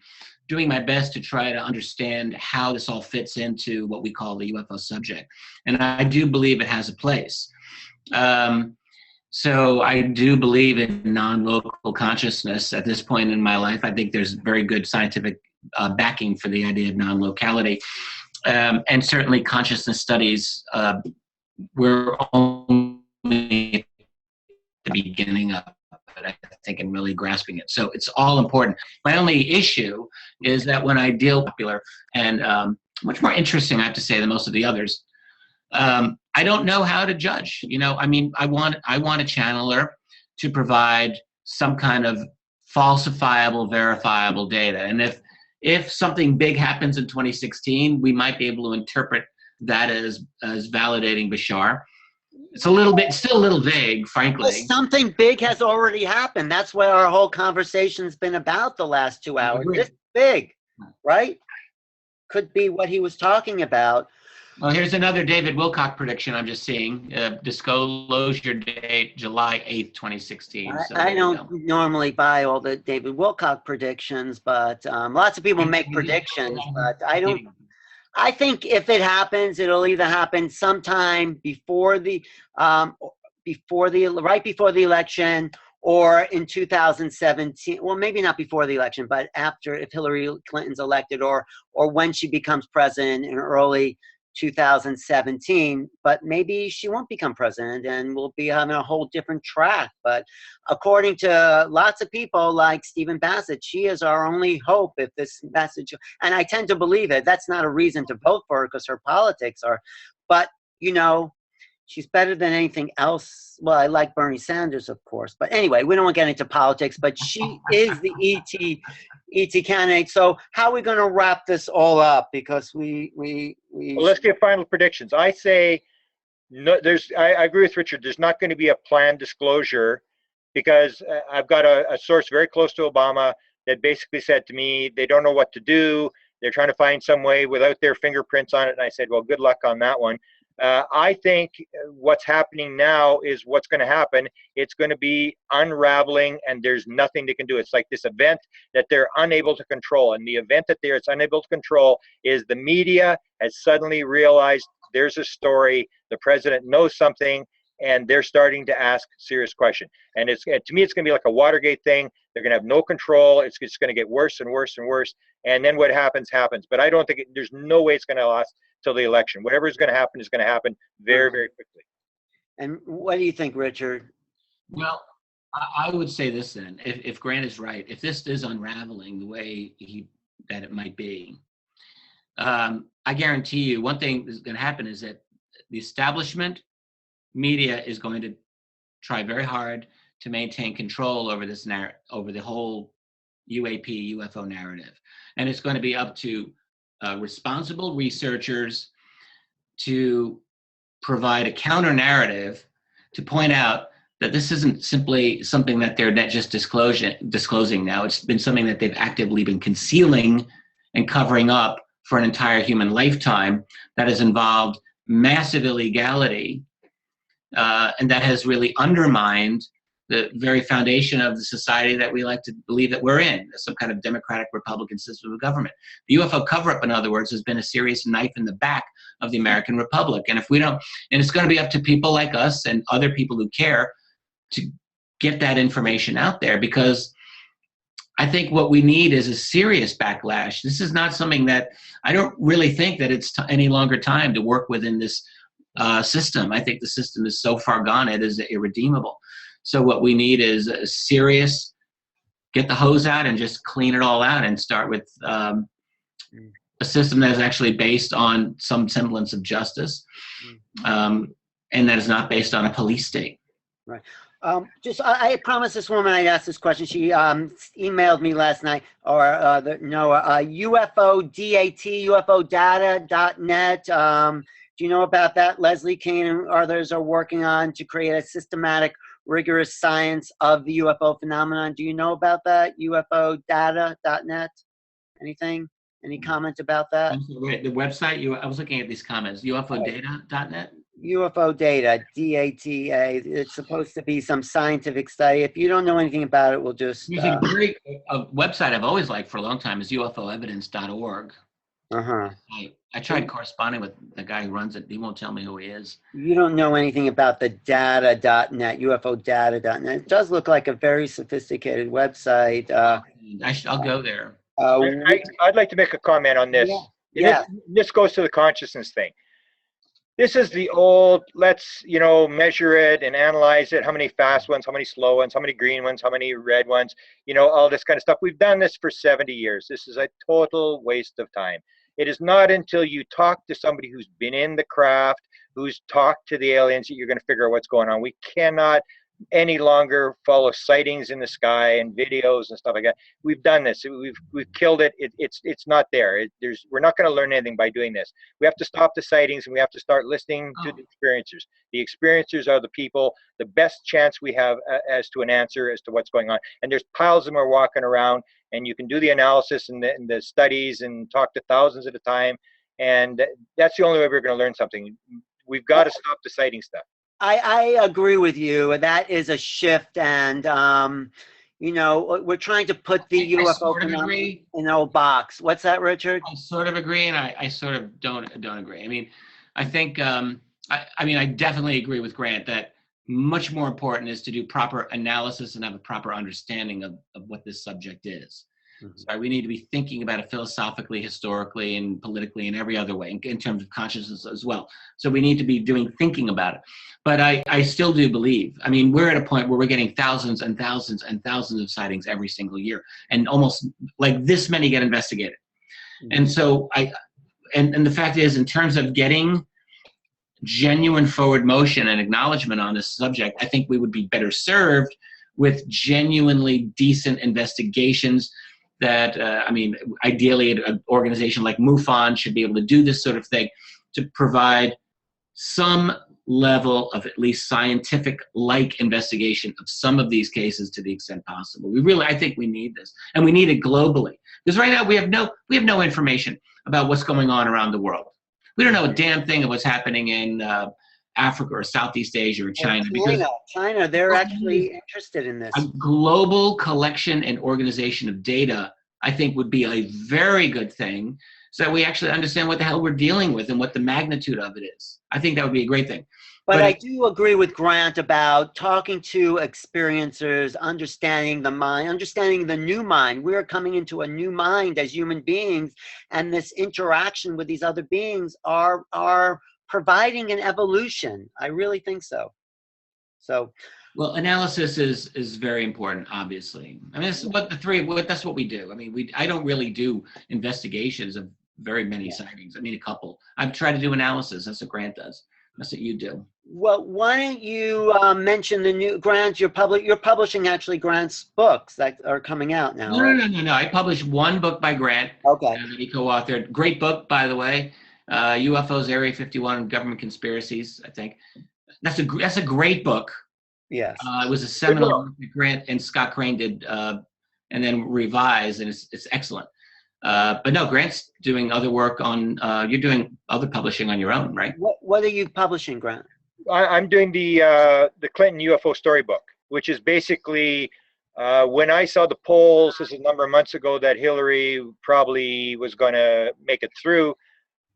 doing my best to try to understand how this all fits into what we call the UFO subject. And I do believe it has a place. So I do believe in non-local consciousness at this point in my life. I think there's very good scientific backing for the idea of non-locality. And certainly consciousness studies, we're only at the beginning of it, I think, and really grasping it. So it's all important. My only issue is that when I deal popular and much more interesting, I have to say, than most of the others, I don't know how to judge. You know, I mean, I want a channeler to provide some kind of falsifiable, verifiable data. And if something big happens in 2016, we might be able to interpret that as validating Bashar. It's still a little vague, frankly. Well, something big has already happened. That's what our whole conversation's been about the last 2 hours. This big, right? Could be what he was talking about. Well, here's another David Wilcock prediction I'm just seeing. Disclosure date, July 8th, 2016. So I don't normally buy all the David Wilcock predictions, but lots of people make predictions, but I don't. I think if it happens, it'll either happen sometime right before the election, or in 2017. Well, maybe not before the election, but after, if Hillary Clinton's elected, or when she becomes president in early 2017, but maybe she won't become president and we'll be having a whole different track. But according to lots of people like Stephen Bassett, she is our only hope if this message, and I tend to believe it. That's not a reason to vote for her because her politics are, but you know, she's better than anything else. Well, I like Bernie Sanders, of course, but anyway, we don't want to get into politics, but she is the ET candidate. So how are we going to wrap this all up? Because well, let's get final predictions. I say, no, I agree with Richard. There's not going to be a planned disclosure, because I've got a source very close to Obama that basically said to me, they don't know what to do. They're trying to find some way without their fingerprints on it. And I said, well, good luck on that one. I think what's happening now is what's going to happen. It's going to be unraveling, and there's nothing they can do. It's like this event that they're unable to control. And the event that it's unable to control is the media has suddenly realized there's a story. The president knows something. and they're starting to ask serious questions. And it's, to me, it's going to be like a Watergate thing. They're going to have no control. It's just going to get worse and worse and worse. And then what happens, happens. But I don't think there's no way it's going to last till the election. Whatever is going to happen is going to happen very, very quickly. And what do you think, Richard? Well, I would say this then, if Grant is right, if this is unraveling the way that it might be, I guarantee you one thing that's going to happen is that the establishment media is going to try very hard to maintain control over this over the whole UAP, UFO narrative. And it's going to be up to responsible researchers to provide a counter narrative to point out that this isn't simply something that they're not just disclosing now. It's been something that they've actively been concealing and covering up for an entire human lifetime that has involved massive illegality and that has really undermined the very foundation of the society that we like to believe that we're in, some kind of democratic Republican system of government. The UFO cover-up, in other words, has been a serious knife in the back of the American Republic. And if we don't, and it's going to be up to people like us and other people who care to get that information out there, because I think what we need is a serious backlash. This is not something that, I don't really think that it's any longer time to work within this system. I think the system is so far gone, it is irredeemable. So what we need is a serious, get the hose out and just clean it all out and start with a system that is actually based on some semblance of justice and that is not based on a police state. Right. I promised this woman I'd ask this question. She emailed me last night, or UFO DAT, UFOdata.net. Do you know about that? Leslie Kane and others are working on to create a systematic, rigorous science of the UFO phenomenon. Do you know about that? UFOdata.net? Anything? Any comment about that? The website, I was looking at these comments, UFOdata.net? UFO data, DATA. It's supposed to be some scientific study. If you don't know anything about it, we'll just... a great website I've always liked for a long time is UFOevidence.org. I tried corresponding with the guy who runs it. He won't tell me who he is. You don't know anything about the data.net, UFOdata.net. It does look like a very sophisticated website. I'll go there. I'd like to make a comment on this. Yeah. This goes to the consciousness thing. This is the old, let's, measure it and analyze it. How many fast ones, how many slow ones, how many green ones, how many red ones, all this kind of stuff. We've done this for 70 years. This is a total waste of time. It is not until you talk to somebody who's been in the craft, who's talked to the aliens, that you're going to figure out what's going on. We cannot any longer follow sightings in the sky and videos and stuff like that. We've done this. We've killed it. It's not there. We're not going to learn anything by doing this. We have to stop the sightings and we have to start listening to the experiencers. The experiencers are the people, the best chance we have as to an answer as to what's going on. And there's piles of them are walking around, and you can do the analysis and the studies and talk to thousands at a time. And that's the only way we're going to learn something. We've got to stop the sighting stuff. I agree with you. That is a shift, and we're trying to put the UFO phenomenon in an old box. What's that, Richard? I sort of agree, and I sort of don't agree. I mean, I think I definitely agree with Grant that much more important is to do proper analysis and have a proper understanding of what this subject is. So we need to be thinking about it philosophically, historically, and politically, and every other way, in terms of consciousness as well. So we need to be thinking about it. But I still do believe, we're at a point where we're getting thousands and thousands and thousands of sightings every single year, and almost like this many get investigated. And so and the fact is, in terms of getting genuine forward motion and acknowledgement on this subject, I think we would be better served with genuinely decent investigations that, ideally an organization like MUFON should be able to do this sort of thing to provide some level of at least scientific-like investigation of some of these cases to the extent possible. I think we need this, and we need it globally. Because right now we have no information about what's going on around the world. We don't know a damn thing of what's happening in Africa or Southeast Asia or China. China, they're actually interested in this. A global collection and organization of data, I think, would be a very good thing, so that we actually understand what the hell we're dealing with and what the magnitude of it is. I think that would be a great thing. But I do agree with Grant about talking to experiencers, understanding the mind, understanding the new mind. We're coming into a new mind as human beings, and this interaction with these other beings are providing an evolution. I really think so. Well, analysis is very important, obviously. I mean, that's what we do. I mean, I don't really do investigations of very many sightings. I mean, a couple. I've tried to do analysis. That's what Grant does. That's what you do. Well, why don't you mention the new Grant? You're publishing actually Grant's books that are coming out now. No. I published one book by Grant. Okay. That he co-authored. Great book, by the way. UFOs, Area 51, Government Conspiracies. I think that's a great book. Yes. It was a seminal book that Grant and Scott Crane did, and then revised, and it's excellent. But no, Grant's doing other work on. You're doing other publishing on your own, right? What are you publishing, Grant? I'm doing the Clinton UFO storybook, which is basically when I saw the polls, this is a number of months ago, that Hillary probably was going to make it through.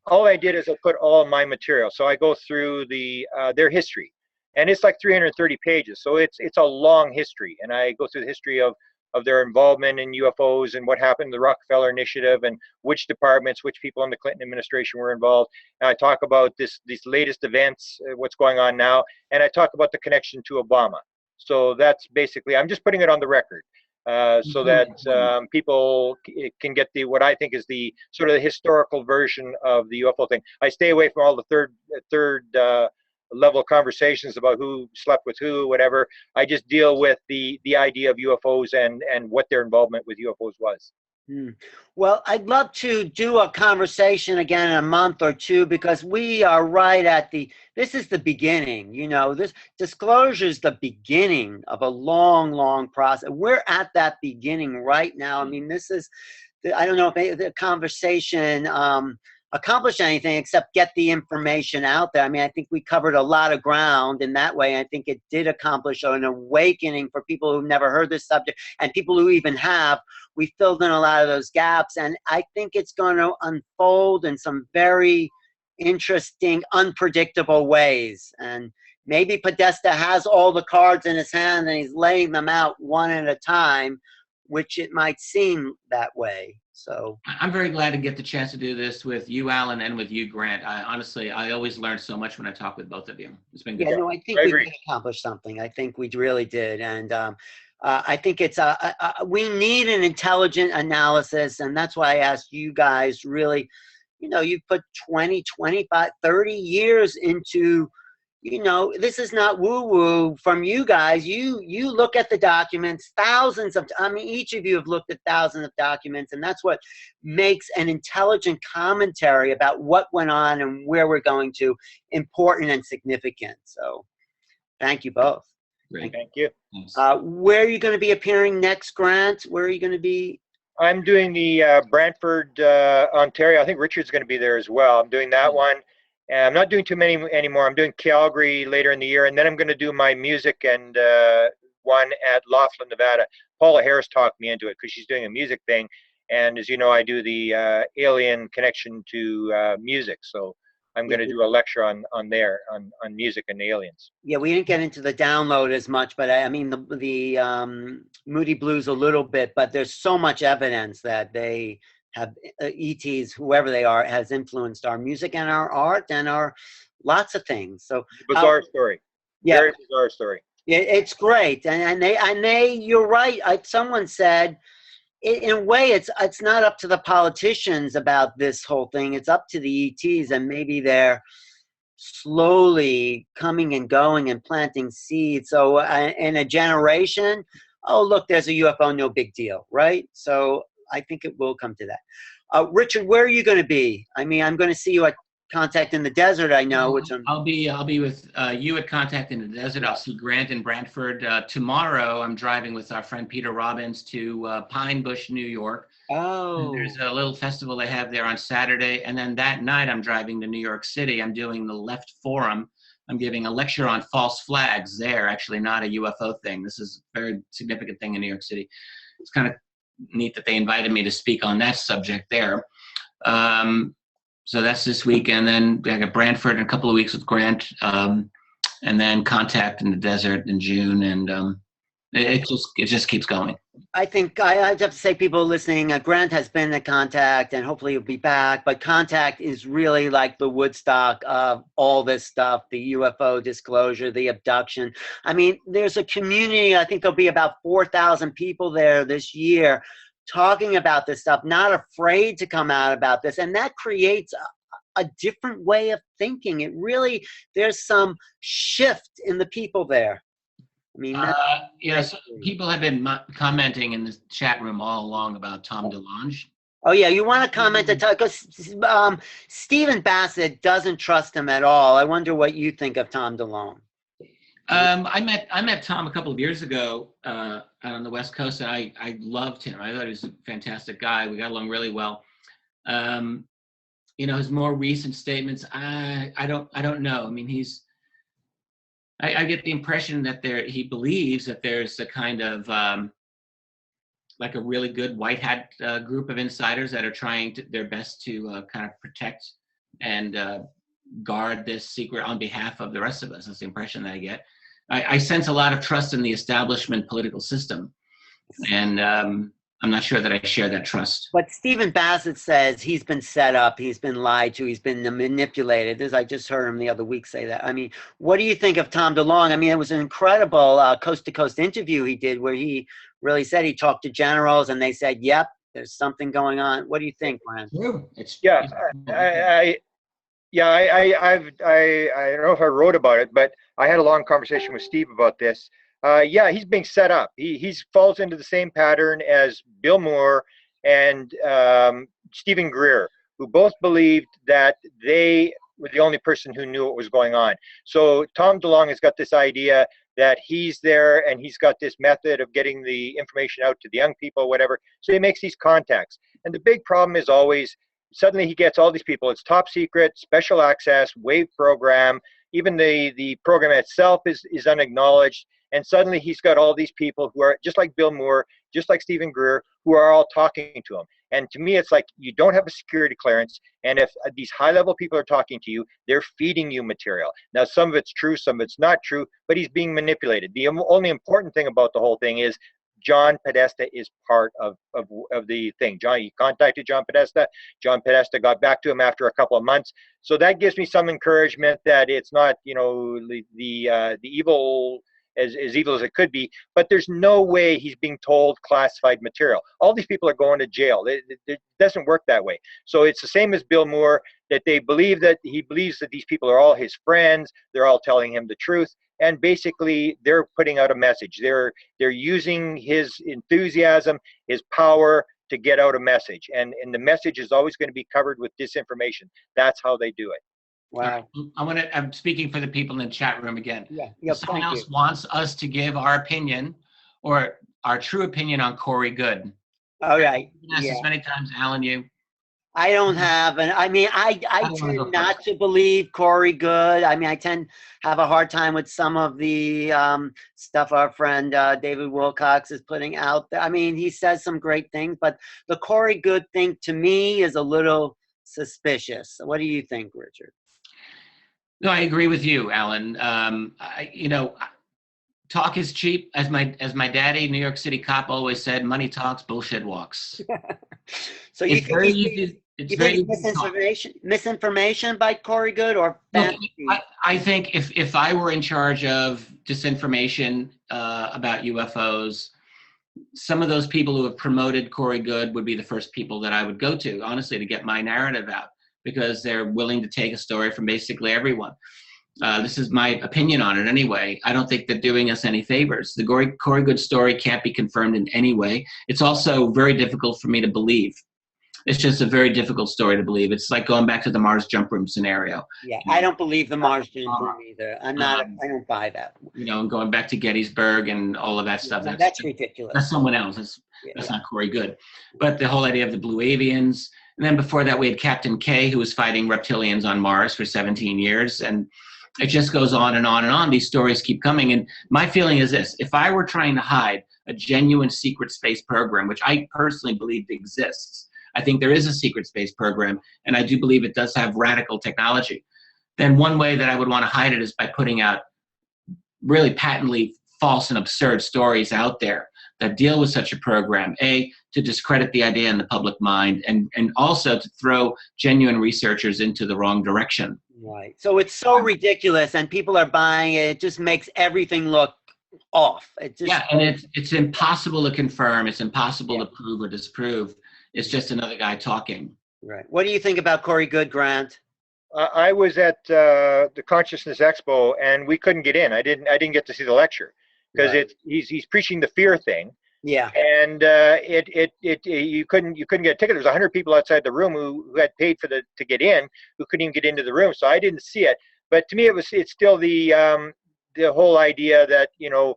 All I did is I put all my material. So I go through their history, and it's like 330 pages. So it's a long history, and I go through the history of their involvement in UFOs and what happened, the Rockefeller Initiative, and which departments, which people in the Clinton administration were involved. And I talk about these latest events, what's going on now, and I talk about the connection to Obama. So that's basically, I'm just putting it on the record so that people can get what I think is the sort of the historical version of the UFO thing. I stay away from all the third level conversations about who slept with who, whatever. I just deal with the idea of UFOs and what their involvement with UFOs was. Well, I'd love to do a conversation again in a month or two, because we are right at this is the beginning, this disclosure is the beginning of a long, long process. We're at that beginning right now. I mean, this is, I don't know if the conversation accomplish anything except get the information out there. I mean, I think we covered a lot of ground in that way. I think it did accomplish an awakening for people who've never heard this subject, and people who even have. We filled in a lot of those gaps, and I think it's going to unfold in some very interesting, unpredictable ways. And maybe Podesta has all the cards in his hand and he's laying them out one at a time, which it might seem that way. So I'm very glad to get the chance to do this with you, Alan, and with you, Grant. Honestly, I always learn so much when I talk with both of you. It's been good. Yeah, no, I think we did accomplish something. I think we really did. And I think it's we need an intelligent analysis. And that's why I asked you guys really, you put 20, 25, 30 years into, this is not woo-woo from you guys. You look at the documents, each of you have looked at thousands of documents, and that's what makes an intelligent commentary about what went on and where we're going to important and significant. So thank you both. Great. Thank you. Where are you going to be appearing next, Grant? Where are you going to be? I'm doing the Brantford, Ontario. I think Richard's going to be there as well. I'm doing that one. I'm not doing too many anymore. I'm doing Calgary later in the year, and then I'm going to do my music and one at Laughlin, Nevada. Paula Harris talked me into it because she's doing a music thing, and as you know, I do the alien connection to music. So I'm going to do a lecture on music and aliens. Yeah, we didn't get into the download as much, but I mean the Moody Blues a little bit. But there's so much evidence that they have ETs, whoever they are, has influenced our music and our art and our lots of things. So bizarre story. Yeah, very bizarre story. It's great, and they you're right. Someone said, in a way, it's not up to the politicians about this whole thing. It's up to the ETs, and maybe they're slowly coming and going and planting seeds. So in a generation, oh look, there's a UFO, no big deal, right? So I think it will come to that. Richard, where are you going to be? I mean, I'm going to see you at Contact in the Desert, I know. Which I'll be with you at Contact in the Desert. I'll see Grant in Brantford. Tomorrow, I'm driving with our friend Peter Robbins to Pine Bush, New York. Oh. And there's a little festival they have there on Saturday. And then that night, I'm driving to New York City. I'm doing the Left Forum. I'm giving a lecture on false flags there, actually not a UFO thing. This is a very significant thing in New York City. It's kind of neat that they invited me to speak on that subject there. So that's this week, and then I got Brantford in a couple of weeks with Grant. and then Contact in the Desert in June, and it just keeps going. I think I have to say, people listening, Grant has been in Contact, and hopefully he'll be back. But Contact is really like the Woodstock of all this stuff, the UFO disclosure, the abduction. I mean, there's a community, I think there'll be about 4,000 people there this year talking about this stuff, not afraid to come out about this. And that creates a different way of thinking. It really, there's some shift in the people there. I mean, yes, people have been commenting in the chat room all along about Tom DeLonge. Oh yeah, you want to comment because Stephen Bassett doesn't trust him at all. I wonder what you think of Tom DeLonge. I met Tom a couple of years ago out on the West Coast, and I loved him. I thought he was a fantastic guy. We got along really well. You know, his more recent statements, I don't know. I mean, I get the impression that he believes that there's a kind of like a really good white hat group of insiders that are trying their best to kind of protect and guard this secret on behalf of the rest of us. That's the impression that I get. I sense a lot of trust in the establishment political system, and I'm not sure that I share that trust. But Stephen Bassett says he's been set up, he's been lied to, he's been manipulated. I just heard him the other week say that. I mean, what do you think of Tom DeLonge? I mean, it was an incredible coast-to-coast interview he did where he really said he talked to generals and they said, yep, there's something going on. What do you think, Brian? I don't know if I wrote about it, but I had a long conversation with Steve about this. Yeah, he's being set up. He falls into the same pattern as Bill Moore and Stephen Greer, who both believed that they were the only person who knew what was going on. So Tom DeLonge has got this idea that he's there and he's got this method of getting the information out to the young people, whatever. So he makes these contacts. And the big problem is always, suddenly he gets all these people. It's top secret, special access, wave program. Even the program itself is unacknowledged. And suddenly he's got all these people who are just like Bill Moore, just like Stephen Greer, who are all talking to him. And to me, it's like you don't have a security clearance. And if these high-level people are talking to you, they're feeding you material. Now, some of it's true, some of it's not true, but he's being manipulated. The only important thing about the whole thing is John Podesta is part of the thing. He contacted John Podesta. John Podesta got back to him after a couple of months. So that gives me some encouragement that it's not, you know, the evil, as evil as it could be, but there's no way he's being told classified material. All these people are going to jail. It doesn't work that way. So it's the same as Bill Moore, that he believes that these people are all his friends. They're all telling him the truth. And basically they're putting out a message. They're using his enthusiasm, his power to get out a message. And the message is always going to be covered with disinformation. That's how they do it. Wow. I'm speaking for the people in the chat room again. Yeah. If someone else wants us to give our opinion or our true opinion on Cory Good. All right. Yes, as many times, Alan, you. I don't have, and I mean, I tend not to believe Cory Good. I mean, I tend to have a hard time with some of the stuff our friend David Wilcox is putting out there. I mean, he says some great things, but the Cory Good thing to me is a little suspicious. What do you think, Richard? No, I agree with you, Alan. You know, talk is cheap. As my daddy, New York City cop, always said, money talks, bullshit walks. So you think it's misinformation by Cory Good or fantasy? I think if I were in charge of disinformation about UFOs, some of those people who have promoted Cory Good would be the first people that I would go to, honestly, to get my narrative out, because they're willing to take a story from basically everyone. This is my opinion on it anyway. I don't think they're doing us any favors. The Cory Good story can't be confirmed in any way. It's also very difficult for me to believe. It's just a very difficult story to believe. It's like going back to the Mars jump room scenario. Yeah, I don't believe the Mars jump room either. I don't buy that. You know, and going back to Gettysburg and all of that stuff. Yeah, that's ridiculous. That's someone else. That's not Cory Good. But the whole idea of the Blue Avians. And then before that, we had Captain K, who was fighting reptilians on Mars for 17 years. And it just goes on and on and on. These stories keep coming. And my feeling is this: if I were trying to hide a genuine secret space program, which I personally believe exists, I think there is a secret space program, and I do believe it does have radical technology. then one way that I would want to hide it is by putting out really patently false and absurd stories out there that deal with such a program, to discredit the idea in the public mind, and also to throw genuine researchers into the wrong direction. Right. So it's so ridiculous, and people are buying it. It just makes everything look off. It just, yeah, and it's impossible to confirm. It's impossible to prove or disprove. It's just another guy talking. Right. What do you think about Cory Good, Grant? I was at the Consciousness Expo, and we couldn't get in. I didn't get to see the lecture because he's preaching the fear thing. Yeah. And you couldn't get a ticket. There was 100 people outside the room who had paid to get in, who couldn't even get into the room. So I didn't see it. But to me, it's still the whole idea that, you know,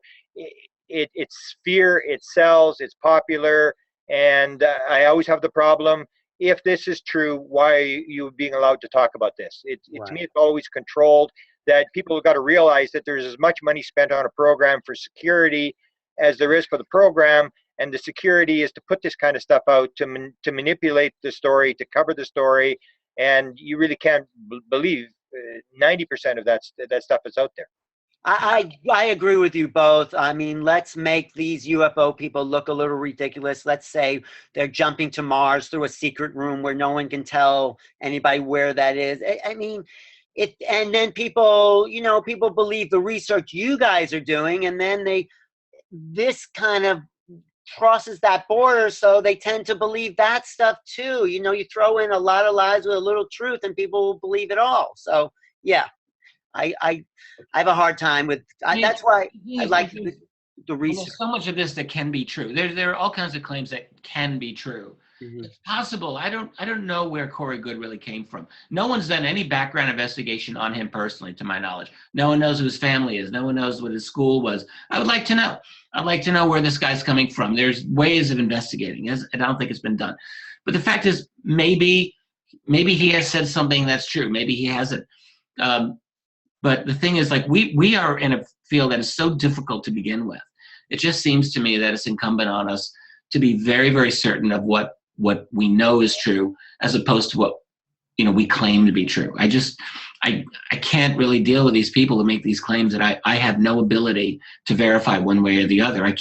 it's fear, it sells, it's popular, and I always have the problem. If this is true, why are you being allowed to talk about this? To me, it's always controlled. That people have got to realize that there's as much money spent on a program for security as there is for the program, and the security is to put this kind of stuff out, to manipulate the story, to cover the story, and you really can't believe 90% of that stuff is out there. I agree with you both. I mean, let's make these UFO people look a little ridiculous. Let's say they're jumping to Mars through a secret room where no one can tell anybody where that is. I mean, and then people believe the research you guys are doing, and then this kind of crosses that border, so they tend to believe that stuff too. You know, you throw in a lot of lies with a little truth, and people will believe it all. So yeah. I have a hard time with that's why I like the research. There's so much of this that can be true. There are all kinds of claims that can be true. Mm-hmm. It's possible. I don't know where Cory Good really came from. No one's done any background investigation on him personally, to my knowledge. No one knows who his family is. No one knows what his school was. I would like to know. I'd like to know where this guy's coming from. There's ways of investigating, and I don't think it's been done. But the fact is, maybe he has said something that's true. Maybe he hasn't. But the thing is, like, we are in a field that is so difficult to begin with. It just seems to me that it's incumbent on us to be very, very certain of what we know is true, as opposed to what, you know, we claim to be true. I can't really deal with these people who make these claims that I have no ability to verify one way or the other. I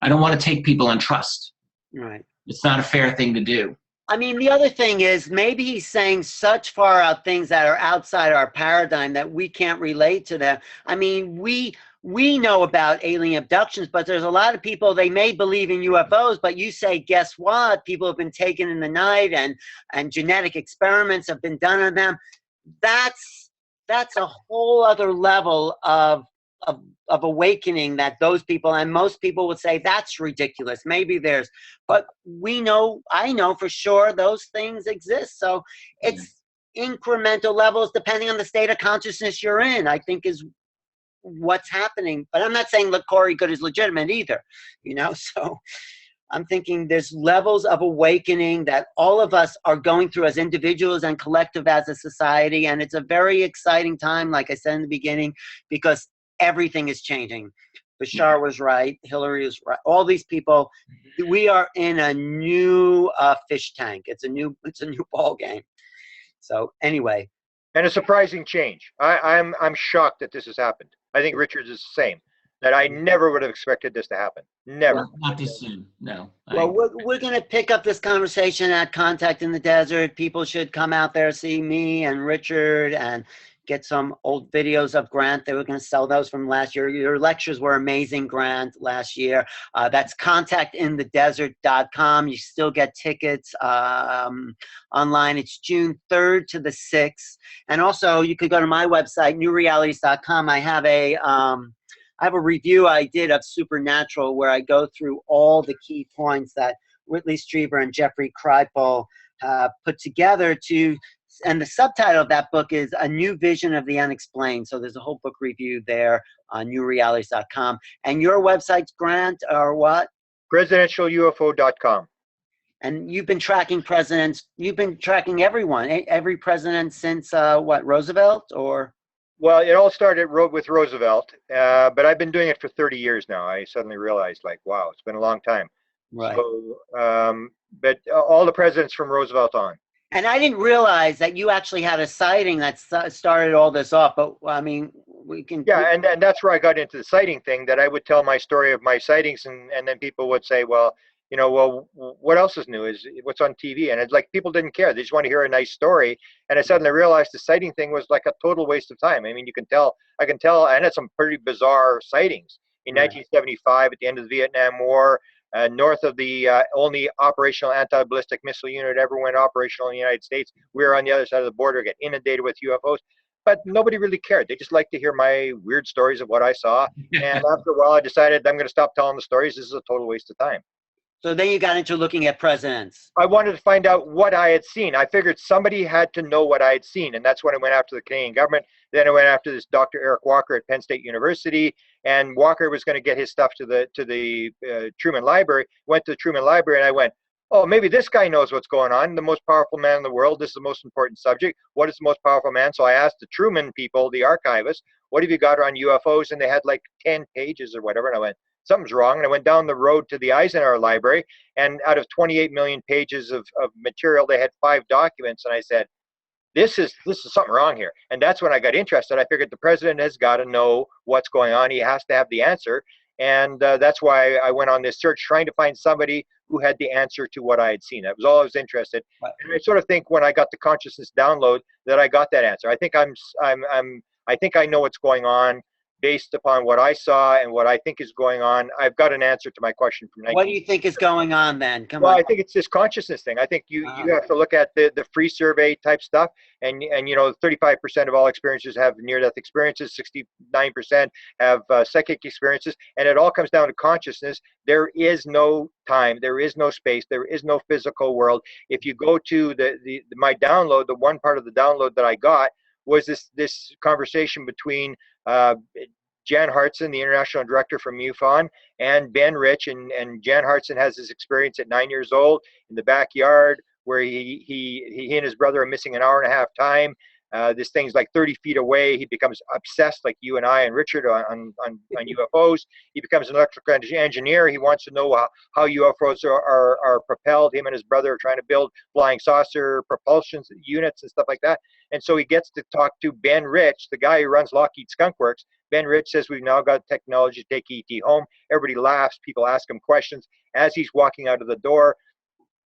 don't want to take people on trust. Right. It's not a fair thing to do. I mean, the other thing is, maybe he's saying such far out things that are outside our paradigm that we can't relate to them. I mean, we know about alien abductions, but there's a lot of people, they may believe in UFOs, but you say, guess what? People have been taken in the night, and genetic experiments have been done on them. That's a whole other level of awakening that those people, and most people would say that's ridiculous. Maybe but I know for sure those things exist. So it's incremental levels depending on the state of consciousness you're in, I think, is what's happening. But I'm not saying that Cory Good is legitimate either, you know. So I'm thinking there's levels of awakening that all of us are going through as individuals and collective as a society, and it's a very exciting time, like I said in the beginning, because everything is changing. Bashar was right. Hillary was right. All these people, we are in a new fish tank. It's a new ball game. So anyway, and a surprising change. I'm shocked that this has happened. I think Richard is the same. That I never would have expected this to happen. Never. Well, not this soon. No. Well, we're going to pick up this conversation at Contact in the Desert. People should come out there, see me and Richard, and get some old videos of Grant. They were going to sell those from last year. Your lectures were amazing, Grant, last year. That's contactinthedesert.com. You still get tickets online. It's June 3rd to the 6th. And also, you could go to my website, newrealities.com. I have a review I did of Supernatural where I go through all the key points that Whitley Streiber and Jeffrey Kripal put together and the subtitle of that book is A New Vision of the Unexplained. So there's a whole book review there on newrealities.com. And your websites, Grant, are what? Presidentialufo.com. And you've been tracking presidents. You've been tracking everyone, every president since Roosevelt, or? Well, it all started with Roosevelt, but I've been doing it for 30 years now. I suddenly realized, like, wow, it's been a long time. Right. So, but all the presidents from Roosevelt on. And I didn't realize that you actually had a sighting that started all this off. But I mean, we can. Yeah, and that's where I got into the sighting thing. That I would tell my story of my sightings, and then people would say, well, you know, well, what else is new? Is what's on TV? And it's like people didn't care. They just want to hear a nice story. And I suddenly realized the sighting thing was like a total waste of time. I mean, you can tell. I can tell. I had some pretty bizarre sightings in 1975 at the end of the Vietnam War. North of the only operational anti-ballistic missile unit ever went operational in the United States. We were on the other side of the border, get inundated with UFOs. But nobody really cared. They just liked to hear my weird stories of what I saw. And after a while, I decided I'm going to stop telling the stories. This is a total waste of time. So then you got into looking at presidents. I wanted to find out what I had seen. I figured somebody had to know what I had seen. And that's when I went after the Canadian government. Then I went after this Dr. Eric Walker at Penn State University. And Walker was going to get his stuff to the Truman Library. Went to the Truman Library and I went, oh, maybe this guy knows what's going on. The most powerful man in the world. This is the most important subject. What is the most powerful man? So I asked the Truman people, the archivists, what have you got on UFOs? And they had like 10 pages or whatever. And I went, something's wrong. And I went down the road to the Eisenhower Library. And out of 28 million pages of material, they had 5 documents. And I said, this is something wrong here. And that's when I got interested. I figured the president has got to know what's going on. He has to have the answer. And that's why I went on this search, trying to find somebody who had the answer to what I had seen. That was all I was interested. And I sort of think when I got the consciousness download that I got that answer. I think I think I know what's going on based upon what I saw and what I think is going on. I've got an answer to my question from 19. What do you think is going on then? Well, I think it's this consciousness thing. I think you have to look at the free survey type stuff, and you know, 35% of all experiences have near-death experiences, 69% have psychic experiences, and it all comes down to consciousness. There is no time, there is no space, there is no physical world. If you go to my download, the one part of the download that I got was this conversation between Jan Hartson, the international director from MUFON, and Ben Rich. And Jan Hartson has this experience at 9 years old in the backyard where he and his brother are missing an hour and a half time. This thing's like 30 feet away. He becomes obsessed, like you and I and Richard, on UFOs. He becomes an electrical engineer. He wants to know how UFOs are propelled. Him and his brother are trying to build flying saucer propulsion units and stuff like that. And so he gets to talk to Ben Rich, the guy who runs Lockheed Skunk Works. Ben Rich says, we've now got technology to take ET home. Everybody laughs. People ask him questions. As he's walking out of the door,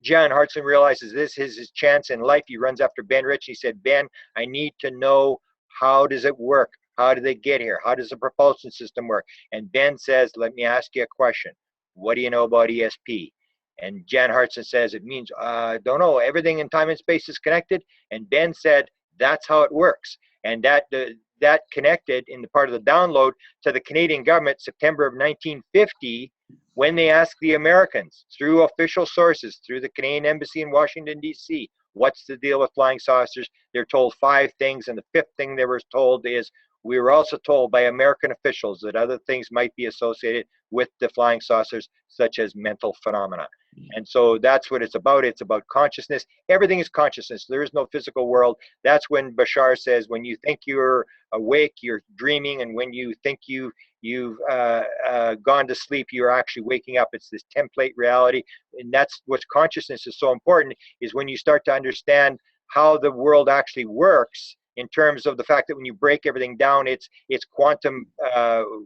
Jan Hartson realizes this is his chance in life. He runs after Ben Rich. He said, Ben, I need to know, how does it work? How do they get here? How does the propulsion system work? And Ben says, let me ask you a question. What do you know about ESP? And Jan Hartson says, it means, don't know, everything in time and space is connected. And Ben said, that's how it works. And that connected in the part of the download to the Canadian government, September of 1950, when they asked the Americans through official sources, through the Canadian Embassy in Washington, D.C., what's the deal with flying saucers? They're told 5 things, and the 5th thing they were told is, we were also told by American officials that other things might be associated with the flying saucers, such as mental phenomena. And so that's what it's about. It's about consciousness. Everything is consciousness. There is no physical world. That's when Bashar says, when you think you're awake, you're dreaming, and when you think you've gone to sleep, you're actually waking up. It's this template reality. And that's what consciousness is so important, is when you start to understand how the world actually works, in terms of the fact that when you break everything down, it's quantum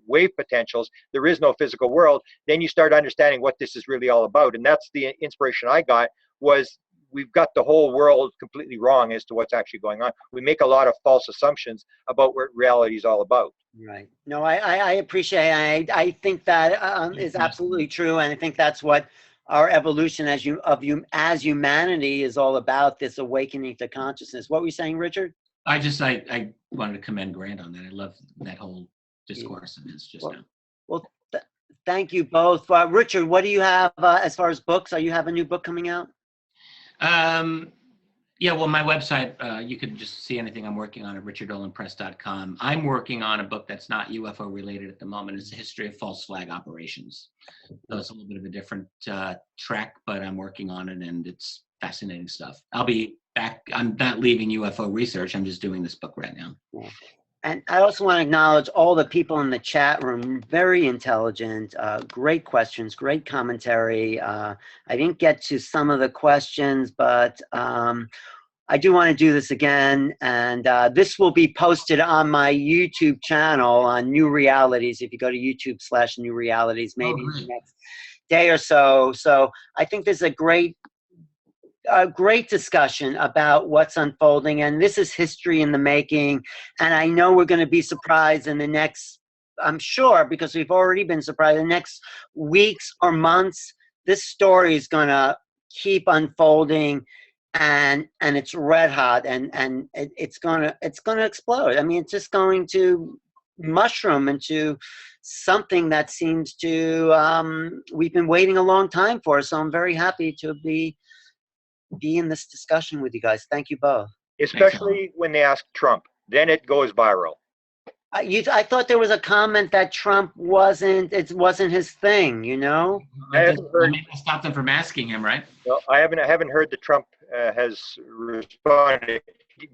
wave potentials. There is no physical world. Then you start understanding what this is really all about. And that's the inspiration I got, was we've got the whole world completely wrong as to what's actually going on. We make a lot of false assumptions about what reality is all about. Right. No, I appreciate it. I think that is absolutely true. And I think that's what our evolution as humanity is all about, this awakening to consciousness. What were you saying, Richard? I wanted to commend Grant on that. I love that whole discourse and it's just now. Well, thank you both. Richard, what do you have as far as books? You have a new book coming out? Yeah, well, my website, you can just see anything I'm working on at richarddolanpress.com. I'm working on a book that's not UFO related at the moment. It's a history of false flag operations. So it's a little bit of a different track, but I'm working on it and it's fascinating stuff. I'll be back. I'm not leaving UFO research. I'm just doing this book right now. Yeah. And I also want to acknowledge all the people in the chat room, very intelligent, great questions, great commentary. I didn't get to some of the questions, but I do want to do this again, and this will be posted on my YouTube channel on New Realities. If you go to YouTube/New Realities, maybe in the next day or so. So I think there's a great discussion about what's unfolding, and this is history in the making. And I know we're going to be surprised in the next, I'm sure, because we've already been surprised, in the next weeks or months, this story is going to keep unfolding, and it's red hot, and it's gonna explode. I mean, it's just going to mushroom into something that seems to we've been waiting a long time for. So I'm very happy to be in this discussion with you guys. Thank you both. Especially when they ask Trump, then it goes viral. I thought there was a comment that Trump wasn't his thing, you know? I stopped them from asking him, right? No, I haven't heard that Trump has responded.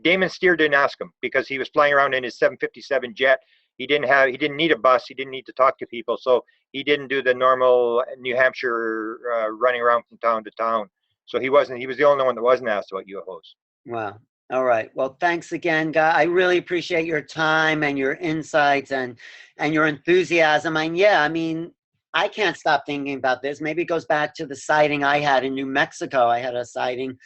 Damon Steer didn't ask him because he was flying around in his 757 jet. He didn't need a bus. He didn't need to talk to people. So he didn't do the normal New Hampshire running around from town to town. So he was the only one that wasn't asked about UFOs. Wow. All right. Well, thanks again, guy. I really appreciate your time and your insights and your enthusiasm. And yeah, I mean, I can't stop thinking about this. Maybe it goes back to the sighting I had in New Mexico. I had a sighting,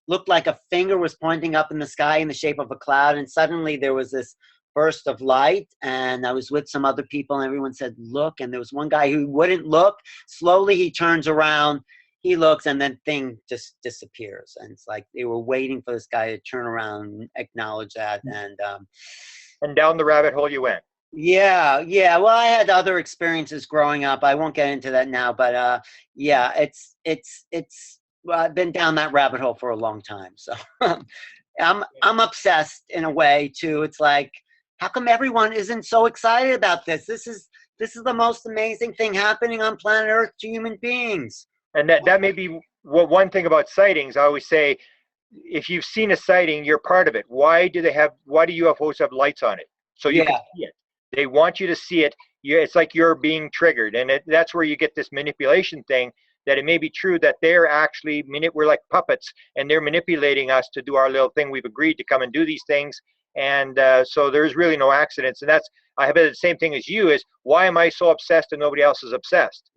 looked like a finger was pointing up in the sky in the shape of a cloud. And suddenly there was this burst of light, and I was with some other people, and everyone said, look. And there was one guy who wouldn't look. Slowly he turns around. He looks, and then thing just disappears. And it's like they were waiting for this guy to turn around and acknowledge that. And down the rabbit hole you went. Yeah. Well, I had other experiences growing up. I won't get into that now, but yeah, it's I've been down that rabbit hole for a long time. So I'm obsessed in a way too. It's like, how come everyone isn't so excited about this? This is the most amazing thing happening on planet Earth to human beings. And that may be one thing about sightings. I always say, if you've seen a sighting, you're part of it. Why do UFOs have lights on it? So you can see it. They want you to see it. It's like you're being triggered. And that's where you get this manipulation thing, that it may be true that they're actually, we're like puppets, and they're manipulating us to do our little thing. We've agreed to come and do these things. And so there's really no accidents. And I have the same thing as you, is why am I so obsessed and nobody else is obsessed?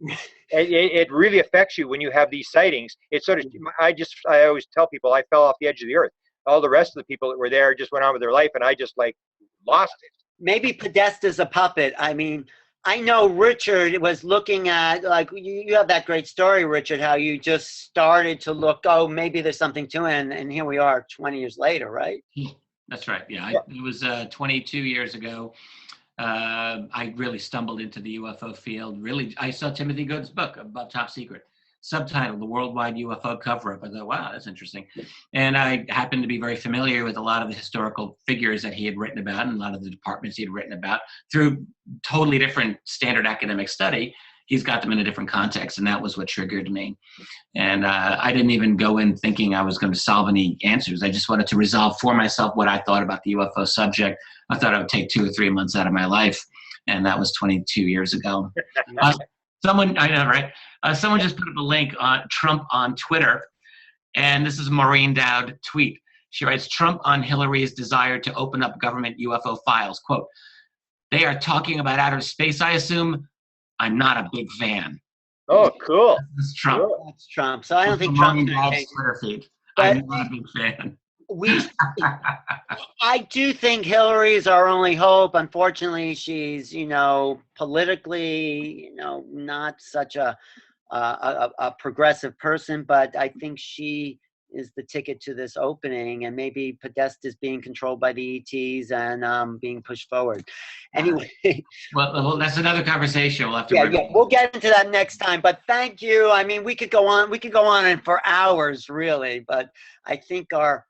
It really affects you when you have these sightings. It's sort of, I always tell people I fell off the edge of the earth. All the rest of the people that were there just went on with their life, and I just lost it. Maybe Podesta's a puppet. I mean, I know Richard was looking at, you have that great story, Richard, how you just started to look, oh, maybe there's something to it, and here we are 20 years later, right? That's right. Yeah, it was 22 years ago. I really stumbled into the UFO field. Really, I saw Timothy Good's book about Top Secret, subtitled "The Worldwide UFO Cover-Up." I thought, wow, that's interesting. And I happened to be very familiar with a lot of the historical figures that he had written about, and a lot of the departments he had written about through totally different standard academic study. He's got them in a different context, and that was what triggered me. And I didn't even go in thinking I was going to solve any answers. I just wanted to resolve for myself what I thought about the UFO subject. I thought it would take 2 or 3 months out of my life, and that was 22 years ago. Someone, I know, right? Someone just put up a link on Trump on Twitter, and this is a Maureen Dowd tweet. She writes, Trump on Hillary's desire to open up government UFO files. Quote, "They are talking about outer space, I assume. I'm not a big fan." Oh, cool. That's Trump. Cool. That's Trump. So I don't think Trump's going to take Twitter feed. I'm not a big fan. I do think Hillary's our only hope. Unfortunately, she's, politically, not such a progressive person, but I think she is the ticket to this opening, and maybe Podesta's being controlled by the ETs and being pushed forward. Anyway. Well, that's another conversation. We'll have to. Yeah, we'll get into that next time. But thank you. I mean, we could go on and for hours, really. But I think our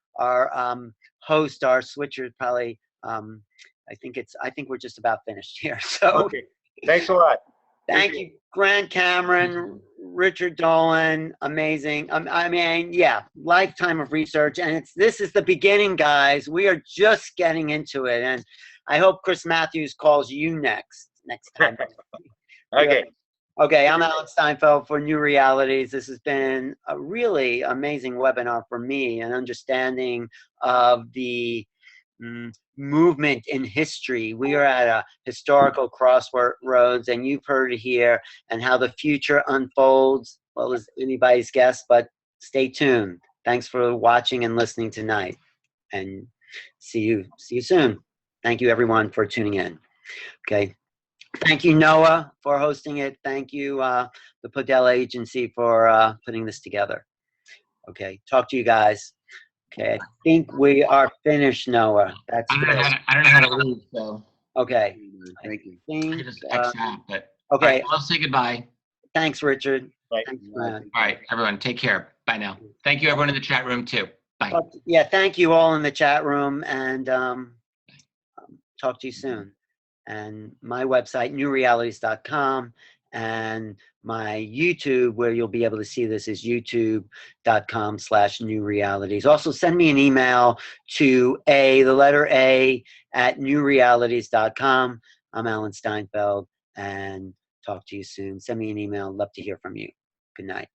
host, our switcher, probably. I think we're just about finished here. So. Okay. Thanks a lot. Thank you, Grant Cameron, Richard Dolan, amazing. I mean, yeah, lifetime of research, and this is the beginning, guys. We are just getting into it, and I hope Chris Matthews calls you next time. Okay. Okay, I'm Alan Steinfeld for New Realities. This has been a really amazing webinar for me, an understanding of the movement in history. We are at a historical crossroads, and you've heard it here, and how the future unfolds. Well, is anybody's guess, but stay tuned. Thanks for watching and listening tonight, and see you soon. Thank you, everyone, for tuning in. Okay. Thank you, Noah, for hosting it. Thank you, the Podella Agency, for putting this together. Okay, talk to you guys. Okay, I think we are finished, Noah. That's I great. don't know how to leave, so. Okay. Thank you. I just X out, but. Okay. All right, I'll say goodbye. Thanks, Richard. Right. Thanks, Matt. All right, everyone, take care. Bye now. Thank you, everyone in the chat room, too. Bye. Yeah, thank you all in the chat room, and talk to you soon. And my website, newrealities.com, and my YouTube, where you'll be able to see this, is youtube.com/newrealities. Also, send me an email to the letter A, @newrealities.com. I'm Alan Steinfeld, and talk to you soon. Send me an email. Love to hear from you. Good night.